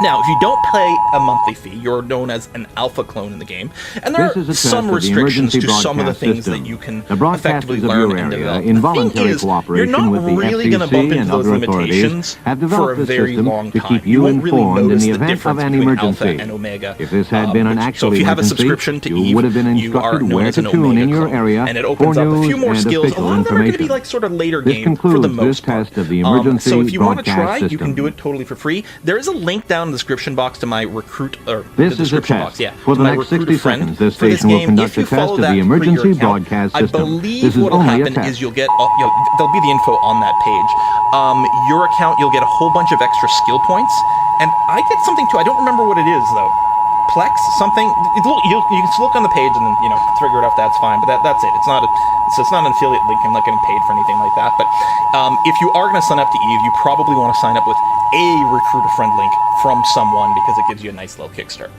Now, if you don't pay a monthly fee, you're known as an alpha clone in the game, and there are some restrictions to some of the things that you can effectively learn and develop. The thing is, you're not really going to bump into those limitations for a very long time. You won't really notice the difference between alpha and omega. So if you have a subscription to EVE, you are known as an omega clone, and it opens up a few more skills. A lot of them are going to be like sort of later game for the most part. So if you want to try, you can do it totally for free. There is a link down in the description box to my recruit, or this is a test. For the next 60 seconds, this station will conduct a test of the emergency broadcast system. I believe what will happen is you'll get, there'll be the info on that page. Your account, you'll get a whole bunch of extra skill points, and I get something too. I don't remember what it is though. Plex something. You can just look on the page and then figure it out. That's fine, but that's it. It's not an affiliate link. I'm not getting paid for anything like that. But if you are going to sign up to Eve, you probably want to sign up with a recruit a friend link from someone because it gives you a nice little kickstart.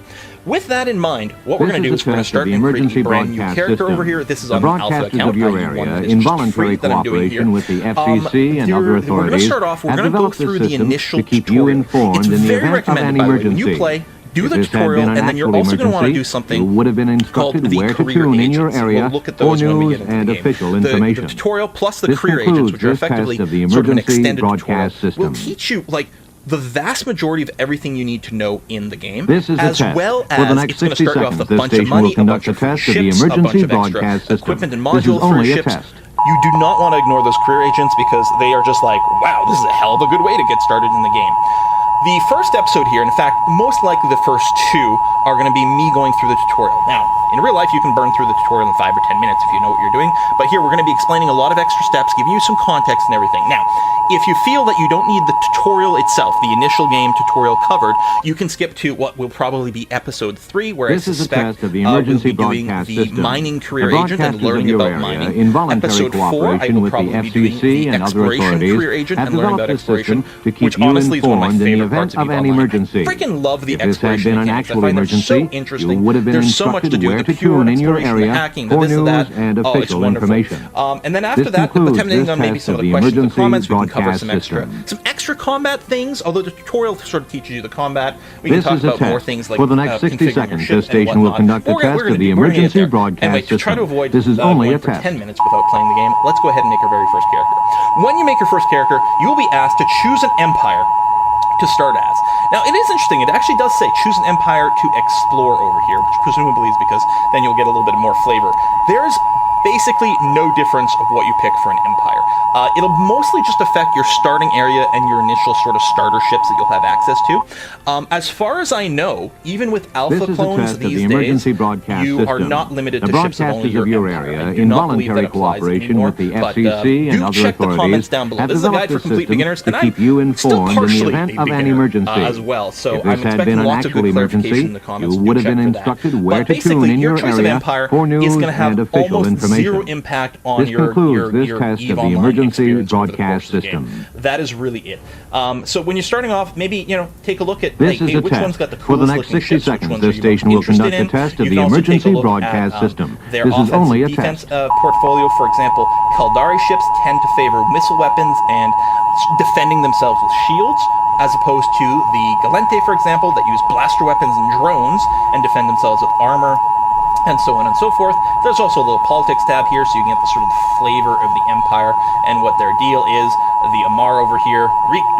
With that in mind, what we're going to do is we're going to start and create a brand new character over here. This is on an alpha account. Of your area, in voluntary cooperation with the FCC and other authorities, we're going to start off. We're going to go through the initial to keep you informed in the event of an emergency. When you play, do the tutorial, and then you're also going to want to do something you would have been instructed called the where to career tune in agents. your area We'll look at those for when we news get into and the game. official information. The tutorial plus the This career agents, which are concludes this effectively test of the sort of an emergency extended broadcast tutorial, system. will teach you the vast majority of everything you need to know in the game, This is as a test. well For the as next it's going to 60 start you off seconds, with a this bunch of station will money, a conduct bunch of a test of the ships, a bunch emergency of extra broadcast system. equipment and This is modules for only a ships. test. You do not want to ignore those career agents because they are just like, wow, this is a hell of a good way to get started in the game. The first episode here, and in fact, most likely the first two, are going to be me going through the tutorial. Now, in real life, you can burn through the tutorial in 5 or 10 minutes if you know what you're doing, but here we're going to be explaining a lot of extra steps, giving you some context and everything. Now, if you feel that you don't need the tutorial itself, the initial game tutorial covered, you can skip to what will probably be episode 3, where This I is a suspect test of the emergency we'll be doing broadcast the system. mining career The agent and broadcasters learning of your about area, mining. in voluntary Episode 4, I cooperation will with the probably be doing FCC the and other exploration authorities, career agent have and learning about developed a exploration, system to keep which you honestly is one of my informed in the favorite event parts of of an Eve Online. emergency. I freaking love the If this had exploration been an mechanics. I actual find them so emergency, interesting. you would have been There's so much instructed to do. where The to pure tune in your exploration, the area hacking, the for this, the news that. and It's official wonderful. information. And then after This that, concludes depending this on maybe test some of of the the questions and emergency comments, we can cover broadcast some extra combat things. Although the tutorial sort of teaches you the combat, we can This talk is a about more test. things like For the next 60 configuring your seconds, ship this station and will whatnot. conduct a We're test gonna of the get emergency there. broadcast Anyway, to try to system. avoid This is only going a for test. 10 minutes without playing the game, let's go ahead and make our very first character. When you make your first character, you will be asked to choose an empire to start as. Now, it is interesting. It actually does say choose an empire to explore over here, which presumably is because then you'll get a little bit more flavor. There's basically no difference of what you pick for an empire. It'll mostly just affect your starting area and your initial sort of starter ships that you'll have access to. As far as I know, even with alpha clones these days, you are not limited to ships of only your area. In voluntary cooperation with the FCC and other check the comments authorities, down below. have This is a guide developed for a complete system beginners, to and keep you I'm still informed in the partially event a of an beginner emergency. as well. So If I'm this had expecting been an lots of actual good clarification emergency, in the comments. you Do would have check been for that. instructed where But to tune basically, in your choice of area empire for news is going to have and official almost information. zero impact on This your concludes this your test Eve of the Online emergency experience over the course broadcast of the game. system. That is really it. So when you're starting off, maybe take a look at This is a which one's test. got the For the coolest next looking 60 ships, which seconds, ones this are you station most will conduct interested a in. test of You the can also take a emergency look broadcast at, system. Their This is offensive only a defense test. portfolio. For example, Kaldari ships tend to favor missile weapons and defending themselves with shields, as opposed to the Galente, for example, that use blaster weapons and drones and defend themselves with armor, and so on and so forth. There's also a little politics tab here, so you can get the sort of flavor of the Empire and what their deal is. The Amar over here,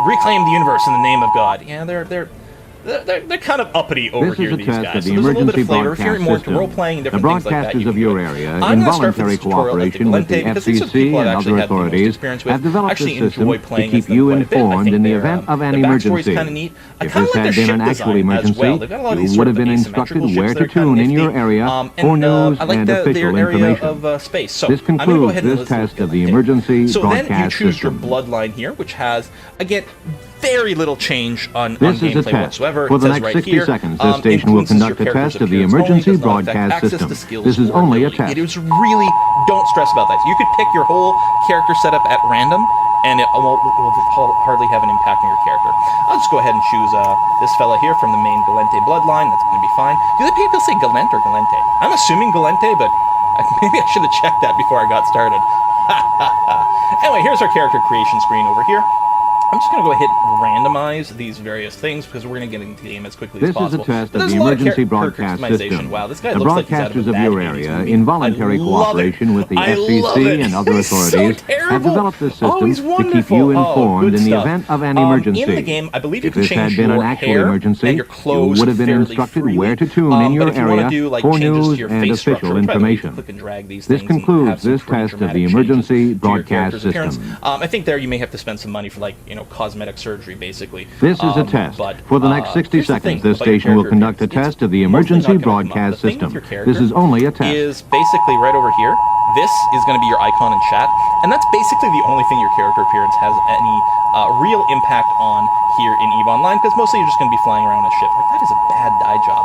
reclaim the universe in the name of God. Yeah, they're kind of uppity over here, these guys. So there's a little bit of flavor. If you're more into role-playing and different things like that, The broadcasters of your area, I'm in gonna start voluntary this tutorial at cooperation with the because these are the FCC people I've and actually other had the most authorities, experience with. have developed a Actually system enjoy to playing keep as them you quite a bit. I informed think in the their, event of an the backstory's emergency. kind of neat. I If kind of this like had their been an ship actual design as emergency, well. They've got a lot of these you sort would of have been asymmetrical instructed where ships to that are kind tune of in your nifty. area for news I like and their official area information. of space. So This I'm going to go concludes ahead and this test of the emergency So then you broadcast choose your system. bloodline here, which has, again, very little change on This is a gameplay test. whatsoever. For It the says next right 60 here, seconds, this station will influences conduct your a character's test of the appearance only, emergency does not affect broadcast access to system. skills This is or only a ability. test. It is really, don't stress about that. You could pick your whole character setup at random, and it will hardly have an impact on your character. I'll just go ahead and choose this fella here from the main Galente bloodline. That's going to be fine. Do the people say Galente or Galente? I'm assuming Galente, but maybe I should have checked that before I got started. Anyway, here's our character creation screen over here. I'm just going to go ahead and randomize these various things because we're going to get into the game as quickly as possible. This is a test of the emergency broadcast system. Wow, this guy the looks like he's out broadcasters of a of bad your 80s area, movie. in voluntary cooperation with the FCC and other authorities, have developed a system to keep you informed in the event of an emergency. In the game, I believe you If can this had change been an your actual hair emergency, and your clothes you would have been fairly instructed freely. where to tune in your But if you want area to do like for changes to news your and face official structure, try to information. click and drag these This things and concludes have some this pretty test of dramatic the changes emergency to your broadcast character's appearance. system. I think there you may have to spend some money for like cosmetic surgery, basically. This is a test. For the next 60 seconds, this station will conduct a test of the emergency broadcast system. This is only a test. Is basically right over here. This is going to be your icon in chat, and that's basically the only thing your character appearance has any real impact on here in EVE Online, because mostly you're just going to be flying around a ship. Like, that is a bad dye job.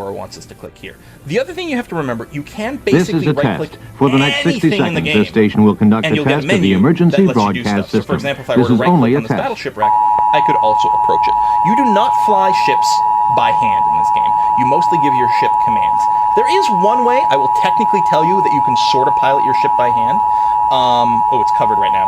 Aura wants us to click here. The other thing you have to remember, you can This is basically a right-click test. For the next 60 anything in the seconds, game, this station will conduct and a you'll get test a of the menu emergency that lets you do broadcast stuff. So, system. for example, if I This were to is only right-click a on this test. battleship rack, I could also approach it. You do not fly ships by hand in this game. You mostly give your ship commands. There is one way I will technically tell you that you can sort of pilot your ship by hand. Oh, it's covered right now.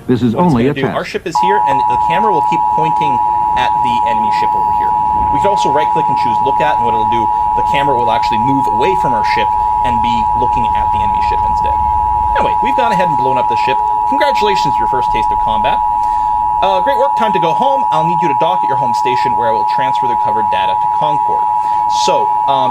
This is only a test. Our ship is here, and the camera will keep pointing at the enemy ship over here. We can also right-click and choose look at, and what it'll do, the camera will actually move away from our ship and be looking at the enemy ship instead. Anyway, we've gone ahead and blown up the ship. Congratulations, your first taste of combat. Great work, time to go home. I'll need you to dock at your home station where I will transfer the covered data to Concord. So,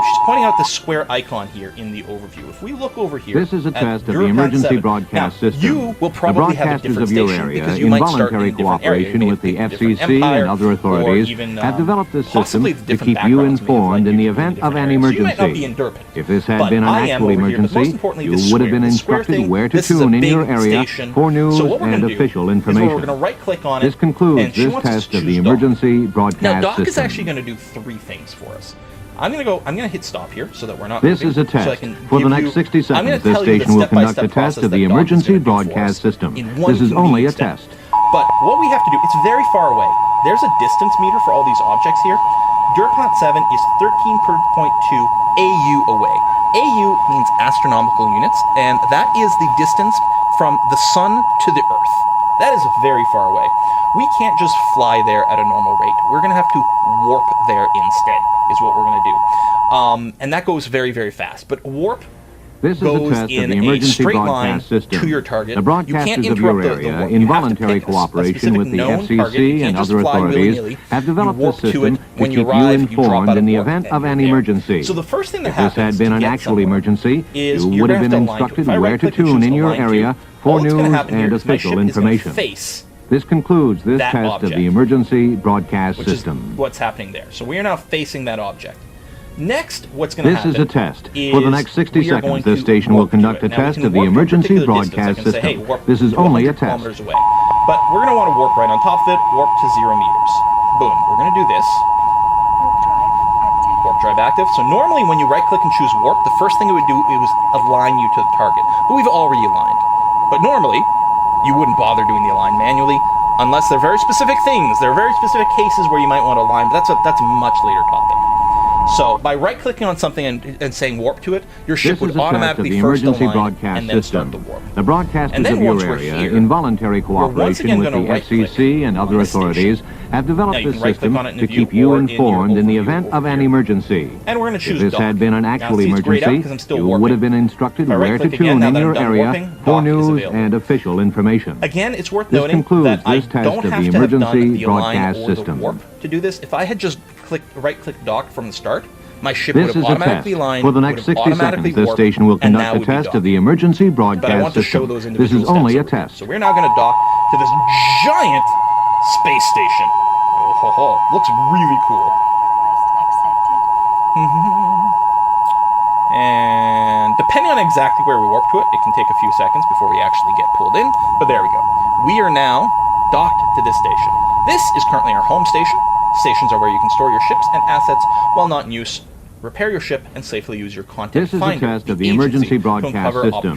she's pointing out the square icon here in the overview. If we look over here, this is a test of the emergency broadcast system. You will probably have a different station because you might start in a different area. Cooperation with the FCC and other authorities, have developed this system to keep you informed in the event of an emergency. If this had been an actual emergency, you would have been instructed where to tune in your area for news and official information. This concludes this test of the emergency broadcast system. Now, Doc is actually going to do 3 things for us. I'm going to hit stop here so that we're not This is a test. For the next 60 seconds, this station will conduct a test of the emergency broadcast system. This is only a test. But what we have to do, it's very far away. There's a distance meter for all these objects here. Duraplat 7 is 13.2 AU away. AU means astronomical units, and that is the distance from the sun to the Earth. That is very far away. We can't just fly there at a normal rate. We're going to have to warp there instead, is what we're going to do. And that goes very, very fast. But warp goes in a straight line to your target. The broadcasters of your area, in voluntary cooperation with the FCC and other authorities, have developed this system to keep you informed in the event of an emergency. So the first thing that if this had been an actual emergency, you would have been instructed where to tune tune in your area for news and official information. This concludes this test of the emergency broadcast system. What's happening there. So we are now facing that object. Next, what's going to happen is a test. For the next 60 seconds, this station will conduct a test of the emergency broadcast system. This is only a test. Away. But we're going to want to warp right on top of it, warp to 0 meters. Boom. We're going to do this. Warp drive active. So normally when you right-click and choose warp, the first thing it would do is align you to the target. But we've already aligned. But normally, you wouldn't bother doing the align manually unless they're very specific things. There are very specific cases where you might want to align, but that's a much later topic. So by right-clicking on something and saying warp to it, your ship would automatically first align and then start the warp. The broadcasters of your area, in voluntary cooperation with the FCC and other authorities, have developed this system to keep you informed in the event of an emergency. And we're going to choose if this had been an actual emergency, you would have been instructed where to tune in your area for news and official information. Again, it's worth noting that I don't have to have done the align or the warp to do this. If I had just right-click dock from the start, my ship would have automatically aligned. For the next 60 seconds, this station will conduct a test of the emergency broadcast system. This is only a test. So we're now going to dock to this giant space station. Oh, looks really cool. And depending on exactly where we warp to it, it can take a few seconds before we actually get pulled in. But there we go. We are now docked to this station. This is currently our home station. Stations are where you can store your ships and assets while not in use, repair your ship, and safely use your content This is a test of the emergency broadcast system.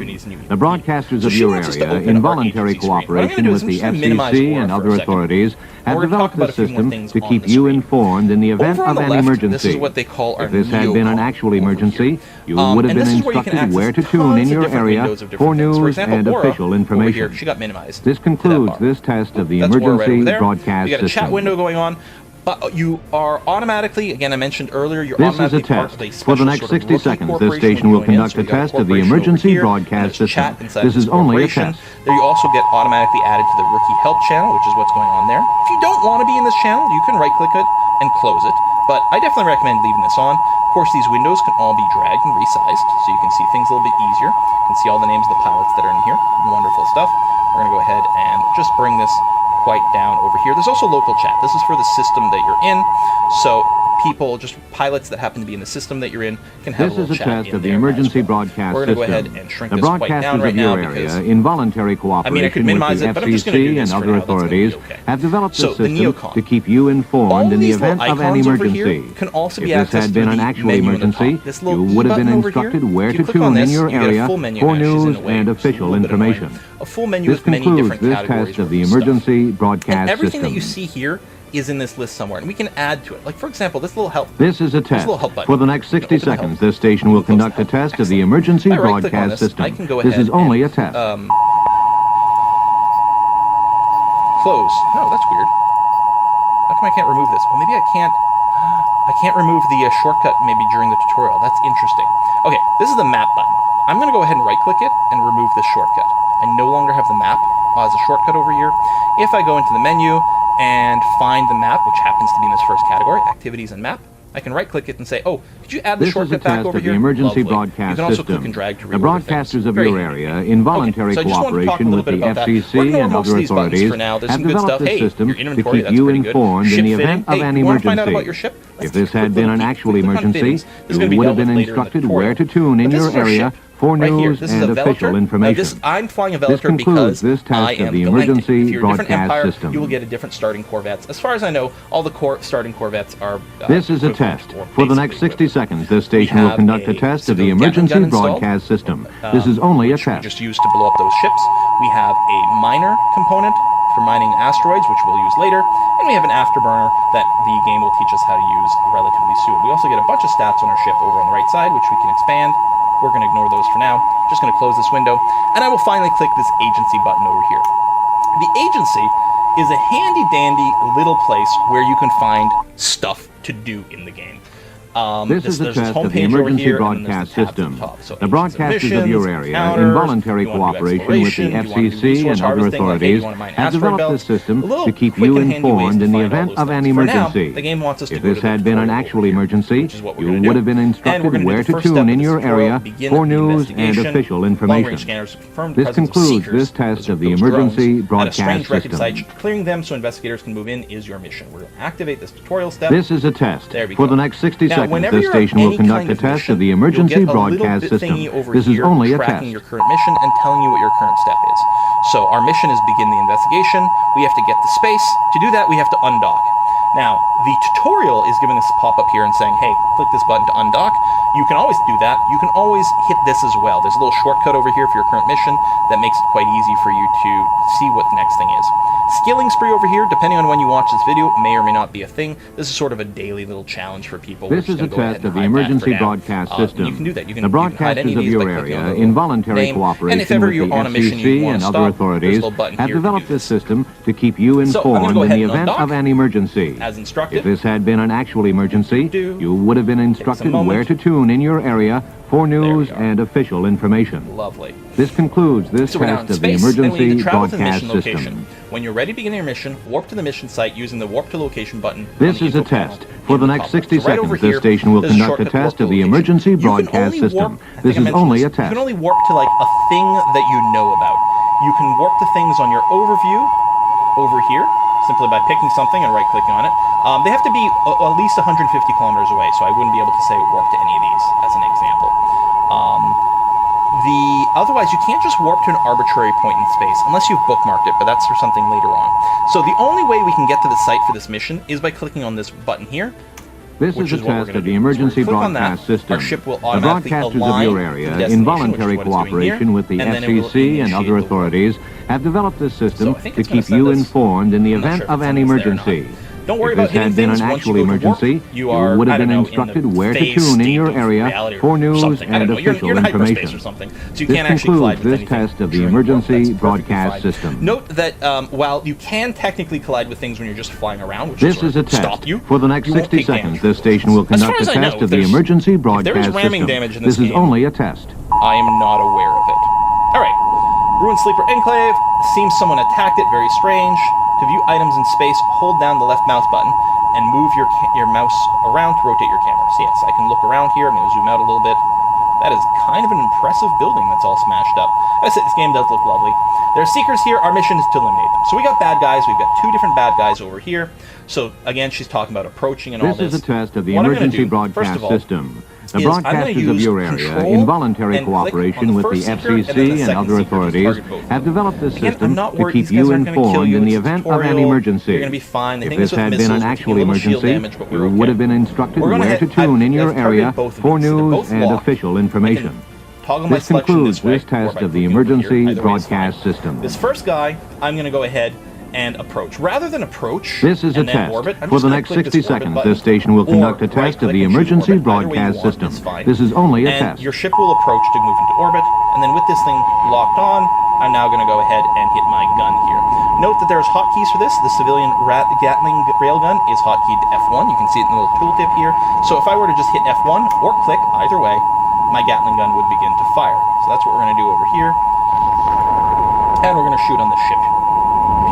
The broadcasters of your area, in voluntary cooperation with the FCC and other authorities, have developed this system to keep you informed in the event of an emergency. If this had been an actual emergency, you would have been instructed where to tune in your area for news and official information. This concludes this test of the emergency broadcast system. We got a chat window going on. But you are automatically, again, I mentioned earlier, you're this is a test. For the next 60 seconds, this station will conduct a test of the emergency broadcast system. This is only a test. There you also get automatically added to the rookie help channel, which is what's going on there. If you don't want to be in this channel, you can right-click it and close it. But I definitely recommend leaving this on. Of course, these windows can all be dragged and resized, so you can see things a little bit easier. You can see all the names of the pilots that are in here. Wonderful stuff. We're going to go ahead and just bring this quite down over here. There's also local chat. This is for the system that you're in. So people, just pilots that happen to be in the system that you're in, can have a little chat. This is a test of the emergency broadcast system. We're going to go ahead and shrink the this quite down right now because, in voluntary cooperation with the FCC and other authorities, have developed this system to keep you informed in the event of an emergency. Can also be if this had been an actual emergency, you would have been instructed where to tune in your area for news and official information. A full menu with many different categories. This test of the emergency broadcast system. Everything that you see here is in this list somewhere, and we can add to it. Like, for example, this little help. This is a test. For the next 60 seconds, this station will conduct a test of the emergency broadcast system. This is only a test. Close. No, that's weird. How come I can't remove this? Oh, maybe I can't remove the shortcut maybe during the tutorial. That's interesting. Okay, this is the map button. I'm going to go ahead and right-click it and remove this shortcut. I no longer have the map. as a shortcut over here. If I go into the menu and find the map, which happens to be in this first category, activities and map, I can right-click it and say, oh, could you add the shortcut back over here? This is a test of the emergency Lovely. broadcast you can also system. click and drag to The reorder broadcasters things. of Very your handy. area, in voluntary So I just wanted to talk a cooperation little with bit the about that. We're FCC gonna and go most other of these buttons authorities, for now. There's have some good developed stuff. this Hey, system your to inventory, keep that's you pretty good. informed in Ship the fitting. event of Hey, an you wanna find out emergency. about your ship? Let's If this take a had quick been little an peek. actual Click on emergency, fittings. This is gonna you be would have dealt been with later in the instructed tutorial. where to tune in But this your is our area ship. for Right here. news This is and a official Velator. information. I'm flying a This Velator concludes because this test I of am the Galantic. emergency If you're a different broadcast empire, system. you will get a different starting Corvettes. As far as I know, all the starting Corvettes are. This is a test. For the next 60 seconds, this station will conduct a test of the emergency broadcast system. This is only a which we test. just used to blow up those ships. We have a miner component for mining asteroids, which we'll use later, and we have an afterburner that the game will teach us how to use relatively soon. We also get a bunch of stats on our ship over on the right side, which we can expand. We're going to ignore those for now. Just going to close this window, and I will finally click this agency button over here. The agency is a handy-dandy little place where you can find stuff to do in the game. This is a test of the emergency broadcast system. The broadcasters of your area, in voluntary cooperation with the FCC and other authorities, have developed this system to keep you informed in the event of an emergency. If this had been an actual emergency, you would have been instructed where to tune in your area for news and official information. This concludes this test of the emergency broadcast system. Clearing them so investigators can move in is your mission. We're going to activate this tutorial step. This is a test. For the next 60 seconds, this station will conduct a test of the emergency broadcast system. This is only a test. Your current mission and telling you what your current step is. So our mission is begin the investigation. We have to get the space. To do that, we have to undock. Now, the tutorial is giving us a pop-up here and saying, hey, click this button to undock. You can always do that. You can always hit this as well. There's a little shortcut over here for your current mission that makes it quite easy for you to see what the next thing is. Skilling spree over here, depending on when you watch this video, may or may not be a thing. This is sort of a daily little challenge for people. This is a test of the emergency broadcast system. You can do that. You can, the broadcasters of your area, in voluntary cooperation with the FCC and other authorities, have developed this system to keep you informed in the event of an emergency. As instructed. If this had been an actual emergency, you would have been instructed where to tune in your area for news and official information. Lovely. This concludes this test of the emergency broadcast system. When you're ready to begin your mission, warp to the mission site using the warp to location button. This is a test. For the next 60 seconds, this station will conduct a test of the emergency broadcast system. This is only a test. You can only warp to like a thing that you know about. You can warp to things on your overview over here, simply by picking something and right-clicking on it. They have to be at least 150 kilometers away, so I wouldn't be able to say warp to any of these, as an example. Otherwise, you can't just warp to an arbitrary point in space, unless you've bookmarked it, but that's for something later on. So the only way we can get to the site for this mission is by clicking on this button here. This is a test of the emergency broadcast system. The broadcasters of your area, in voluntary cooperation with the FCC and other authorities, have developed this system to keep you informed in the event of an emergency. Don't worry about hitting things. If this had been an actual emergency, you would have been instructed where to tune in your area for news and official information. This concludes this test of the emergency broadcast system. Note that while you can technically collide with things when you're just flying around, which this is a test. For the next 60 seconds, this station will conduct a test of the emergency broadcast system. This is only a test. I am not aware of it. All right. Ruined Sleeper Enclave. Seems someone attacked it. Very strange. To view items in space, hold down the left mouse button and move your mouse around to rotate your camera. So yes, I can look around here. I'm going to zoom out a little bit. That is kind of an impressive building that's all smashed up. I said this game does look lovely. There are seekers here. Our mission is to eliminate them. So we got bad guys. We've got two different bad guys over here. So again, she's talking about approaching and all this. This is a test of the emergency broadcast system. The broadcasters of your area, in voluntary cooperation with the FCC and other authorities, have developed this system to keep you informed in the event of an emergency. If this had been an actual emergency, you would have been instructed where to tune in your area for news and official information. This concludes this test of the emergency broadcast system. This first guy, I'm going to go ahead and approach. Rather than approach, this is a test. For the next 60 seconds, this station will conduct a test of the emergency broadcast system. This is only a test. Your ship will approach to move into orbit, and then with this thing locked on, I'm now going to go ahead and hit my gun here. Note that there's hotkeys for this. The civilian Gatling railgun is hotkeyed to F1. You can see it in the little tooltip here. So if I were to just hit F1 or click, either way, my Gatling gun would begin to fire. So that's what we're going to do over here. And we're going to shoot on the ship.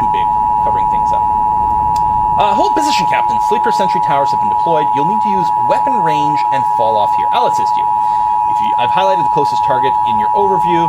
too big, covering things up. Hold position, Captain. Sleeper sentry towers have been deployed. You'll need to use weapon range and fall off here. I'll assist you. I've highlighted the closest target in your overview.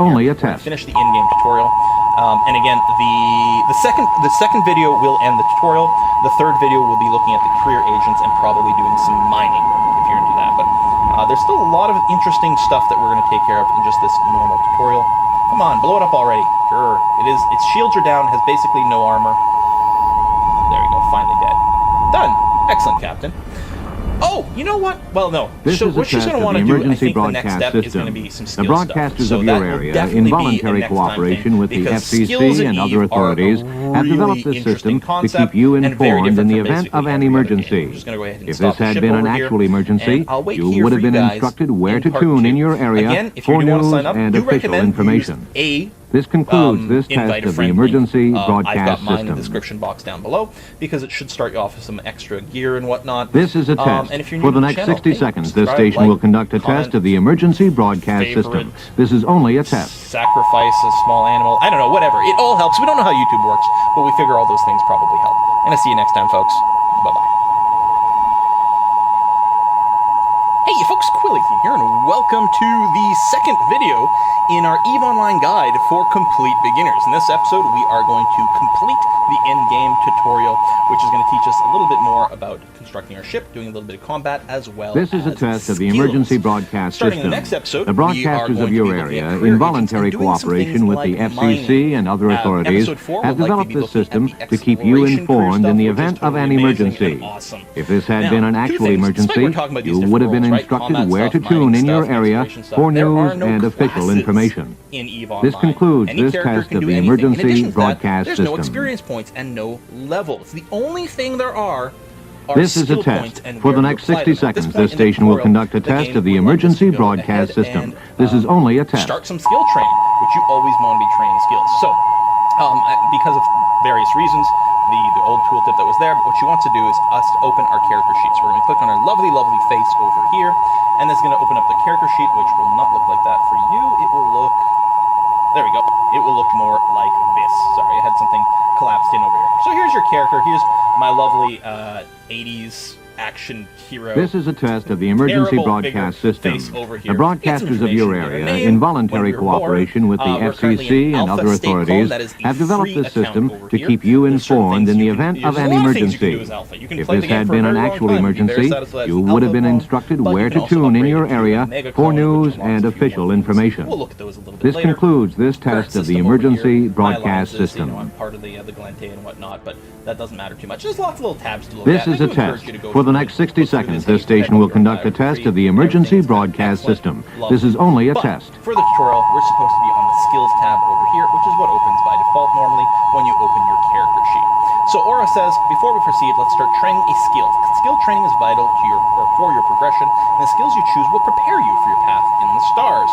only here. a test. Finish the in-game tutorial. And again, the second video will end the tutorial. The third video will be looking at the career agents and probably doing some mining if you're into that. But there's still a lot of interesting stuff that we're going to take care of in just this normal tutorial. Come on, blow it up already. Sure. Its shields are down, has basically no armor. There we go, finally dead. Done. Excellent, Captain. Oh, you know what? Well, no. This is a what she's test going to of want the to do, I emergency think the next broadcast step is going to system. be some The skill broadcasters stuff. of your area, in voluntary cooperation with the FCC and other authorities, have developed this system to keep you informed in the event of an emergency. If this had been an actual emergency, you would have been instructed where to tune in your area for news and official information. This concludes this test of the emergency I've broadcast got mine in the system. description box down below because it should start you off with some extra gear and whatnot. This is a test. And if you're new For the to next channel, 60 hey, seconds, this subscribe, station like, will conduct a comment, test of the emergency broadcast system. This is only a test. Sacrifice a small animal. I don't know, whatever. It all helps. We don't know how YouTube works, but we figure all those things probably help. And I'll see you next time, folks. Bye-bye. Hey, folks, Quillythene here, and welcome to the second video in our EVE Online guide for complete beginners. In this episode, we are going to complete the in-game tutorial, which is going to teach us a little bit more about constructing our ship, doing a little bit of combat, as well This is a test of the emergency broadcast Starting in system. the next episode, The broadcasters of your area, in voluntary cooperation with the FCC and other authorities, have developed this system to keep you informed in the event of an emergency. If this had been an actual emergency, you would have been instructed where to tune in your area for news and official information. This concludes this test of the emergency broadcast there's system. no experience points and no levels. The only thing there are This is a skill test. points and For the where to next apply 60 them. At this seconds, point this in the station will tutorial, conduct a the test game of the will let us emergency go broadcast ahead system. and, This is only a test. Start some skill training, which you always want to be training skills. So, because of various reasons, the old tooltip that was there, but what you want to do is us to open our character sheet. So we're going to click on our lovely, lovely face over here, and that's going to open up the character sheet, which will not look like that for you. It will look... There we go. It will look more like this. Sorry, I had something collapsed in over here. So here's your character. Here's my lovely 80s action hero. This is a test of the emergency broadcast system. The broadcasters of your area, in voluntary cooperation with the FCC and other authorities, have developed this system to keep you informed in the event of an emergency. If this had been an actual emergency, you would have been instructed where to tune in your area for news and official information. This concludes this test of the emergency broadcast system. I'm part of the Galente and whatnot, but that doesn't matter too much. There's lots of little tabs to look This at. is a test. For the next 60 seconds, this station will conduct a test of the emergency broadcast system. This is only a test. For the tutorial, we're supposed to be on the skills tab over here, which is what opens by default normally when you open your character sheet. So Aura says, before we proceed, let's start training a skill. Skill training is vital to for your progression, and the skills you choose will prepare you for your path in the stars.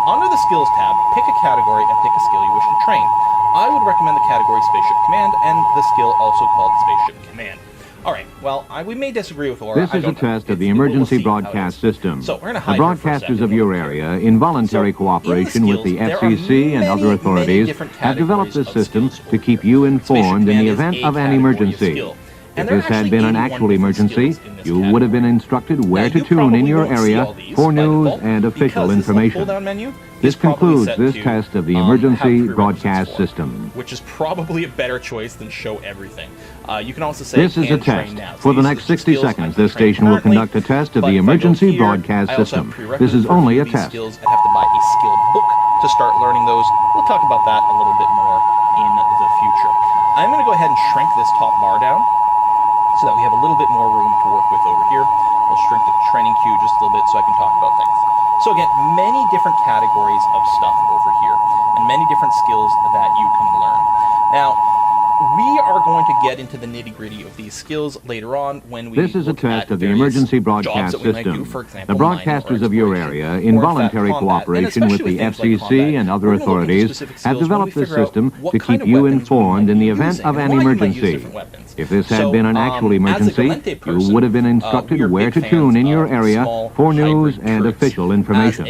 Under the skills tab, pick a category and pick a skill you wish to train. I would recommend the category Spaceship Command and the skill also called Spaceship Command. Alright, well, we may disagree with Aura. This is a test of the emergency broadcast system. So we're going to The hide here for a broadcasters second. of your area, in voluntary cooperation with the FCC and other authorities, have developed this system to keep you informed in the event of an emergency. If this had been an actual emergency, you would have been instructed where to tune in your area for news and official information. This concludes this test of the emergency broadcast system. Which is probably a better choice than show everything. You can also say This is a test. For the next 60 seconds, this station will conduct a test of the emergency broadcast system. This is only a test. I'd have to buy a skill book to start learning those. We'll talk about that a little bit more in the future. I'm going to go ahead and shrink this top bar down so that we have a little bit more room to work with over here. We'll shrink the training queue just a little bit so I can talk about things. So again, many different categories of stuff over here, and many different skills that you can learn. Now, we are going to get into the nitty-gritty of these skills later on when we This is a test of the emergency broadcast system. The broadcasters of your area, in voluntary cooperation with the FCC and other authorities, have developed this system to keep you informed in the event of an emergency. If this had been an actual emergency, you would have been instructed where to tune in your area for news and official information.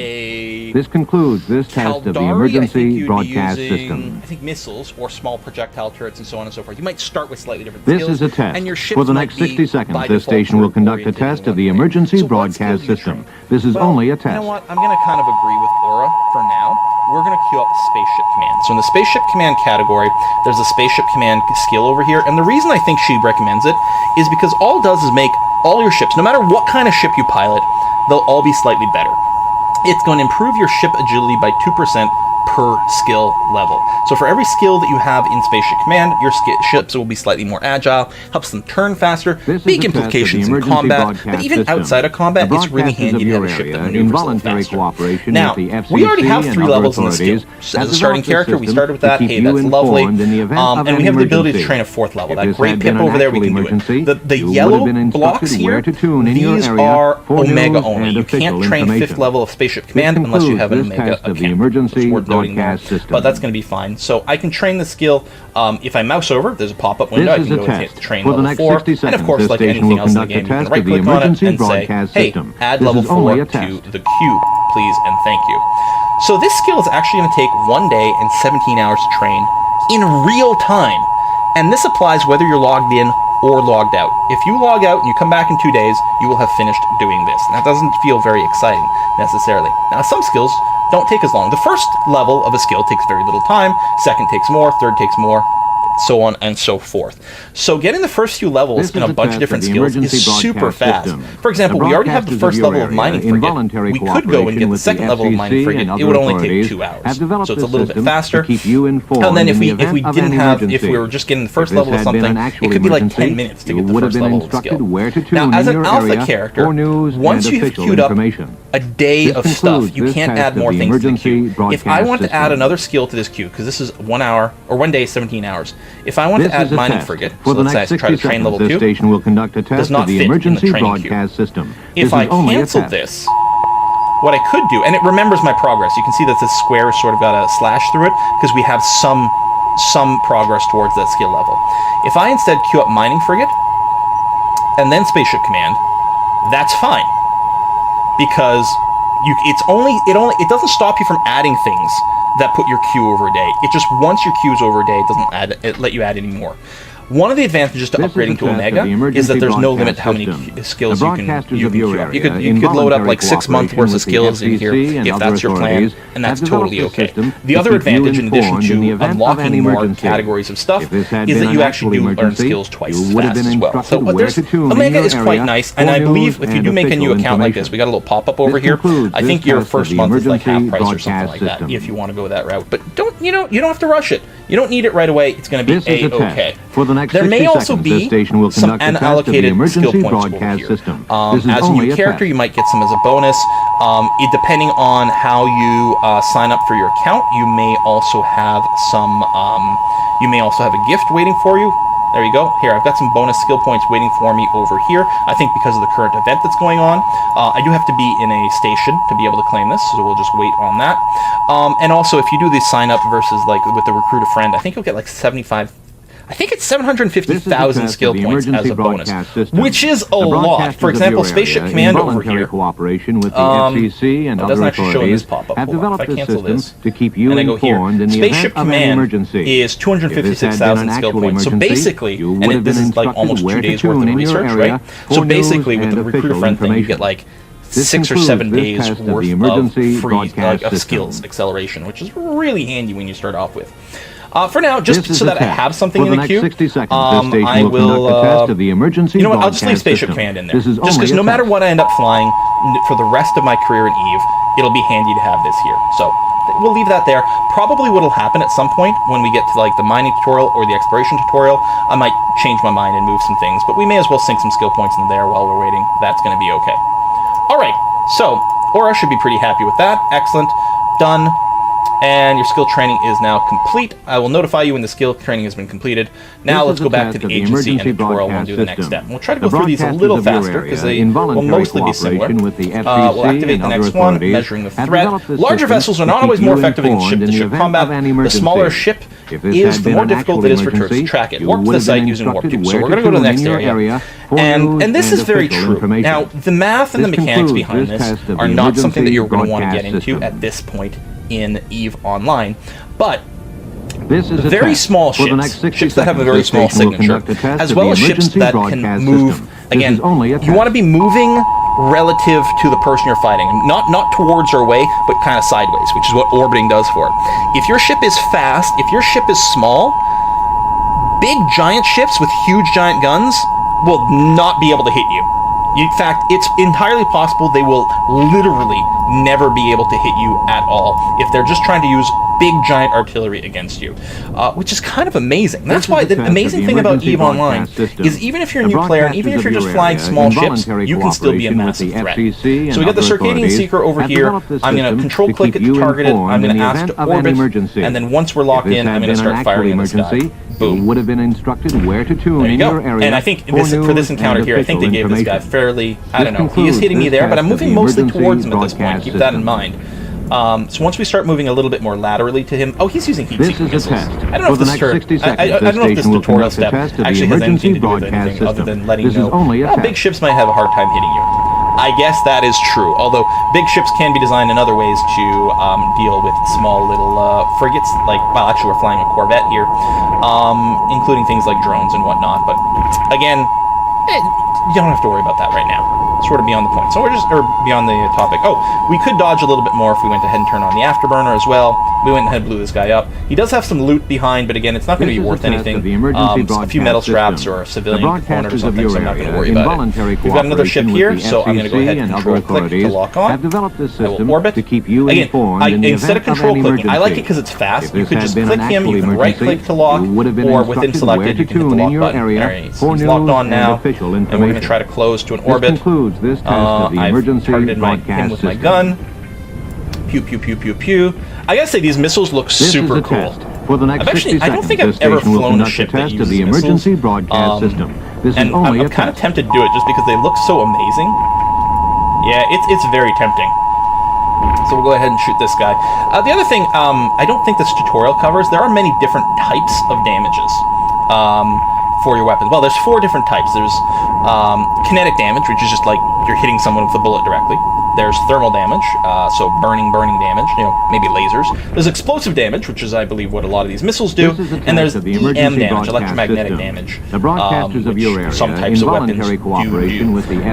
This concludes this test of the emergency broadcast system. I think missiles or small projectile turrets and so on and so forth. You might start with slightly different This skills. is a test. And your For the next 60 seconds, this station will conduct a test of the emergency broadcast system. This is only a test. You know what? I'm going to kind of agree with Aura for now. We're going to queue up Spaceship Command. So in the Spaceship Command category, there's a Spaceship Command skill over here. And the reason I think she recommends it is because all it does is make all your ships, no matter what kind of ship you pilot, they'll all be slightly better. It's going to improve your ship agility by 2% per skill level. So for every skill that you have in Spaceship Command, your ships will be slightly more agile, helps them turn faster, big implications in combat, but even outside of combat, it's really handy to have a ship that maneuvers a little faster. Now, we already have 3 levels in the skill. As a starting character, we started with that, hey, that's lovely, and we have the ability to train a 4th level. That great pip over there, we can do it. The yellow blocks here, these are Omega only. You can't train 5th level of Spaceship Command unless you have an Omega account. It's worth noting there, but that's going to be fine. So I can train the skill. If I mouse over, there's a pop-up window. I can go and hit train level 4, and of course, like anything else in the game, you can right-click on it and say, hey, add level 4 to the queue, please and thank you. So this skill is actually going to take 1 day and 17 hours to train in real time, and this applies whether you're logged in or logged out. If you log out and you come back in 2 days, you will have finished doing this. That doesn't feel very exciting necessarily. Now, some skills don't take as long. The first level of a skill takes very little time, second takes more, third takes more, so on and so forth. So getting the first few levels in a bunch of different skills is super fast. For example, we already have the first level of Mining Frigate. We could go and get the second level of Mining Frigate. It would only take 2 hours. So it's a little bit faster. And then if we were just getting the first level of something, it could be like 10 minutes to get the first level of skill. Now, as an alpha character, once you've queued up a day of stuff, you can't add more things to the queue. If I want to add another skill to this queue, because this is 1 hour, or 1 day, 17 hours, if I want to add Mining Frigate, so let's say I try to train level 2, does not fit in the training queue. If I cancel this, what I could do, and it remembers my progress, you can see that this square has sort of got a slash through it, because we have some progress towards that skill level. If I instead queue up Mining Frigate, and then Spaceship Command, that's fine. Because it doesn't stop you from adding things that put your queue over a day. It just, once your queue's over a day, it let you add any more. One of the advantages to upgrading to Omega is that there's no limit to how many skills you can queue up. You could load up like 6 months worth of skills in here if that's your plan, and that's totally okay. The other advantage, in addition to unlocking more categories of stuff, is that you actually do learn skills twice as fast as well. So Omega is quite nice, and I believe if you do make a new account like this, we got a little pop-up over here. I think your first month is like half price or something like that, if you want to go that route. But you don't have to rush it. You don't need it right away. It's going to be A-okay. There may also be some unallocated skill points over here. As a new character, you might get some as a bonus. Depending on how you sign up for your account, you may also have a gift waiting for you. There you go. Here, I've got some bonus skill points waiting for me over here. I think because of the current event that's going on. I do have to be in a station to be able to claim this, so we'll just wait on that. And also, if you do the sign up versus like with the recruit a friend, I think you'll get like 750,000 skill points as a bonus, which is a lot. For example, Spaceship Command over here. Cooperation with the FCC and other authorities have developed a system to keep you informed in the Spaceship event of an Command emergency. is 256,000 skill points. So basically, and this is like almost 2 days worth of research, right? So basically, with the recruit a friend thing, you get like 6 or 7 days worth of free skills acceleration, which is really handy when you start off with. For now, just so that I have something in the queue, I will, you know what, I'll just leave Spaceship Command in there. Just because no matter what I end up flying for the rest of my career in EVE, it'll be handy to have this here. So we'll leave that there. Probably what'll happen at some point when we get to like the mining tutorial or the exploration tutorial, I might change my mind and move some things, but we may as well sink some skill points in there while we're waiting. That's going to be okay. Alright, so Aura should be pretty happy with that. Excellent. Done. And your skill training is now complete. I will notify you when the skill training has been completed. Now let's go back to the agency and the tutorial and do the next step. And we'll try to go through these a little faster because they will mostly be similar. We'll activate the next one, measuring the threat. Larger vessels are not always more effective in ship-to-ship combat. The smaller ship is, the more difficult it is for turrets to track it. Warp to the site using warp tube. So we're going to go to the next area. And this is very true. Now, the math and the mechanics behind this are not something that you're going to want to get into at this point in EVE Online, but very small ships, ships that have a very small signature, as well as ships that can move. Again, you want to be moving relative to the person you're fighting, not towards or away, but kind of sideways, which is what orbiting does for it. If your ship is fast, if your ship is small, big giant ships with huge giant guns will not be able to hit you. In fact, it's entirely possible they will literally never be able to hit you at all. If they're just trying to use big giant artillery against you, which is kind of amazing. That's why the amazing thing about EVE Online is even if you're a new player and even if you're just flying small ships, you can still be a massive threat. So we got the Circadian Seeker over here. I'm going to control click it to target it. I'm going to ask to orbit, and then once we're locked in, I'm going to start firing this guy. Boom. Would have been instructed where to tune there you in go. your area. And I think for this encounter here, I think they gave this guy fairly, I don't know, he is hitting me there, but I'm moving mostly towards him at this point. Keep that in mind. So once we start moving a little bit more laterally to him, oh, he's using heat-seeking missiles. I don't know if this I don't know if this tutorial step actually has anything to do with anything other than letting you know, big ships might have a hard time hitting you. I guess that is true, although big ships can be designed in other ways to deal with small little frigates, like, well, actually we're flying a Corvette here, including things like drones and whatnot, but again, you don't have to worry about that right now. Sort of beyond the point. So we're just, or beyond the topic. Oh, we could dodge a little bit more if we went ahead and turned on the afterburner as well. We went ahead and blew this guy up. He does have some loot behind, but again, it's not going to be worth anything. A few metal straps or a civilian component or something, so I'm not going to worry about it. We've got another ship here, so I'm going to go ahead and control click to lock on. I will orbit. Again, instead of control clicking, I like it because it's fast. You could just click him, you can right click to lock, or within selected, you can hit the lock button. There he is. He's locked on now, and we're going to try to close to an orbit. I've targeted him with my gun. Pew, pew, pew, pew, pew. I gotta say, these missiles look super cool. I don't think I've ever flown a ship that uses missiles. And I'm kind of tempted to do it just because they look so amazing. Yeah, it's very tempting. So we'll go ahead and shoot this guy. The other thing, I don't think this tutorial covers, there are many different types of damages for your weapons. Well, there's 4 different types. There's kinetic damage, which is just like you're hitting someone with a bullet directly. There's thermal damage, so burning damage, maybe lasers. There's explosive damage, which is, I believe, what a lot of these missiles do. And there's EM damage, electromagnetic damage, which some types of weapons do.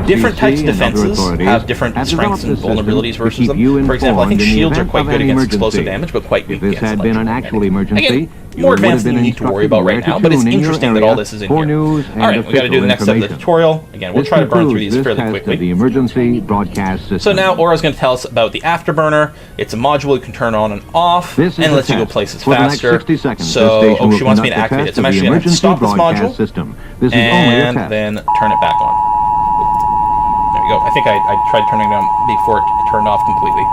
Different types of defenses have different strengths and vulnerabilities versus them. For example, I think shields are quite good against explosive damage, but quite weak against electromagnetic. Again, more advanced than you need to worry about right now, but it's interesting that all this is in here. Alright, we got to do the next step of the tutorial. Again, we'll try to burn through these fairly quickly. The emergency broadcast system. So now Aura's going to tell us about the afterburner. It's a module you can turn on and off, and lets you go places faster. So, she wants me to activate it. So I'm actually going to stop this module, and then turn it back on. There we go. I think I tried turning it on before it turned off completely.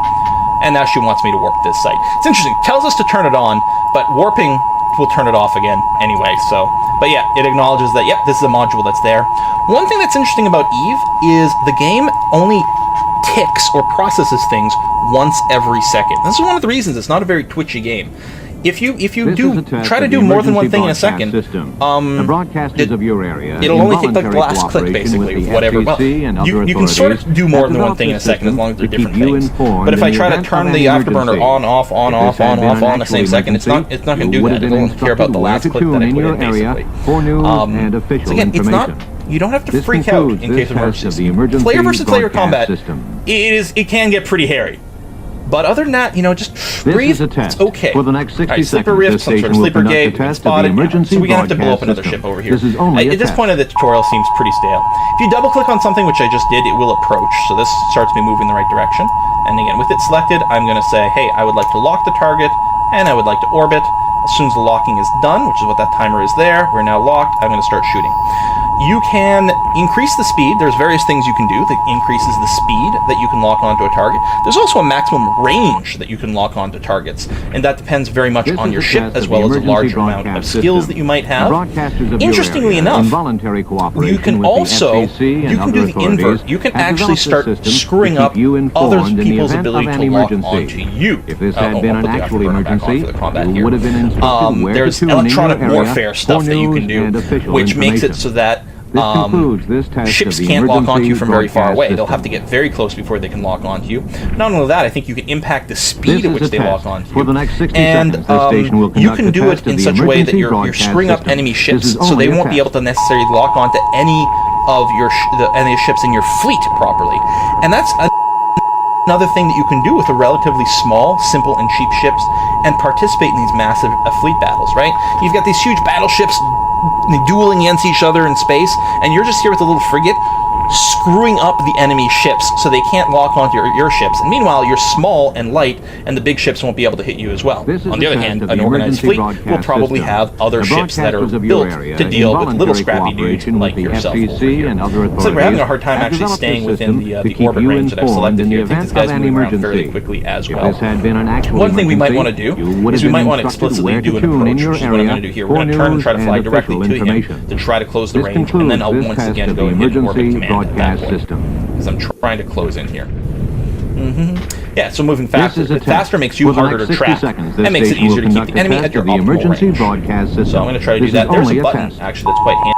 And now she wants me to warp this site. It's interesting. It tells us to turn it on, but warping will turn it off again anyway. So, but yeah, it acknowledges that, yep, this is a module that's there. One thing that's interesting about EVE is the game only ticks or processes things once every second. This is one of the reasons it's not a very twitchy game. If you do try to do more than one thing in a second, it'll only take like the last click basically, whatever. Well, you can sort of do more than one thing in a second as long as they're different things. But if I try to turn the afterburner on, off, on, off, on, off, all in the same second, it's not going to do that. It'll only care about the last click that I put in basically. So again, it's not. You don't have to freak out in case of emergency. Player versus player combat, it can get pretty hairy. But other than that, just breathe, it's okay. For the next 60 sleeper rift, some sort of sleeper gate, spotted, so we have to blow up another ship over here. At this point of the tutorial seems pretty stale. If you double click on something, which I just did, it will approach, so this starts me moving in the right direction. And again, with it selected, I'm going to say, hey, I would like to lock the target, and I would like to orbit. As soon as the locking is done, which is what that timer is there, we're now locked, I'm going to start shooting. You can increase the speed. There's various things you can do that increases the speed that you can lock onto a target. There's also a maximum range that you can lock onto targets, and that depends very much on your ship as well as a large amount of skills that you might have. Interestingly enough, you can also, you can do the invert. You can actually start screwing up other people's ability to lock onto you. If this had been an actual emergency, you would have been instructed where there's to tune in electronic your area warfare stuff that you can do, which makes it so that ships can't lock onto you from very far away. They'll have to get very close before they can lock onto you. Not only that, I think you can impact the speed at which they lock onto you. And you can do it in such a way that you're screwing up enemy ships, so they won't be able to necessarily lock onto any of any ships in your fleet properly. And that's another thing that you can do with a relatively small, simple, and cheap ships and participate in these massive fleet battles, right? You've got these huge battleships dueling against each other in space, and you're just here with a little frigate screwing up the enemy ships so they can't lock onto your ships. And meanwhile, you're small and light, and the big ships won't be able to hit you as well. On the other hand, an organized fleet will probably have other ships that are built to deal with little scrappy dudes like yourself over here. So we're having a hard time actually staying within the orbit range that I've selected here. I think this guy's moving around fairly quickly as well. One thing we might want to do is we might want to explicitly do an approach, which is what I'm going to do here. We're going to turn and try to fly directly to him to try to close the range, and then I'll once again go and hit an orbit command at that point, because I'm trying to close in here. Yeah, so moving faster. Faster makes you harder to track, and makes it easier to keep the enemy at your optimal range. So I'm going to try to do that. There's a button, actually, that's quite handy